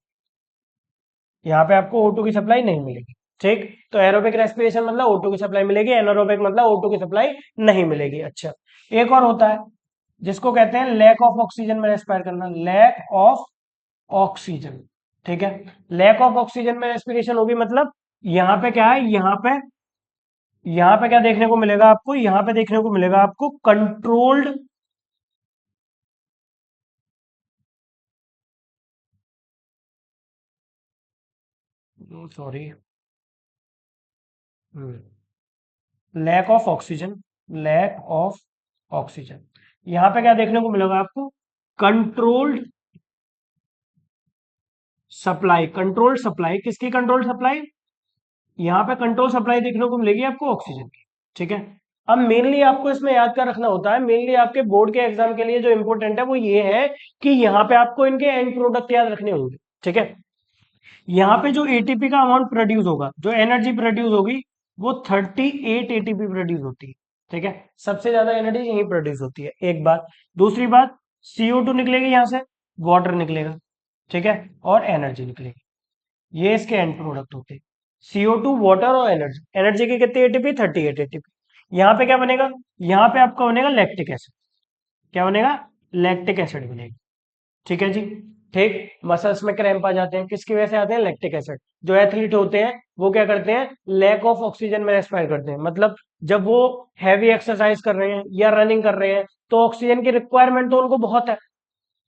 यहाँ पे आपको O2 की सप्लाई नहीं मिलेगी। ठीक, तो एरोबिक रेस्पिरेशन मतलब O2 की सप्लाई मिलेगी, एनारोबिक मतलब O2 की सप्लाई नहीं मिलेगी। अच्छा, एक और होता है जिसको कहते हैं लैक ऑफ ऑक्सीजन में रेस्पायर करना, लैक ऑफ ऑक्सीजन। ठीक है, लैक ऑफ ऑक्सीजन में रेस्पिरेशन होगी, मतलब यहाँ पे क्या है, यहाँ पे क्या देखने को मिलेगा आपको, यहाँ पे देखने को मिलेगा आपको controlled, sorry, lack of oxygen, lack of oxygen. यहां पे क्या देखने को मिलेगा आपको, कंट्रोल्ड सप्लाई, कंट्रोल्ड सप्लाई, किसकी कंट्रोल्ड सप्लाई, यहाँ पे कंट्रोल सप्लाई देखने को मिलेगी आपको ऑक्सीजन की। ठीक है, अब मेनली आपको इसमें याद क्या रखना होता है, मेनली आपके बोर्ड के एग्जाम के लिए जो इंपॉर्टेंट है वो ये है कि यहाँ पे आपको इनके एंड प्रोडक्ट याद रखने होंगे। ठीक है, यहाँ पे जो एटीपी का अमाउंट प्रोड्यूस होगा, जो एनर्जी प्रोड्यूस होगी, वो 38 एटीपी प्रोड्यूस होती है। ठीक है, सबसे ज्यादा एनर्जी यही प्रोड्यूस होती है, एक बात। दूसरी बात, CO2 निकलेगी यहाँ से, वाटर निकलेगा। ठीक है, और एनर्जी निकलेगी, ये इसके एंड प्रोडक्ट होते हैं। CO2, वाटर और एनर्जी, एनर्जी की कितनी एटीपी, 38 एटीपी। यहाँ पे क्या बनेगा, यहाँ पे आपका बनेगा लैक्टिक एसिड। क्या बनेगा, लैक्टिक एसिड बनेगा। ठीक है जी, ठीक। मसल्स में क्रैम्प आ जाते हैं, किसकी वजह से आते हैं, लैक्टिक एसिड। जो एथलीट होते हैं वो क्या करते हैं, लैक ऑफ ऑक्सीजन में रेस्पायर करते हैं, मतलब जब वो हैवी एक्सरसाइज कर रहे हैं या रनिंग कर रहे हैं तो ऑक्सीजन की रिक्वायरमेंट तो उनको बहुत है।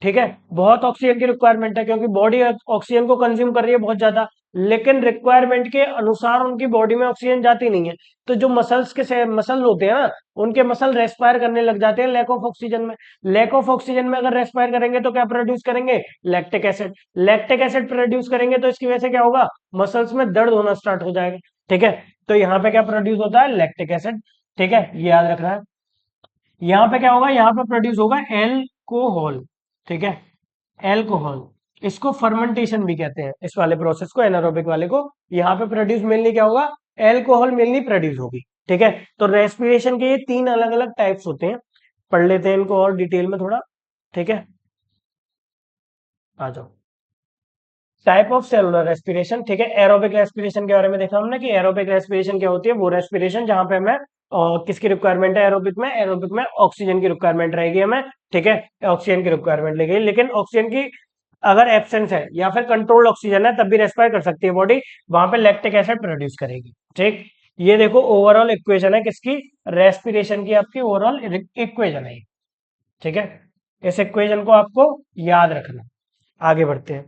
ठीक है, बहुत ऑक्सीजन की रिक्वायरमेंट है क्योंकि बॉडी ऑक्सीजन को कंज्यूम कर रही है बहुत ज्यादा, लेकिन रिक्वायरमेंट के अनुसार उनकी बॉडी में ऑक्सीजन जाती नहीं है। तो जो मसल होते हैं ना, उनके मसल रेस्पायर करने लग जाते हैं लैक ऑफ ऑक्सीजन में। लैक ऑफ ऑक्सीजन में अगर रेस्पायर करेंगे तो क्या प्रोड्यूस करेंगे, lactic acid. Lactic acid produce करेंगे तो इसकी वजह से क्या होगा, मसल्स में दर्द होना स्टार्ट हो जाएगा। ठीक है, तो यहाँ पे क्या प्रोड्यूस होता है, लैक्टिक एसिड। ठीक है, ये याद रखना है। यहाँ पे क्या होगा, यहाँ पे प्रोड्यूस होगा एल्कोहल। ठीक है, एल्कोहल, इसको फर्मेंटेशन भी कहते हैं, इस वाले प्रोसेस को, एनारोबिक वाले को। यहाँ पे प्रोड्यूस मेनली क्या होगा, एल्कोहल मेनली प्रोड्यूस होगी। ठीक है, तो रेस्पिरेशन के ये तीन अलग अलग टाइप्स होते हैं, पढ़ लेते हैं इनको और डिटेल में थोड़ा। ठीक है, आ जाओ। Type of cellular respiration. ठीक है, एरोबिक रेस्पिरेशन के बारे में देखा हमने कि एरोबिक रेस्पिरेशन क्या होती है, वो रेस्पिरेशन जहां पे हमें किसकी रिक्वायरमेंट है, एरोबिक में ऑक्सीजन की रिक्वायरमेंट रहेगी हमें। ठीक है, ऑक्सीजन की रिक्वायरमेंट लगेगी, लेकिन ऑक्सीजन की अगर एब्सेंस है या फिर कंट्रोल्ड ऑक्सीजन है तब भी रेस्पायर कर सकती है बॉडी, वहां पे लैक्टिक एसिड प्रोड्यूस करेगी। ठीक, ये देखो ओवरऑल इक्वेशन है किसकी, रेस्पिरेशन की, आपकी ओवरऑल इक्वेशन है। ठीक है, इस इक्वेशन को आपको याद रखना। आगे बढ़ते हैं,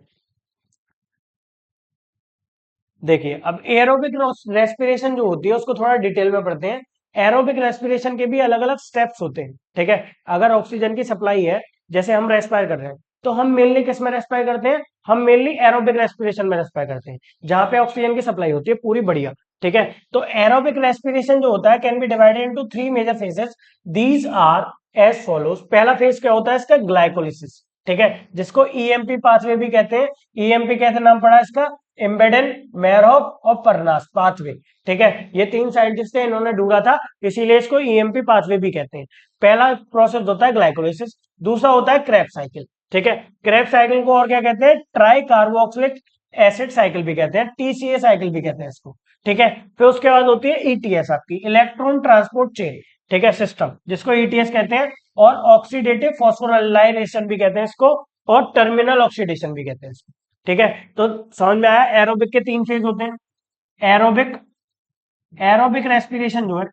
देखिए अब एरोबिक रेस्पिरेशन जो होती है उसको थोड़ा डिटेल में पढ़ते हैं। एरोबिक रेस्पिरेशन के भी अलग अलग स्टेप्स होते हैं। ठीक है, अगर ऑक्सीजन की सप्लाई है, जैसे हम रेस्पायर कर रहे हैं, तो हम मेनली किस में रेस्पायर करते हैं, हम मेनली एरोबिक रेस्पिरेशन में रेस्पायर करते हैं, जहां पे ऑक्सीजन की सप्लाई होती है पूरी बढ़िया। ठीक है, तो एरोबिक रेस्पिरेशन जो होता है can be divided into three major phases. These are as follows. पहला फेज क्या होता है इसका, ग्लाइकोलिसिस। ठीक है, जिसको ईएमपी पाथवे भी कहते हैं। ईएमपी कैसे नाम पड़ा इसका, एम्बेडन, मेयरहोफ और परनास पाथवे। ठीक है, ये तीन साइंटिस्ट थे, इन्होंने ढूंढा था, इसीलिए इसको ईएमपी पाथवे भी कहते हैं। पहला प्रोसेस होता है ग्लाइकोलिसिस, दूसरा होता है क्रेब साइकिल। ठीक है, क्रेब साइकिल को और क्या कहते हैं, ट्राई कार्बोक्सिलिक एसिड साइकिल भी कहते हैं, टीसीए साइकिल भी कहते हैं इसको। ठीक है, फिर उसके बाद होती है ईटीएस, आपकी इलेक्ट्रॉन ट्रांसपोर्ट चेन। ठीक है, सिस्टम, जिसको ईटीएस कहते हैं, और ऑक्सीडेटिव फॉस्फोराइलेशन भी कहते हैं इसको, और टर्मिनल ऑक्सीडेशन भी कहते हैं इसको। ठीक है, तो समझ में आया, एरोबिक के तीन फेज होते हैं। एरोबिक एरोबिक रेस्पिरेशन जो है,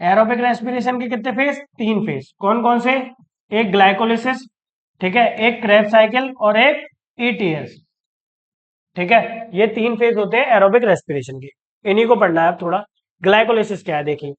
एरोबिक रेस्पिरेशन के कितने फेज, तीन फेज। कौन कौन से, एक ग्लाइकोलिसिस, ठीक है, एक क्रेब साइकिल और एक ईटीएस। ठीक है, ये तीन फेज होते हैं एरोबिक रेस्पिरेशन के, इन्हीं को पढ़ना है अब थोड़ा। ग्लाइकोलिसिस क्या है देखिए,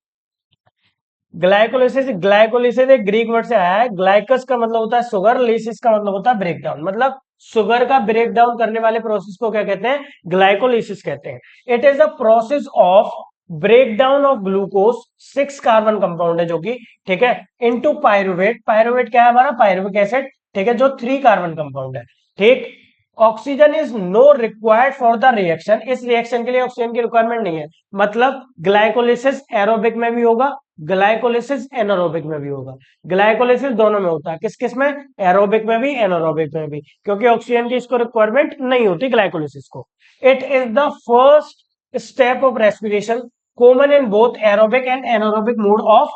ग्लाइकोलिसिस एक ग्रीक वर्ड से आया है। ग्लाइकस का मतलब होता है शुगर, लिसिस का मतलब होता है ब्रेकडाउन, मतलब शुगर का ब्रेकडाउन करने वाले प्रोसेस को क्या कहते हैं, ग्लाइकोलिसिस कहते हैं। It is the process of break down of glucose 6 carbon compound है जो कि, ठीक है, इनटू पायरुवेट। पायरुवेट क्या है हमारा? पायरुविक एसिड, ठीक है, जो 3 कार्बन कंपाउंड है, ठीक। Oxygen is no required for the reaction. इस रिएक्शन के लिए ऑक्सीजन की रिक्वायरमेंट नहीं है। मतलब ग्लाइकोलिसिस एरोबिक में भी होगा, ग्लाइकोलिसिस एनारोबिक में भी होगा। ग्लाइकोलिसिस दोनों में होता है, किस किस में? एरोबिक में भी, एनारोबिक में भी, क्योंकि ऑक्सीजन की इसको रिक्वायरमेंट नहीं होती ग्लाइकोलिसिस को। It is the first step of respiration, common in both aerobic and anaerobic mode of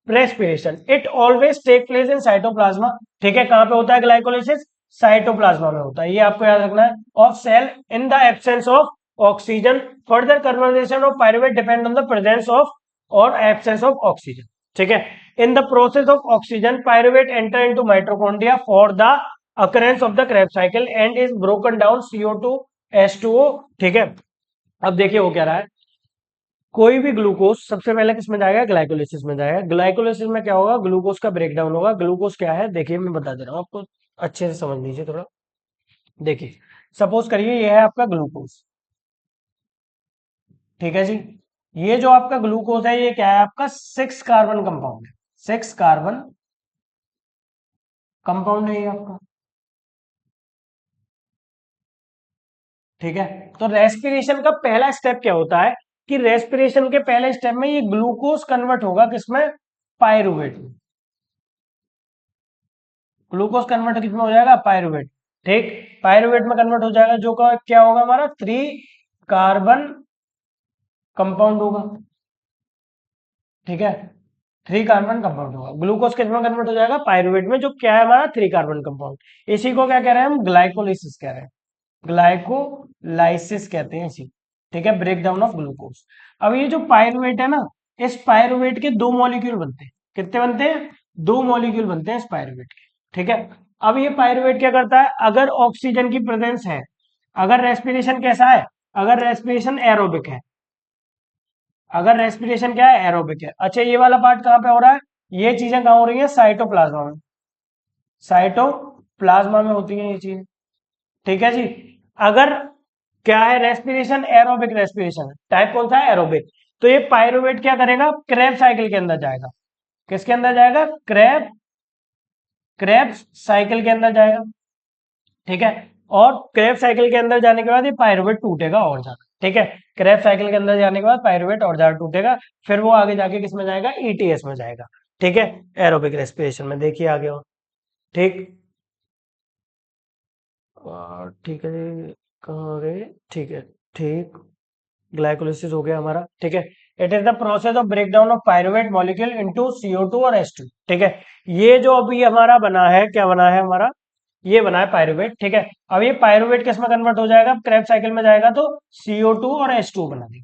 respiration. It always take place in cytoplasm, ठीक है। कहां पे होता है ग्लाइकोलिसिस? साइटोप्लाज्मा में होता है, ये आपको याद रखना है। Of cell in the absence of oxygen, further conversation of pyruvate depend on the presence of और एब्सेंस ऑफ ऑक्सीजन, ठीक है। In the process of oxygen pyruvate enter into mitochondria for the occurrence of the Krebs cycle and is broken down CO2 H2O, ठीक है। अब देखिए वो क्या रहा है, कोई भी ग्लूकोज सबसे पहले किस में जाएगा? ग्लाइकोलिसिस में जाएगा। ग्लाइकोलिसिस में क्या होगा? ग्लूकोज का ब्रेकडाउन होगा। ग्लूकोज क्या है देखिए, मैं बता दे रहा हूँ आपको, अच्छे से समझ लीजिए थोड़ा। देखिए, सपोज करिए ये है आपका ग्लूकोज, ठीक है जी। ये जो आपका ग्लूकोज है ये क्या है? आपका 6 कार्बन कंपाउंड है, 6 कार्बन कंपाउंड है ये आपका, ठीक है। तो रेस्पिरेशन का पहला स्टेप क्या होता है कि रेस्पिरेशन के पहले स्टेप में ये ग्लूकोज कन्वर्ट होगा किसमें? पायरुवेट में। ग्लूकोज कन्वर्ट किसमें हो जाएगा? पायरुवेट, ठीक। पायरुवेट में कन्वर्ट हो जाएगा, जो का क्या होगा हमारा? 3 कार्बन कंपाउंड होगा, ठीक है। 3 कार्बन कंपाउंड होगा। ग्लूकोज किसमें कन्वर्ट हो जाएगा? पायरुवेट में, जो क्या है हमारा? 3 कार्बन कंपाउंड। इसी को क्या कह रहे हैं हम? ग्लाइकोलिसिस कह रहे हैं, ग्लाइकोलाइसिस कहते हैं इसी, ठीक है, ब्रेक डाउन ऑफ ग्लूकोज। अब ये जो पायरुवेट है ना, इस पायरुवेट के 2 मॉलिक्यूल बनते हैं। कितने बनते हैं? 2 मॉलिक्यूल बनते हैं इस पायरुवेट के, ठीक है। अब ये पायरुवेट क्या करता है? अगर ऑक्सीजन की प्रेजेंस है, अगर रेस्पिरेशन कैसा है? अगर रेस्पिरेशन एरोबिक है, अगर रेस्पिरेशन क्या है? एरोबिक है। अच्छा, ये वाला पार्ट कहाँ पे हो रहा है? ये चीजें कहाँ हो रही है? साइटोप्लाज्मा में, साइटोप्लाज्मा में होती है ये चीजें, ठीक है जी। अगर क्या है? रेस्पिरेशन एरोबिक रेस्पिरेशन, टाइप कौन सा है? एरोबिक। तो ये पायरुवेट क्या करेगा? क्रेब साइकिल के अंदर जाएगा। किसके अंदर जाएगा? क्रेब साइकिल के अंदर जाएगा, ठीक है। और क्रेब साइकिल के अंदर जाने के बाद ये पायरुवेट टूटेगा और ज्यादा, ठीक है। क्रेब साइकिल के अंदर जाने के बाद पायरुवेट और ज्यादा टूटेगा, फिर वो आगे जाके किस में जाएगा? ईटीएस में जाएगा, ठीक है, एरोबिक रेस्पिरेशन में। देखिए आगे और, ठीक। ठीक है जी, कहाँ आ गए? ठीक है, ठीक। ग्लाइकोलिसिस हो गया हमारा, ठीक है। It is the process of breakdown of pyruvate molecule into CO2 और H2, ठीक है। ये जो अभी हमारा बना है, क्या बना है हमारा? ये बना है पायरुवेट, ठीक है। अब ये पायरुवेट किस में कन्वर्ट हो जाएगा? क्रेब साइकिल में जाएगा तो CO2 और H2 बना देगा,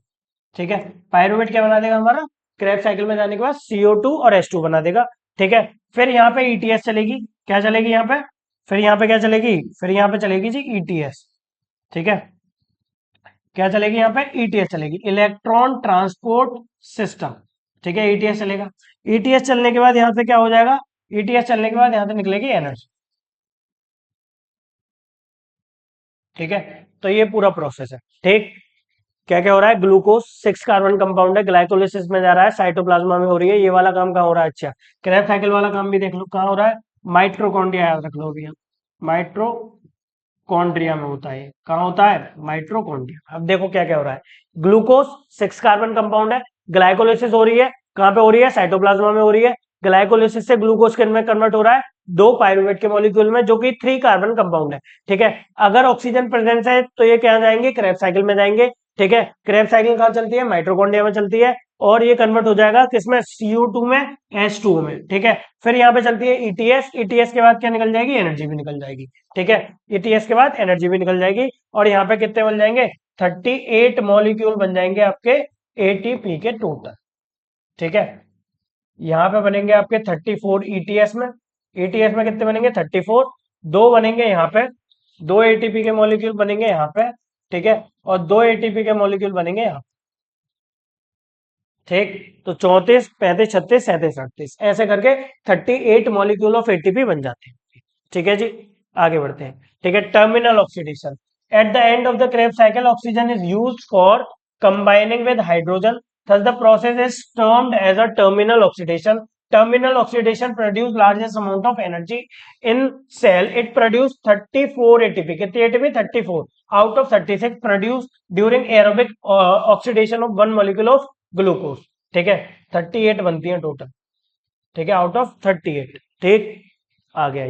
ठीक है। पायरुवेट क्या बना देगा हमारा? क्रेब साइकिल में जाने के बाद CO2 और H2 बना देगा, ठीक है। फिर यहाँ पे ईटीएस चलेगी, क्या चलेगी यहाँ पे? फिर यहाँ पे क्या चलेगी? फिर यहाँ पे चलेगी जी ईटीएस, ठीक है। क्या चलेगी यहाँ पे? ईटीएस चलेगी, इलेक्ट्रॉन ट्रांसपोर्ट सिस्टम, ठीक है। ईटीएस चलेगा। ईटीएस चलने के बाद यहाँ से क्या हो जाएगा? ईटीएस चलने के बाद यहाँ से निकलेगी एनर्जी, ठीक है। तो ये पूरा प्रोसेस है, ठीक। क्या क्या हो रहा है? ग्लूकोज 6 कार्बन कंपाउंड है, ग्लाइकोलिसिस में जा रहा है, साइटोप्लाज्मा में हो रही है। ये वाला काम कहाँ हो रहा है? अच्छा, क्रेब साइकिल वाला काम भी देख लो कहाँ हो रहा है? माइट्रोकॉन्ड्रिया, याद रख लो अभी, माइट्रोकॉन्ड्रिया में होता है। कहाँ होता है? माइट्रोकॉन्ड्रिया। अब देखो क्या क्या हो रहा है। ग्लूकोज 6 कार्बन कंपाउंड है, ग्लाइकोलिसिस हो रही है, कहाँ पे हो रही है? साइटोप्लाज्मा में हो रही है। ग्लाइकोलिसिस से ग्लूकोज के में कन्वर्ट हो रहा है 2 पायरुवेट के मॉलिक्यूल में, जो कि 3 कार्बन कंपाउंड है, ठीक है। अगर ऑक्सीजन प्रेजेंस है तो ये क्या जाएंगे? क्रेब साइकिल में जाएंगे, ठीक है। क्रेब साइकिल कहाँ चलती है? माइट्रोकॉन्ड्रिया में चलती है, और ये कन्वर्ट हो जाएगा किसमें? CO2 में, H2O में, ठीक है। फिर यहाँ पे चलती है ईटीएस, ईटीएस के बाद क्या निकल जाएगी? एनर्जी भी निकल जाएगी, ठीक है। ईटीएस के बाद एनर्जी भी निकल जाएगी, और यहाँ पे कितने बन जाएंगे? 38 मॉलिक्यूल बन जाएंगे आपके एटीपी के टोटल, ठीक है। यहाँ पे बनेंगे आपके 34 ईटीएस में, ईटीएस में कितने बनेंगे? 34। दो बनेंगे यहाँ पे, 2 एटीपी के मॉलिक्यूल बनेंगे यहाँ पे, ठीक है, और 2 एटीपी के मॉलिक्यूल बनेंगे यहाँ, ठीक। तो 34, 35, 36, 37, 38 ऐसे करके 38 मॉलिक्यूल ऑफ एटीपी बन जाते हैं, ठीक है जी। आगे बढ़ते हैं, ठीक है। Terminal oxidation, at the end of the Krebs cycle oxygen is used for combining with hydrogen Thus the process is termed as a terminal oxidation. Terminal oxidation produce largest amount of energy in cell. It produce 34 ATP. कितनी ATP? 34 out of 36 produced during aerobic oxidation of one molecule of glucose. ठीक है, 38 बनती है total, ठीक है, out of 38। ठीक, आ गया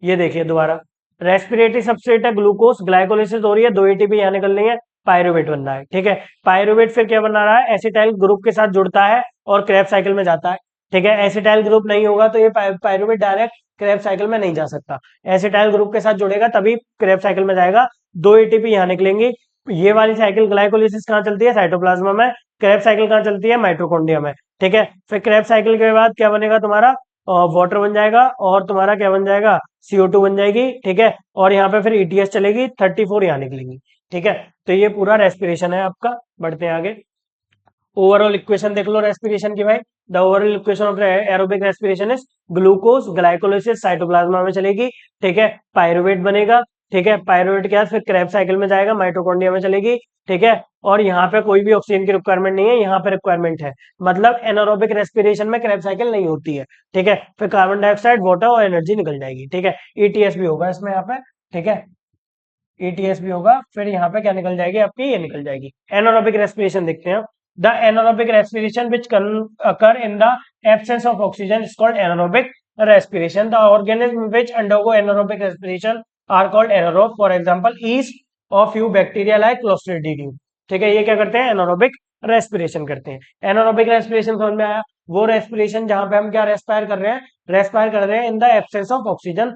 ये देखिए दोबारा, रेस्पिरेटरी सबस्ट्रेट है ग्लूकोज, ग्लाइकोलिसिस हो रही है, 2 एटीपी यहाँ निकल रही है, पायरुवेट बन रहा है। ठीक है, पायरुवेट फिर क्या बना रहा है, एसिटाइल ग्रुप के साथ जुड़ता है और क्रेब्स साइकिल में जाता है। ठीक है, एसिटाइल ग्रुप नहीं होगा तो ये पायरुवेट डायरेक्ट क्रेब्स साइकिल में नहीं जा सकता, एसिटाइल ग्रुप के साथ जुड़ेगा तभी क्रेब्स साइकिल में जाएगा। 2 एटीपी यहाँ निकलेंगी। ये वाली साइकिल ग्लाइकोलिसिस कहाँ चलती है, साइटोप्लाज्मा में। क्रेब्स साइकिल कहाँ चलती है, माइटोकॉन्ड्रिया में। ठीक है, फिर क्रेब्स साइकिल के बाद क्या बनेगा तुम्हारा, वाटर बन जाएगा और तुम्हारा क्या बन जाएगा, CO2 बन जाएगी। ठीक है, और यहाँ पे फिर ETS चलेगी, 34 यहाँ निकलेगी। ठीक है, तो ये पूरा रेस्पिरेशन है आपका। बढ़ते हैं आगे, ओवरऑल इक्वेशन देख लो रेस्पिरेशन की भाई। The overall equation of aerobic respiration is glucose glycolysis cytoplasm में चलेगी। ठीक है, पायरुवेट बनेगा। ठीक है, पायरुवेट के बाद फिर क्रेब्स साइकिल में जाएगा, माइटोकॉन्ड्रिया में चलेगी। ठीक है, और यहाँ पे कोई भी ऑक्सीजन की रिक्वायरमेंट नहीं है, यहाँ पे रिक्वायरमेंट है, मतलब एनारोबिक रेस्पिरेशन में क्रेब्स साइकिल नहीं होती है। ठीक है, फिर कार्बन डाइऑक्साइड, वाटर और एनर्जी निकल जाएगी। ठीक है, ETS भी होगा इसमें यहाँ पे। ठीक है, ETS भी होगा, फिर यहाँ पे क्या निकल जाएगी आपकी, ये निकल जाएगी। एनारोबिक रेस्पिरेशन देखते हैं। The anaerobic respiration which occur in the absence of oxygen is called anaerobic respiration. The organisms which undergo anaerobic respiration are called anaerobe. For example, yeast or few bacteria like Clostridium. ठीक है, ये क्या करते हैं, anaerobic respiration करते हैं। Anaerobic respiration समझ में आया, वो रेस्पिरेशन जहां पे हम क्या रेस्पायर कर रहे हैं, रेस्पायर कर रहे हैं इन the absence of oxygen.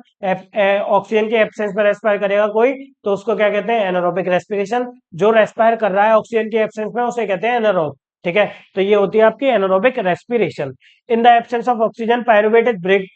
Oxygen के एब्सेंस में रेस्पायर करेगा कोई तो उसको क्या कहते हैं, एनारोबिक रेस्पिरेशन। जो रेस्पायर कर रहा है ऑक्सीजन के एब्सेंस में उसे कहते हैं एनारोब। ठीक है, तो ये होती है आपकी anaerobic respiration. In the absence of oxygen pyruvate is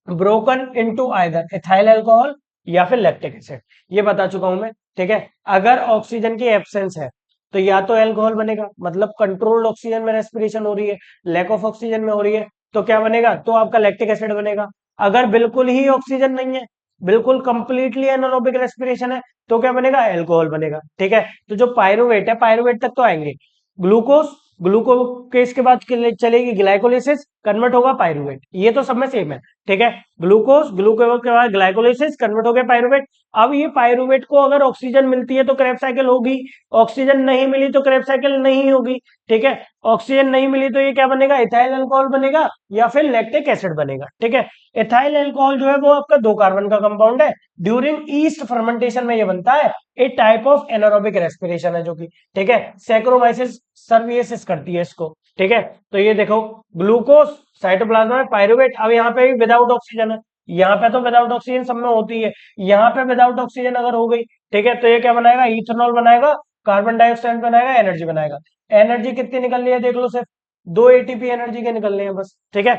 broken into either ethyl alcohol या फिर लैक्टिक एसिड। ये बता चुका हूं मैं। ठीक है, अगर ऑक्सीजन की एब्सेंस है तो या तो अल्कोहल बनेगा, मतलब कंट्रोल्ड ऑक्सीजन में रेस्पिरेशन हो रही है, लैक ऑफ ऑक्सीजन में हो रही है तो क्या बनेगा, तो आपका लैक्टिक एसिड बनेगा। अगर बिल्कुल ही ऑक्सीजन नहीं है, बिल्कुल कंप्लीटली एनारोबिक रेस्पिरेशन है तो क्या बनेगा, अल्कोहल बनेगा। ठीक है, तो जो पायरुवेट है, पायरुवेट तक तो आएंगे। ग्लूकोज, ग्लूकोकेस के बाद चलेगी ग्लाइकोलिसिस, कन्वर्ट होगा पायरुवेट, ये तो सब में सेम है। ठीक है, ग्लूकोज, ग्लूकोज के बाद ग्लाइकोलिसिस, कन्वर्ट हो गया पायरुवेट। अब ये पायरुवेट को अगर ऑक्सीजन मिलती है तो क्रेब्स साइकिल होगी, ऑक्सीजन नहीं मिली तो क्रेब्स साइकिल नहीं होगी। ठीक है, ऑक्सीजन नहीं मिली तो ये क्या बनेगा, इथाइल अल्कोहल बनेगा या फिर लैक्टिक एसिड बनेगा। ठीक है, इथाइल अल्कोहल जो है वो आपका 2 कार्बन का कंपाउंड है। ड्यूरिंग ईस्ट फर्मेंटेशन में ये बनता है, एक टाइप ऑफ एनारोबिक रेस्पिरेशन है जो कि, ठीक है, सैक्रोमाइसिस सर्वियसिस करती है इसको। ठीक है, तो ये देखो, ग्लूकोज साइटोप्लाज्मा में, पायरुवेट, अब यहाँ पे विदाउट ऑक्सीजन है, यहाँ पे तो विदाउट ऑक्सीजन सब में होती है, यहाँ पे विदाउट ऑक्सीजन अगर हो गई, ठीक है, तो ये क्या बनाएगा, इथेनॉल बनाएगा, कार्बन डाइऑक्साइड बनाएगा, एनर्जी बनाएगा। एनर्जी कितनी निकल रही है देख लो, सिर्फ 2 ATP एनर्जी के निकल रहे हैं बस। ठीक है,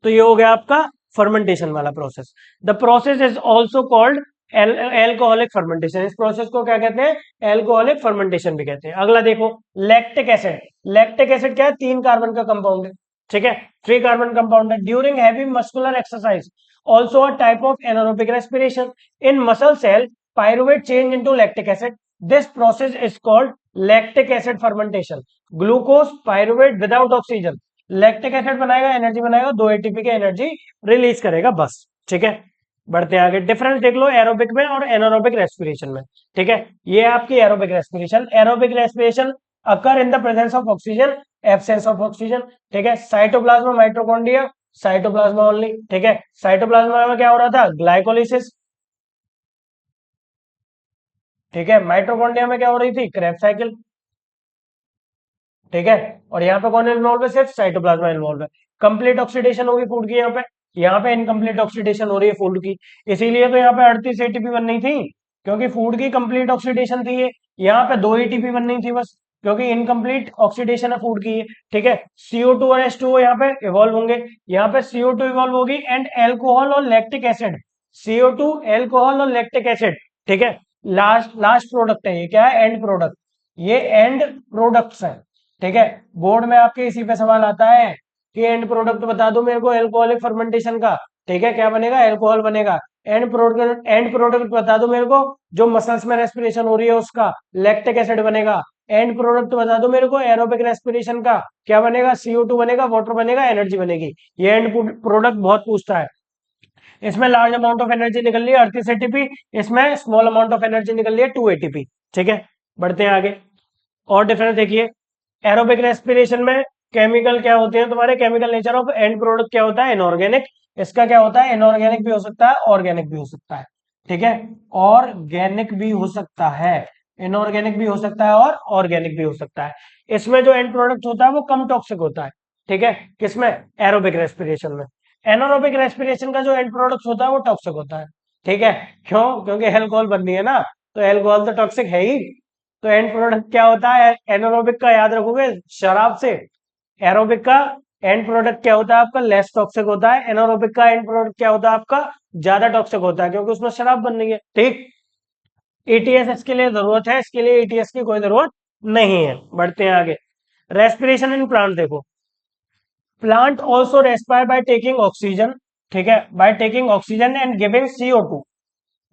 तो ये हो गया आपका फर्मेंटेशन वाला process. The process is also called alcoholic fermentation. इस प्रोसेस को क्या कहते हैं, एल्कोहलिक फर्मेंटेशन भी कहते हैं। अगला देखो, लैक्टिक एसिड। लैक्टिक एसिड क्या है, 3 कार्बन का कंपाउंड है। ठीक है, 3 कार्बन कंपाउंड है। During heavy muscular exercise also a type of anaerobic respiration in muscle cell, pyruvate change into lactic acid. This process is called lactic acid fermentation. Glucose, pyruvate without oxygen, lactic acid बनाएगा, energy बनाएगा, 2 ATP की energy release करेगा बस। ठीक है, बढ़ते हैं आगे। डिफरेंस देख लो एरोबिक में और एनारोबिक रेस्पिरेशन में। ठीक है, ये आपकी aerobic respiration. Aerobic respiration occur in the presence of oxygen, absence of oxygen. ठीक है, साइटोप्लाज्मा, माइटोकॉन्ड्रिया, साइटोप्लाज्मा ओनली। ठीक है, साइटोप्लाज्मा में क्या हो रहा था, ग्लाइकोलिसिस। ठीक है, माइटोकॉन्ड्रिया में क्या हो रही थी, क्रेब्स साइकिल। ठीक है, और यहाँ पे कौन इन्वॉल्व है, सिर्फ साइटोप्लाज्मा इन्वॉल्व है। कंप्लीट ऑक्सीडेशन होगी फूड की, यहाँ पे इनकम्प्लीट ऑक्सीडेशन हो रही है फूड की, इसीलिए तो यहाँ पे 38 ATP बननी थी, क्योंकि फूड की कंप्लीट ऑक्सीडेशन थी ये। यहाँ पे 2 ATP बननी थी बस, क्योंकि इनकम्प्लीट ऑक्सीडेशन है फूड की। ठीक है, CO2 और H2O यहाँ पे इवॉल्व होंगे, यहाँ पे CO2 इवॉल्व होगी एंड एल्कोहल और लैक्टिक एसिड, CO2, एल्कोहल और लैक्टिक एसिड। ठीक है, लास्ट लास्ट प्रोडक्ट है ये, क्या है, एंड प्रोडक्ट, ये एंड प्रोडक्ट्स है। ठीक है, बोर्ड में आपके इसी पे सवाल आता है कि एंड प्रोडक्ट बता दो मेरे को एल्कोहलिक फर्मेंटेशन का। ठीक है, क्या बनेगा, एल्कोहल बनेगा। एंड प्रोडक्ट बता दो मेरे को जो मसल्स में रेस्पिरेशन हो रही है उसका, लैक्टिक एसिड बनेगा। एंड प्रोडक्ट बता दो मेरे को एरोबिक रेस्पिरेशन का, क्या बनेगा, CO2 बनेगा, वाटर बनेगा, एनर्जी बनेगी। ये एंड प्रोडक्ट बहुत पूछता है। इसमें लार्ज अमाउंट ऑफ एनर्जी निकल रही है 38 एटीपी, इसमें स्मॉल अमाउंट ऑफ एनर्जी निकल रही है 2 एटीपी। ठीक है, बढ़ते हैं आगे। और डिफरेंस देखिए, एरोबिक रेस्पिरेशन में केमिकल क्या होते हैं तुम्हारे, chemical nature of and product क्या होता है, इनऑर्गेनिक। इसका क्या होता है, इनऑर्गेनिक भी हो सकता है, ऑर्गेनिक भी हो सकता है। ठीक है, ऑर्गेनिक भी हो सकता है, इनऑर्गेनिक भी हो सकता है और ऑर्गेनिक भी हो सकता है। इसमें जो एंड प्रोडक्ट होता है वो कम टॉक्सिक होता है। ठीक है, किसमें, एरोबिक रेस्पिरेशन में। एनारोबिक रेस्पिरेशन का जो एंड प्रोडक्ट होता है वो टॉक्सिक होता है। ठीक है, क्यों, क्योंकि एल्कोहल बन रही है ना, तो एल्कोहल तो टॉक्सिक है ही। तो एंड प्रोडक्ट क्या होता है एनारोबिक का, याद रखोगे शराब से। एरोबिक का एंड प्रोडक्ट क्या होता है आपका, लेस टॉक्सिक होता है। एनारोबिक का एंड प्रोडक्ट क्या होता है आपका, ज्यादा टॉक्सिक होता है, क्योंकि उसमें शराब बन रही है। ठीक, ETS इसके लिए जरूरत है, इसके लिए ETS की कोई जरूरत नहीं है। बढ़ते हैं आगे। रेस्पिरेशन इन प्लांट देखो, plant also respire by taking oxygen. ठीक है, by taking oxygen and giving CO2,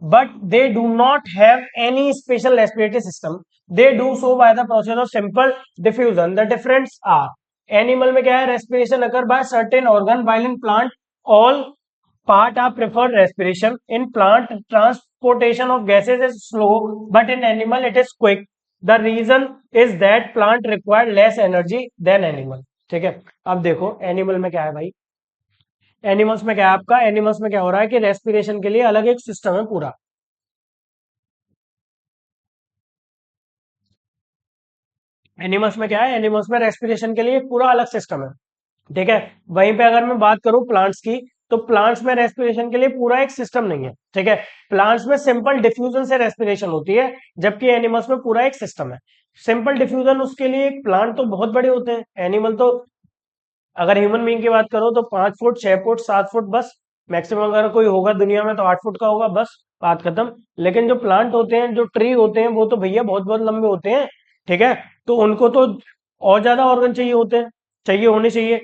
but they do not have any special respiratory system. They do so by the process of simple diffusion. The difference are, animal में क्या है, respiration occur by certain organ, while in plant all part are preferred respiration. In plant transportation of gases is slow, but in animal it is quick. The reason is that plant require less energy than animal. ठीक है, अब देखो animal में क्या है भाई, animals में क्या है आपका, एनिमल्स में क्या हो रहा है कि रेस्पिरेशन के लिए अलग एक सिस्टम है पूरा। एनिमल्स में क्या है, एनिमल्स में रेस्पिरेशन के लिए एक पूरा अलग सिस्टम है। ठीक है, वहीं पे अगर मैं बात करूं प्लांट्स की, तो प्लांट्स में रेस्पिरेशन के लिए पूरा एक सिस्टम नहीं है। ठीक है, प्लांट्स में सिंपल डिफ्यूजन से रेस्पिरेशन होती है, जबकि एनिमल्स में पूरा एक सिस्टम है। सिंपल डिफ्यूजन उसके लिए, प्लांट तो बहुत बड़े होते हैं, एनिमल तो, अगर ह्यूमन बीइंग की बात करो तो 5 फुट 6 फुट 7 फुट बस मैक्सिमम, अगर कोई होगा दुनिया में तो 8 फुट का होगा, बस बात खत्म। लेकिन जो प्लांट होते हैं, जो ट्री होते हैं, वो तो भैया बहुत बहुत लंबे होते हैं। ठीक है, तो उनको तो और ज्यादा ऑर्गन चाहिए होते हैं, चाहिए होने चाहिए,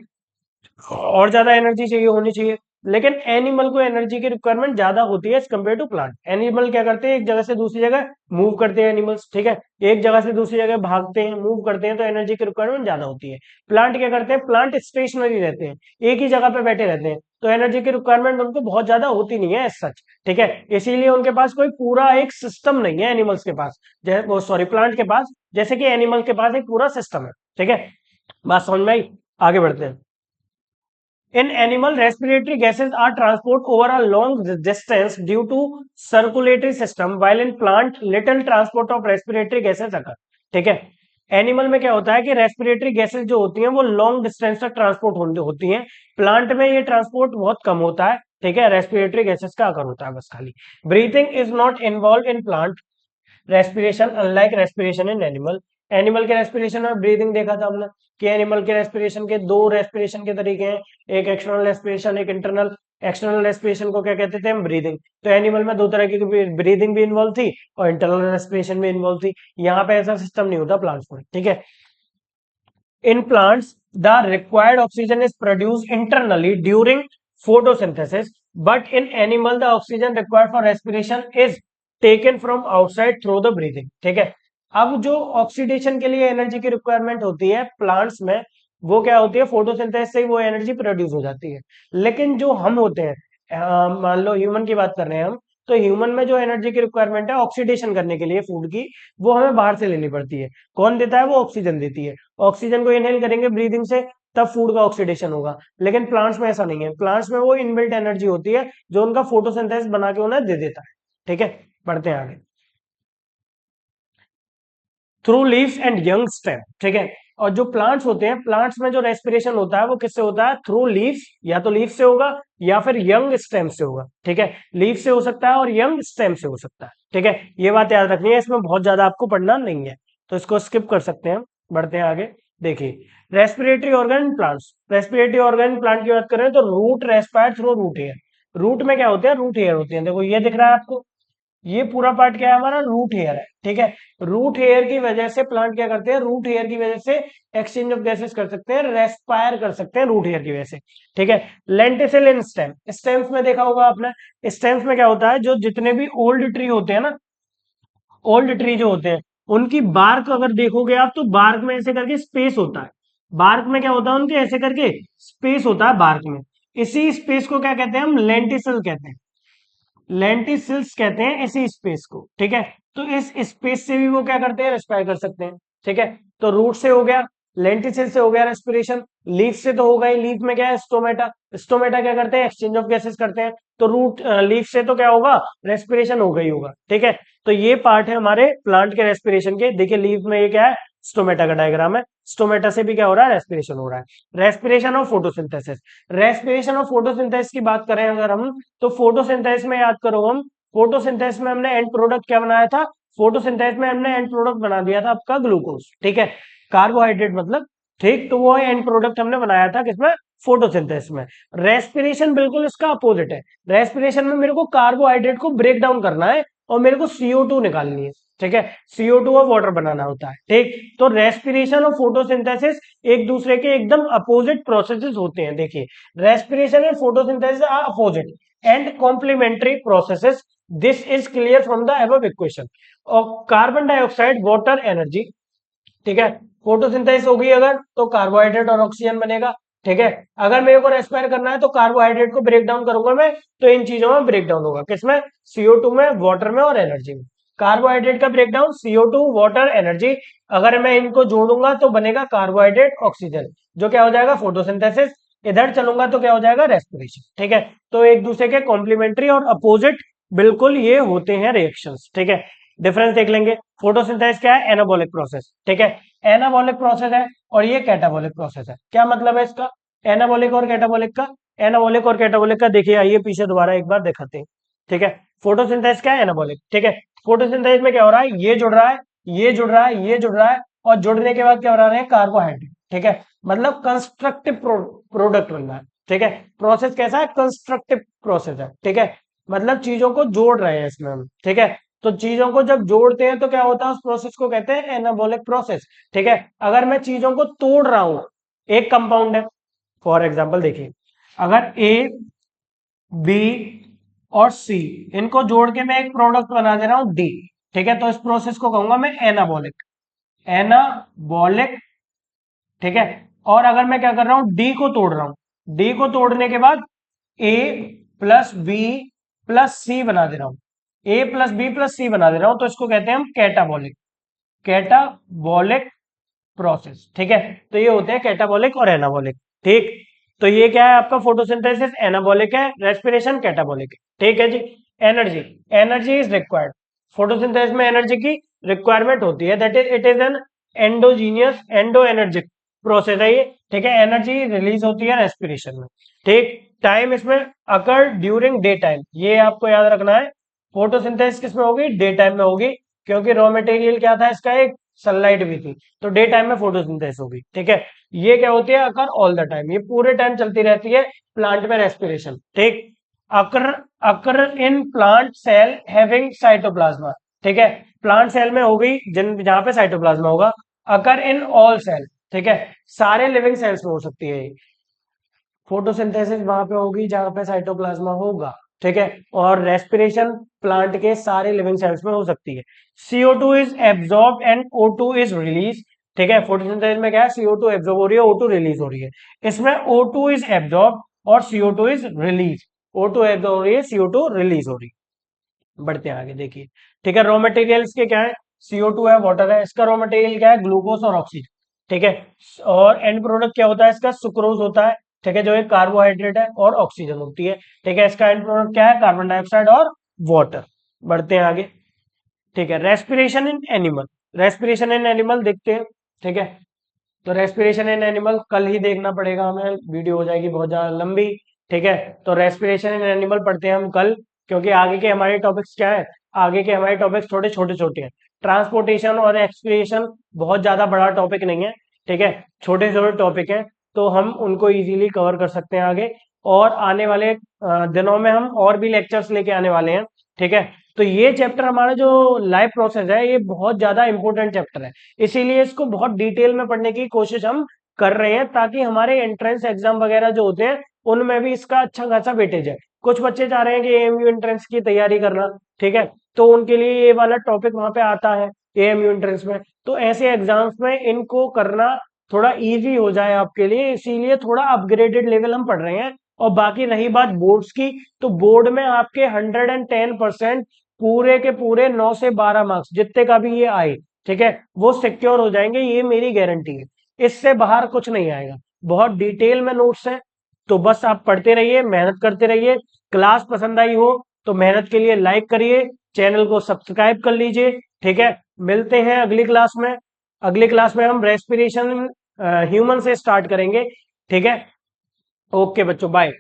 और ज्यादा एनर्जी चाहिए होनी चाहिए। लेकिन एनिमल को एनर्जी की रिक्वायरमेंट ज्यादा होती है as compare to plant. Animal क्या करते हैं, एक जगह से दूसरी जगह मूव करते हैं एनिमल्स। ठीक है, एक जगह से दूसरी जगह भागते हैं, मूव करते हैं, तो एनर्जी की रिक्वायरमेंट ज्यादा होती है। प्लांट क्या करते हैं, प्लांट स्टेशनरी रहते हैं, एक ही जगह पे बैठे रहते हैं, तो एनर्जी की रिक्वायरमेंट उनको बहुत ज्यादा होती नहीं है एज सच। ठीक है, इसीलिए उनके पास कोई पूरा एक सिस्टम नहीं है एनिमल्स के पास, वो सॉरी प्लांट के पास, जैसे कि एनिमल के पास एक पूरा सिस्टम है। ठीक है, बात समझ में आई, आगे बढ़ते हैं। In animal, respiratory gases are transported over a long distance due to circulatory system, while in plant, little transport of respiratory gases occur. ठीक है, एनिमल में क्या होता है कि रेस्पिरेटरी गैसेस जो होती हैं वो लॉन्ग डिस्टेंस तक ट्रांसपोर्ट होती हैं, प्लांट में ये ट्रांसपोर्ट बहुत कम होता है। ठीक है, रेस्पिरेटरी गैसेस का आकर होता है बस खाली। Breathing is not involve in plant respiration unlike respiration in animal. Animal के रेस्पिरेशन और ब्रीदिंग देखा था हमने कि एनिमल के रेस्पिरेशन के दो रेस्पिरेशन के तरीके हैं, एक एक्सटर्नल रेस्पिरेशन, एक इंटरनल। एक्सटर्नल रेस्पिरेशन को क्या कहते थे हम, ब्रीदिंग। तो एनिमल में दो तरह की ब्रीदिंग भी इन्वॉल्व थी और इंटरनल रेस्पिरेशन भी इन्वॉल्व थी। यहाँ पे ऐसा सिस्टम नहीं होता प्लांट्स में। ठीक है, in plants the required oxygen is produced internally during photosynthesis, but in animal the oxygen required for respiration is taken from outside through the breathing. ठीक है, अब जो ऑक्सीडेशन के लिए एनर्जी की रिक्वायरमेंट होती है प्लांट्स में, वो क्या होती है, फोटोसिंथेसिस से ही वो एनर्जी प्रोड्यूस हो जाती है। लेकिन जो हम होते हैं, मान लो ह्यूमन की बात कर रहे हैं हम, तो ह्यूमन में जो एनर्जी की रिक्वायरमेंट है ऑक्सीडेशन करने के लिए फूड की, वो हमें बाहर से लेनी पड़ती है। कौन देता है, वो ऑक्सीजन देती है। ऑक्सीजन को इनहेल करेंगे ब्रीदिंग से, तब फूड का ऑक्सीडेशन होगा। लेकिन प्लांट्स में ऐसा नहीं है, प्लांट्स में वो इनबिल्ट एनर्जी होती है जो उनका फोटोसिंथेसिस बना के उन्हें दे देता है। ठीक है, बढ़ते हैं आगे। Through leaves and young stem. ठीक है, और जो प्लांट्स होते हैं, प्लांट्स में जो रेस्पिरेशन होता है वो किससे होता है, थ्रू लीव्स, या तो लीफ से होगा या फिर यंग स्टेम से होगा। ठीक है, लीफ से हो सकता है और यंग स्टेम से हो सकता है। ठीक है, ये बात याद रखनी है, इसमें बहुत ज्यादा आपको पढ़ना नहीं है, तो इसको स्किप कर सकते हैं। बढ़ते हैं आगे। देखिए, respiratory organ in plants, respiratory organ plant की बात करें तो root respire through root air. Root में क्या होते हैं, रूट एयर होते हैं। देखो ये दिख रहा है आपको, ये पूरा पार्ट क्या है हमारा, रूट हेयर है। ठीक है, रूट हेयर की वजह से प्लांट क्या करते हैं, रूट हेयर की वजह से एक्सचेंज ऑफ गैसेस कर सकते हैं, रेस्पायर कर सकते हैं रूट हेयर की वजह से। ठीक है, लेंटिसिल इन स्टेम, स्टेम्स में देखा होगा आपने, स्टेम्स में क्या होता है, जो जितने भी ओल्ड ट्री होते हैं ना, ओल्ड ट्री जो होते हैं उनकी बार्क अगर देखोगे आप तो बार्क में ऐसे करके स्पेस होता है। बार्क में क्या होता है उनके ऐसे करके स्पेस होता है बार्क में। इसी स्पेस को क्या कहते हैं हम लेंटिसल कहते हैं। लेंटिसिल्स कहते हैं इसी स्पेस को, ठीक है। तो इस स्पेस से भी वो क्या करते हैं रेस्पायर कर सकते हैं, ठीक है। तो रूट से हो गया, लेंटिसिल से हो गया रेस्पिरेशन, लीफ से तो होगा ही, लीफ में क्या है स्टोमेटा, स्टोमेटा क्या करते हैं एक्सचेंज ऑफ गैसेस करते हैं। तो रूट लीफ से तो क्या होगा रेस्पिरेशन होगा ही होगा, ठीक है। तो ये पार्ट है हमारे प्लांट के रेस्पिरेशन के। देखिए लीफ में ये क्या है स्टोमेटा का डायग्राम है, स्टोमेटा से भी क्या हो रहा है रेस्पिरेशन हो रहा है। रेस्पिरेशन और फोटोसिंथेसिस, रेस्पिरेशन और फोटोसिंथेसिस की बात करें अगर हम, तो फोटोसिंथेसिस में याद करो हम, फोटोसिंथेसिस में हमने एंड प्रोडक्ट क्या बनाया था, फोटोसिंथेसिस में हमने एंड प्रोडक्ट बना दिया था आपका ग्लूकोज, ठीक है, कार्बोहाइड्रेट मतलब, ठीक। तो वो एंड प्रोडक्ट हमने बनाया था किसमें, फोटोसिंथेसिस में। रेस्पिरेशन बिल्कुल इसका अपोजिट है। रेस्पिरेशन में मेरे को कार्बोहाइड्रेट को ब्रेक डाउन करना है और मेरे को CO2 निकालनी है, ठीक है, CO2 और वाटर बनाना होता है, ठीक। तो रेस्पिरेशन और फोटोसिंथेसिस एक दूसरे के एकदम अपोजिट प्रोसेसेस होते हैं। देखिए respiration and photosynthesis are opposite and complementary processes, this is clear from the above equation. और कार्बन डाइऑक्साइड वाटर एनर्जी, ठीक है, फोटोसिंथेसिस होगी अगर तो कार्बोहाइड्रेट और ऑक्सीजन बनेगा, ठीक है। अगर मेरे को रेस्पायर करना है तो कार्बोहाइड्रेट को ब्रेक डाउन करूंगा मैं, तो इन चीजों में ब्रेक डाउन होगा, किसमें, CO2 में, वाटर में और एनर्जी में। कार्बोहाइड्रेट का break down CO2 water energy, अगर मैं इनको जोड़ूंगा तो बनेगा कार्बोहाइड्रेट ऑक्सीजन, जो क्या हो जाएगा फोटोसिंथेसिस। इधर चलूंगा तो क्या हो जाएगा रेस्पिरेशन, ठीक है। तो एक दूसरे के कॉम्प्लीमेंट्री और अपोजिट बिल्कुल ये होते हैं रिएक्शंस, ठीक है। डिफरेंस देख लेंगे। फोटोसिंथेसिस क्या है, एनाबॉलिक प्रोसेस, ठीक है, एनाबॉलिक प्रोसेस है, और ये कैटाबॉलिक प्रोसेस है। क्या मतलब है इसका, एनाबॉलिक और कैटाबॉलिक का, एनाबॉलिक और कैटाबॉलिक का देखिए आइए पीछे दोबारा एक बार दिखाते हैं, ठीक है। फोटोसिंथेसिस क्या है, एनाबॉलिक, ठीक है। फोटोसिंथेसिस में क्या हो रहा है, ये जुड़ रहा है, ये जुड़ रहा है, ये जुड़ रहा है, और जुड़ने के बाद क्या हो रहा है कार्बोहाइड्रेट, ठीक है, मतलब कंस्ट्रक्टिव प्रोडक्ट बन रहा है, ठीक है। प्रोसेस कैसा है, कंस्ट्रक्टिव प्रोसेस है, ठीक है, मतलब चीजों को जोड़ रहे हैं इसमें हम, ठीक है। तो चीजों को जब जोड़ते हैं तो क्या होता है उस प्रोसेस को कहते हैं एनाबॉलिक प्रोसेस, ठीक है। अगर मैं चीजों को तोड़ रहा हूं, एक कंपाउंड है फॉर एग्जांपल देखिए, अगर A B और C इनको जोड़ के मैं एक प्रोडक्ट बना दे रहा हूं D, ठीक है, तो इस प्रोसेस को कहूंगा मैं एनाबॉलिक, एनाबॉलिक, ठीक है। और अगर मैं क्या कर रहा हूं D को तोड़ रहा हूं, D को तोड़ने के बाद A plus B plus C बना दे रहा हूं, A plus B plus C बना दे रहा हूं, तो इसको कहते हैं हम कैटाबॉलिक, कैटाबॉलिक प्रोसेस, ठीक है। तो ये होते हैं कैटाबॉलिक और एनाबॉलिक, ठीक। तो ये क्या है आपका फोटोसिंथेसिस एनाबॉलिक है, रेस्पिरेशन कैटाबॉलिक है, ठीक है जी। Energy, energy is required, photosynthesis में एनर्जी की रिक्वायरमेंट होती है, that is it is an endogenous endoenergic process है ये, ठीक है। एनर्जी रिलीज होती है रेस्पिरेशन में, ठीक। टाइम इसमें अकर ड्यूरिंग डे टाइम, ये आपको याद रखना है। फोटोसिंथेसिस किसमें होगी, डे टाइम में होगी, क्योंकि रॉ मटेरियल क्या था इसका, एक सनलाइट भी थी, तो डे टाइम में फोटोसिंथेसिस होगी, ठीक है। ये क्या होती है अकर ऑल द टाइम, ये पूरे टाइम चलती रहती है प्लांट में रेस्पिरेशन, ठीक। Occur, occur in plant cell having cytoplasm, ठीक है, प्लांट सेल में होगी जिन जहां पे साइटोप्लाज्मा होगा। अकर इन ऑल सेल, ठीक है, सारे लिविंग सेल्स में हो सकती है ये फोटोसिंथेसिस, वहां पे होगी जहां पे साइटोप्लाज्मा होगा, ठीक है। और रेस्पिरेशन प्लांट के सारे लिविंग सेल्स में हो सकती है। CO2 is absorb and O2 is release, ठीक है। फोटोसिंथेसिस में क्या है, CO2 एब्जॉर्ब हो रही है, O2 रिलीज हो रही है। इसमें O2 इज एब्जॉर्ब और CO2 is release, O2 absorb हो रही है, CO2 रिलीज हो रही है। बढ़ते हैं आगे देखिए, ठीक है। रॉ मटेरियल्स के क्या है, CO2 है, वाटर है, इसका रॉ मटेरियल क्या है ग्लूकोज और ऑक्सीजन, ठीक है। और एंड प्रोडक्ट क्या होता है इसका, सुक्रोज होता है, ठीक है, जो एक कार्बोहाइड्रेट है, और ऑक्सीजन होती है, ठीक है। इसका एंड प्रोडक्ट क्या है, कार्बन डाइऑक्साइड और वाटर। बढ़ते हैं आगे, ठीक है। Respiration in animal, respiration in animal देखते हैं, ठीक है। तो रेस्पिरेशन इन एनिमल कल ही देखना पड़ेगा हमें, वीडियो हो जाएगी बहुत ज्यादा लंबी, ठीक है। तो रेस्पिरेशन इन एनिमल पढ़ते हैं हम कल, क्योंकि आगे के हमारे टॉपिक्स क्या है, आगे के हमारे टॉपिक्स थोड़े छोटे छोटे हैं। ट्रांसपोर्टेशन और एक्सपिरेशन बहुत ज्यादा बड़ा टॉपिक नहीं है, ठीक है, छोटे छोटे टॉपिक है, तो हम उनको इजीली कवर कर सकते हैं आगे। और आने वाले दिनों में हम और भी लेक्चर्स लेके आने वाले हैं, ठीक है। तो ये चैप्टर हमारा जो लाइफ प्रोसेस है ये बहुत ज्यादा इंपॉर्टेंट चैप्टर है, इसीलिए इसको बहुत डिटेल में पढ़ने की कोशिश हम कर रहे हैं, ताकि हमारे एंट्रेंस एग्जाम वगैरह जो होते हैं उनमें भी इसका अच्छा खासा वेटेज है। कुछ बच्चे चाह रहे हैं कि AMU एंट्रेंस की तैयारी करना, ठीक है, तो उनके लिए ये वाला टॉपिक वहां पे आता है, एएमयू एंट्रेंस में। तो ऐसे एग्जाम्स में इनको करना थोड़ा इजी हो जाए आपके लिए, इसीलिए थोड़ा अपग्रेडेड लेवल हम पढ़ रहे हैं। और बाकी रही बात बोर्ड्स की, तो बोर्ड में आपके 110% पूरे के पूरे 9 से 12 मार्क्स जितने का भी ये आए, ठीक है, वो सिक्योर हो जाएंगे, ये मेरी गारंटी है। इससे बाहर कुछ नहीं आएगा। बहुत डिटेल में नोट्स है, तो बस आप पढ़ते रहिए, मेहनत करते रहिए। क्लास पसंद आई हो तो मेहनत के लिए लाइक करिए, चैनल को सब्सक्राइब कर लीजिए, ठीक है। मिलते हैं अगली क्लास में। अगली क्लास में हम रेस्पिरेशन ह्यूमन से स्टार्ट करेंगे, ठीक है। ओके बच्चों, बाय।